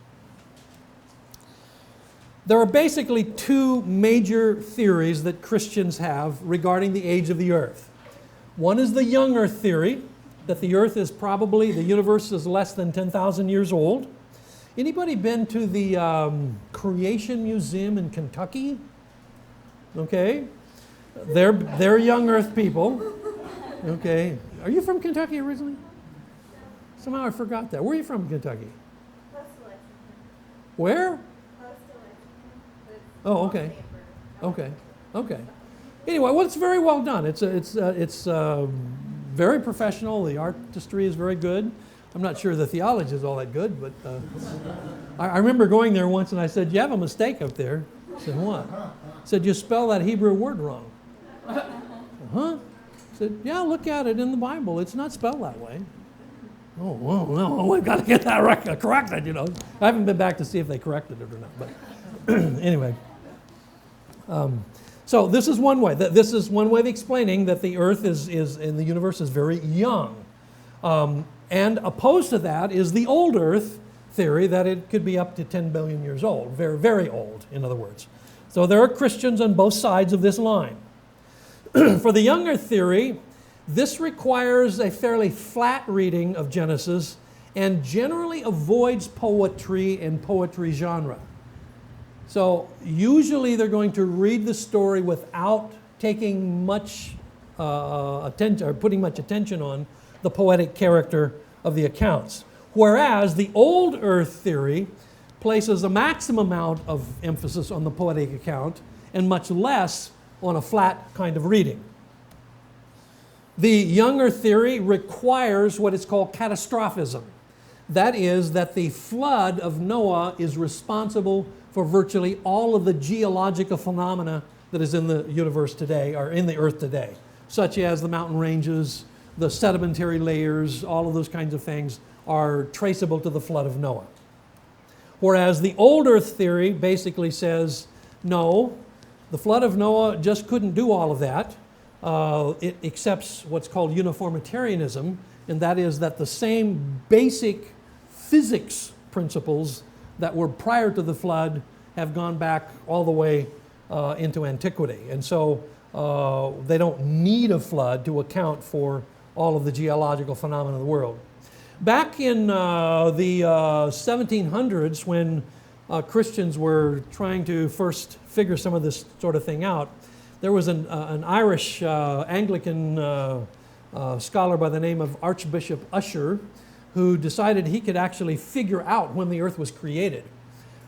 There are basically two major theories that Christians have regarding the age of the earth. One is the young earth theory, that the earth is probably, the universe is less than 10,000 years old. Anybody been to the Creation Museum in Kentucky? Okay. They're young earth people. Okay. Are you from Kentucky originally? Somehow I forgot that. Where are you from, Kentucky? Close to Lexington. Where? Close to Lexington. But it's Oh, okay. Okay. Okay. Anyway, well, it's very well done. It's very professional. The artistry is very good. I'm not sure the theology is all that good, but I remember going there once and I said, "You have a mistake up there." I said, "What?" I said, "You spell that Hebrew word wrong." Huh? I said, "Yeah, look at it in the Bible. It's not spelled that way." Oh, well, we've got to get that corrected, you know. I haven't been back to see if they corrected it or not, but anyway. So this is one way. This is one way of explaining that the earth is in the universe is very young. And opposed to that is the old earth theory that it could be up to 10 billion years old, very, very old, in other words. So there are Christians on both sides of this line. For the young earth theory, this requires a fairly flat reading of Genesis and generally avoids poetry and poetry genre. So usually they're going to read the story without taking much attention or putting much attention on the poetic character of the accounts. Whereas the old earth theory places a maximum amount of emphasis on the poetic account and much less on a flat kind of reading. The young earth theory requires what is called catastrophism. That is, that the flood of Noah is responsible for virtually all of the geological phenomena that is in the universe today, or in the earth today, such as the mountain ranges, the sedimentary layers, all of those kinds of things are traceable to the flood of Noah. Whereas the old earth theory basically says, no, the flood of Noah just couldn't do all of that. It accepts what's called uniformitarianism, and that is that the same basic physics principles that were prior to the flood have gone back all the way into antiquity. And so they don't need a flood to account for all of the geological phenomena of the world. Back in the 1700s, when Christians were trying to first figure some of this sort of thing out, there was an Irish Anglican scholar by the name of Archbishop Usher who decided he could actually figure out when the earth was created.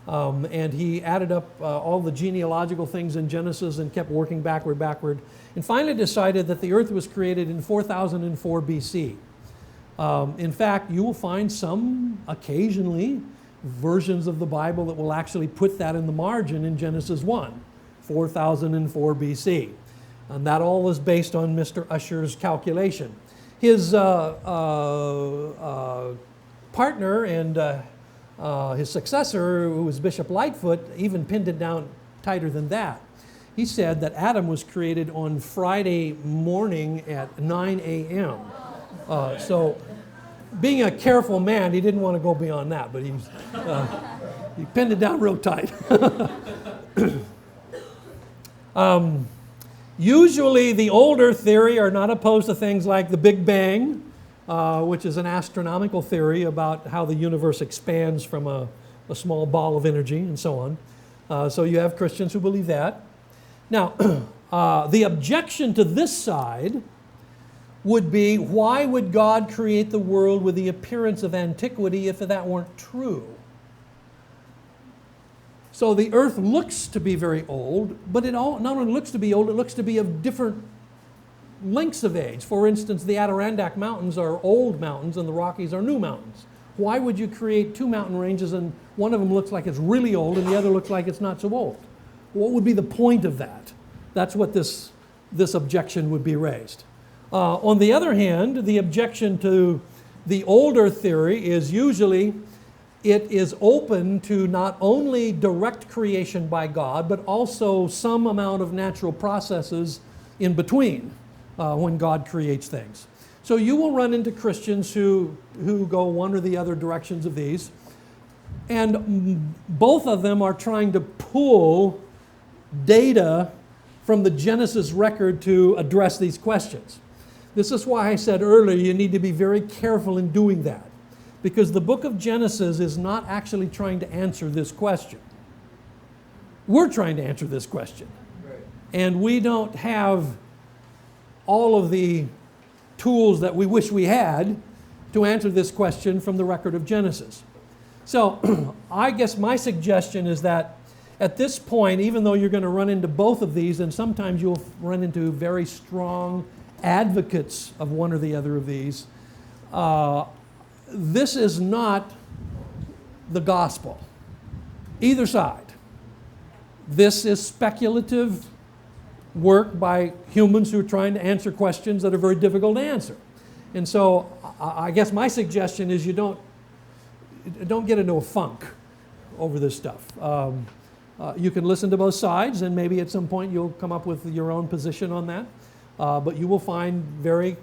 And he added up all the genealogical things in Genesis and kept working backward, and finally decided that the earth was created in 4004 BC. In fact, you will find some, occasionally, versions of the Bible that will actually put that in the margin in Genesis 1, 4004 BC. And that all is based on Mr. Usher's calculation. His partner and his successor, who was Bishop Lightfoot, even pinned it down tighter than that. He said that Adam was created on Friday morning at 9 a.m. So, being a careful man, he didn't want to go beyond that, but he pinned it down real tight. Usually, the older theory are not opposed to things like the Big Bang, which is an astronomical theory about how the universe expands from a small ball of energy and so on. So you have Christians who believe that. Now, the objection to this side would be, why would God create the world with the appearance of antiquity if that weren't true? So the earth looks to be very old, but it not only looks to be old, it looks to be of different lengths of age. For instance, the Adirondack Mountains are old mountains and the Rockies are new mountains. Why would you create two mountain ranges and one of them looks like it's really old and the other looks like it's not so old? What would be the point of that? That's what this objection would be raised. On the other hand, the objection to the older theory is usually it is open to not only direct creation by God, but also some amount of natural processes in between when God creates things. So you will run into Christians who go one or the other directions of these, and both of them are trying to pull data from the Genesis record to address these questions. This is why I said earlier you need to be very careful in doing that, because the book of Genesis is not actually trying to answer this question. We're trying to answer this question. Right. And we don't have all of the tools that we wish we had to answer this question from the record of Genesis. So I guess my suggestion is that at this point, even though you're going to run into both of these, and sometimes you'll run into very strong advocates of one or the other of these, this is not the gospel, either side. This is speculative work by humans who are trying to answer questions that are very difficult to answer. And so I guess my suggestion is you don't get into a funk over this stuff. You can listen to both sides, and maybe at some point you'll come up with your own position on that. But you will find very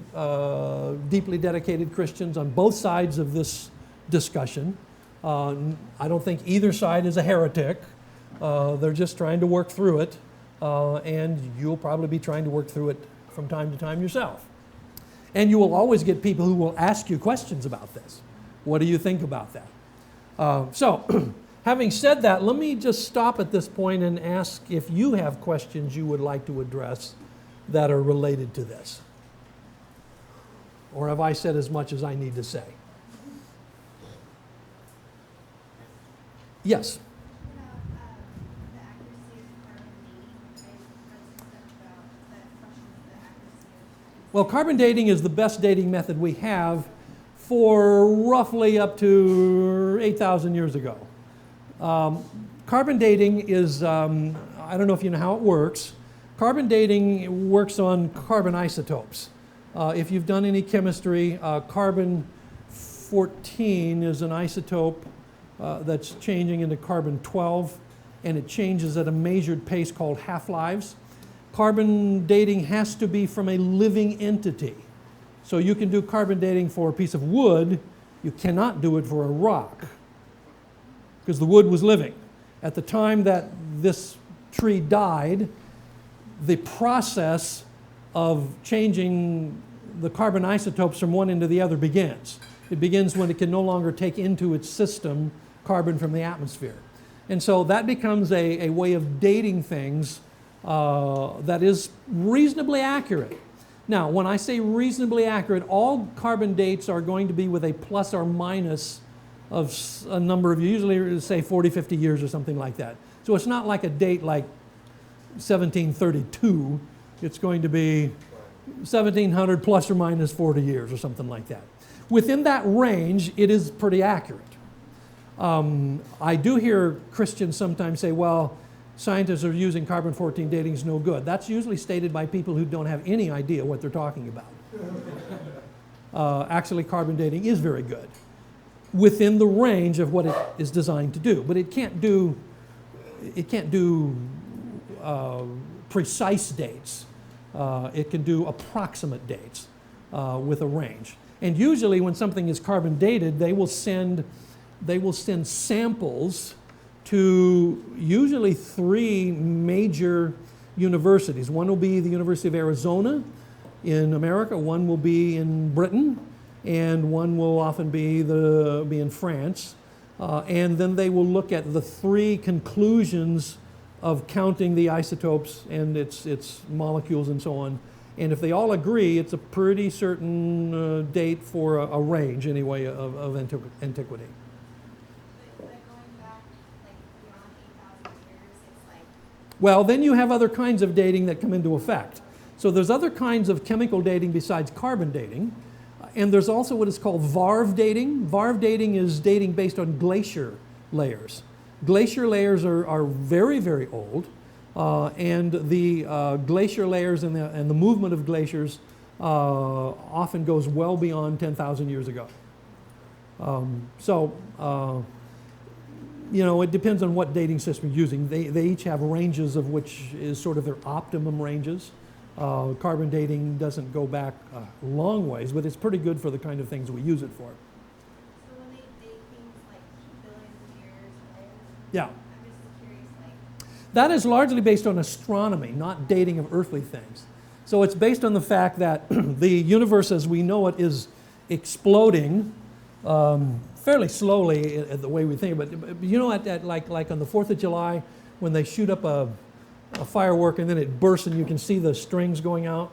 deeply dedicated Christians on both sides of this discussion. I don't think either side is a heretic. They're just trying to work through it, and you'll probably be trying to work through it from time to time yourself. And you will always get people who will ask you questions about this. What do you think about that? So, having said that, let me just stop at this point and ask if you have questions you would like to address that are related to this. Or have I said as much as I need to say? Yes? Well, carbon dating is the best dating method we have for roughly up to 8,000 years ago. Carbon dating is, I don't know if you know how it works. Carbon dating works on carbon isotopes. If you've done any chemistry, carbon-14 is an isotope that's changing into carbon-12, and it changes at a measured pace called half-lives. Carbon dating has to be from a living entity. So you can do carbon dating for a piece of wood, you cannot do it for a rock, because the wood was living. At the time that this tree died, the process of changing the carbon isotopes from one into the other begins. It begins when it can no longer take into its system carbon from the atmosphere. And so that becomes a way of dating things that is reasonably accurate. Now, when I say reasonably accurate, all carbon dates are going to be with a plus or minus of a number of, usually say 40, 50 years or something like that. So it's not like a date like 1732. It's going to be 1700 plus or minus 40 years or something like that. Within that range, it is pretty accurate. I do hear Christians sometimes say, well, scientists are using carbon-14 dating is no good. That's usually stated by people who don't have any idea what they're talking about. Actually, carbon dating is very good within the range of what it is designed to do. But it can't do precise dates. It can do approximate dates with a range. And usually when something is carbon dated, they will send samples to usually 3 major universities. One will be the University of Arizona in America, one will be in Britain, and one will often be in France. And then they will look at the 3 conclusions of counting the isotopes and its molecules and so on. And if they all agree, it's a pretty certain date for a range, anyway, of antiquity. But going back like beyond 8,000 years, it's like Well, then you have other kinds of dating that come into effect. So there's other kinds of chemical dating besides carbon dating. And there's also what is called varv dating. Varv dating is dating based on glacier layers. Glacier layers are very, very old. And the glacier layers and the movement of glaciers often goes well beyond 10,000 years ago. It depends on what dating system you're using. They each have ranges of which is sort of their optimum ranges. Carbon dating doesn't go back a long ways, but it's pretty good for the kind of things we use it for. so when they date things like billions of years later, Yeah. I'm just curious like That is largely based on astronomy, not dating of earthly things. So it's based on the fact that the universe as we know it is exploding fairly slowly the way we think. But like on the 4th of July, when they shoot up a firework and then it bursts and you can see the strings going out.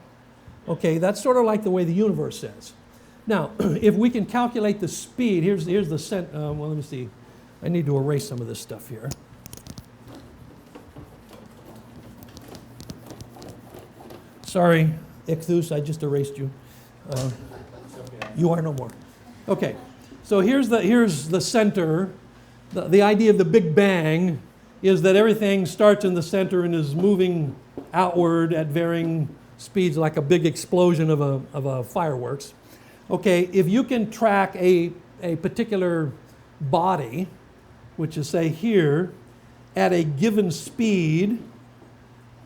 Okay, that's sort of like the way the universe is. Now, if we can calculate the speed, here's the well, let me see. I need to erase some of this stuff here. Sorry, Ichthus, I just erased you. You are no more. Okay, so here's the center. The idea of the Big Bang is that everything starts in the center and is moving outward at varying speeds, like a big explosion of a fireworks. Okay, if you can track a particular body, which is say here, at a given speed,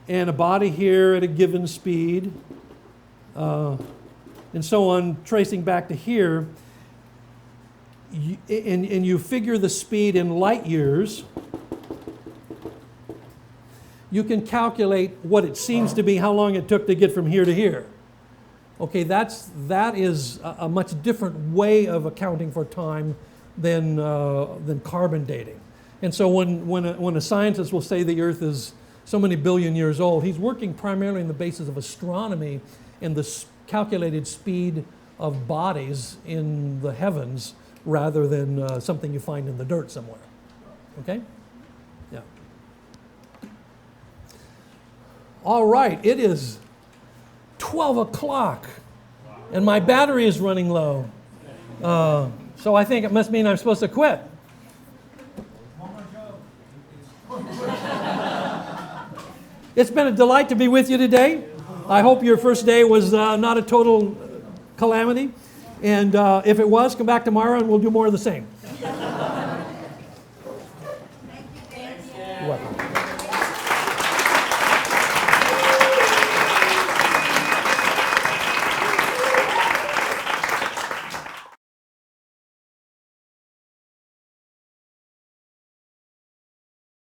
and a body here at a given speed, and so on, tracing back to here, and you figure the speed in light years, you can calculate what it seems to be, how long it took to get from here to here. Okay, that is a much different way of accounting for time than carbon dating. And so when a scientist will say the Earth is so many billion years old, he's working primarily on the basis of astronomy and the calculated speed of bodies in the heavens rather than something you find in the dirt somewhere. Okay? Yeah. All right, it is 12 o'clock, and my battery is running low. So I think it must mean I'm supposed to quit. It's been a delight to be with you today. I hope your first day was not a total calamity. And if it was, come back tomorrow and we'll do more of the same.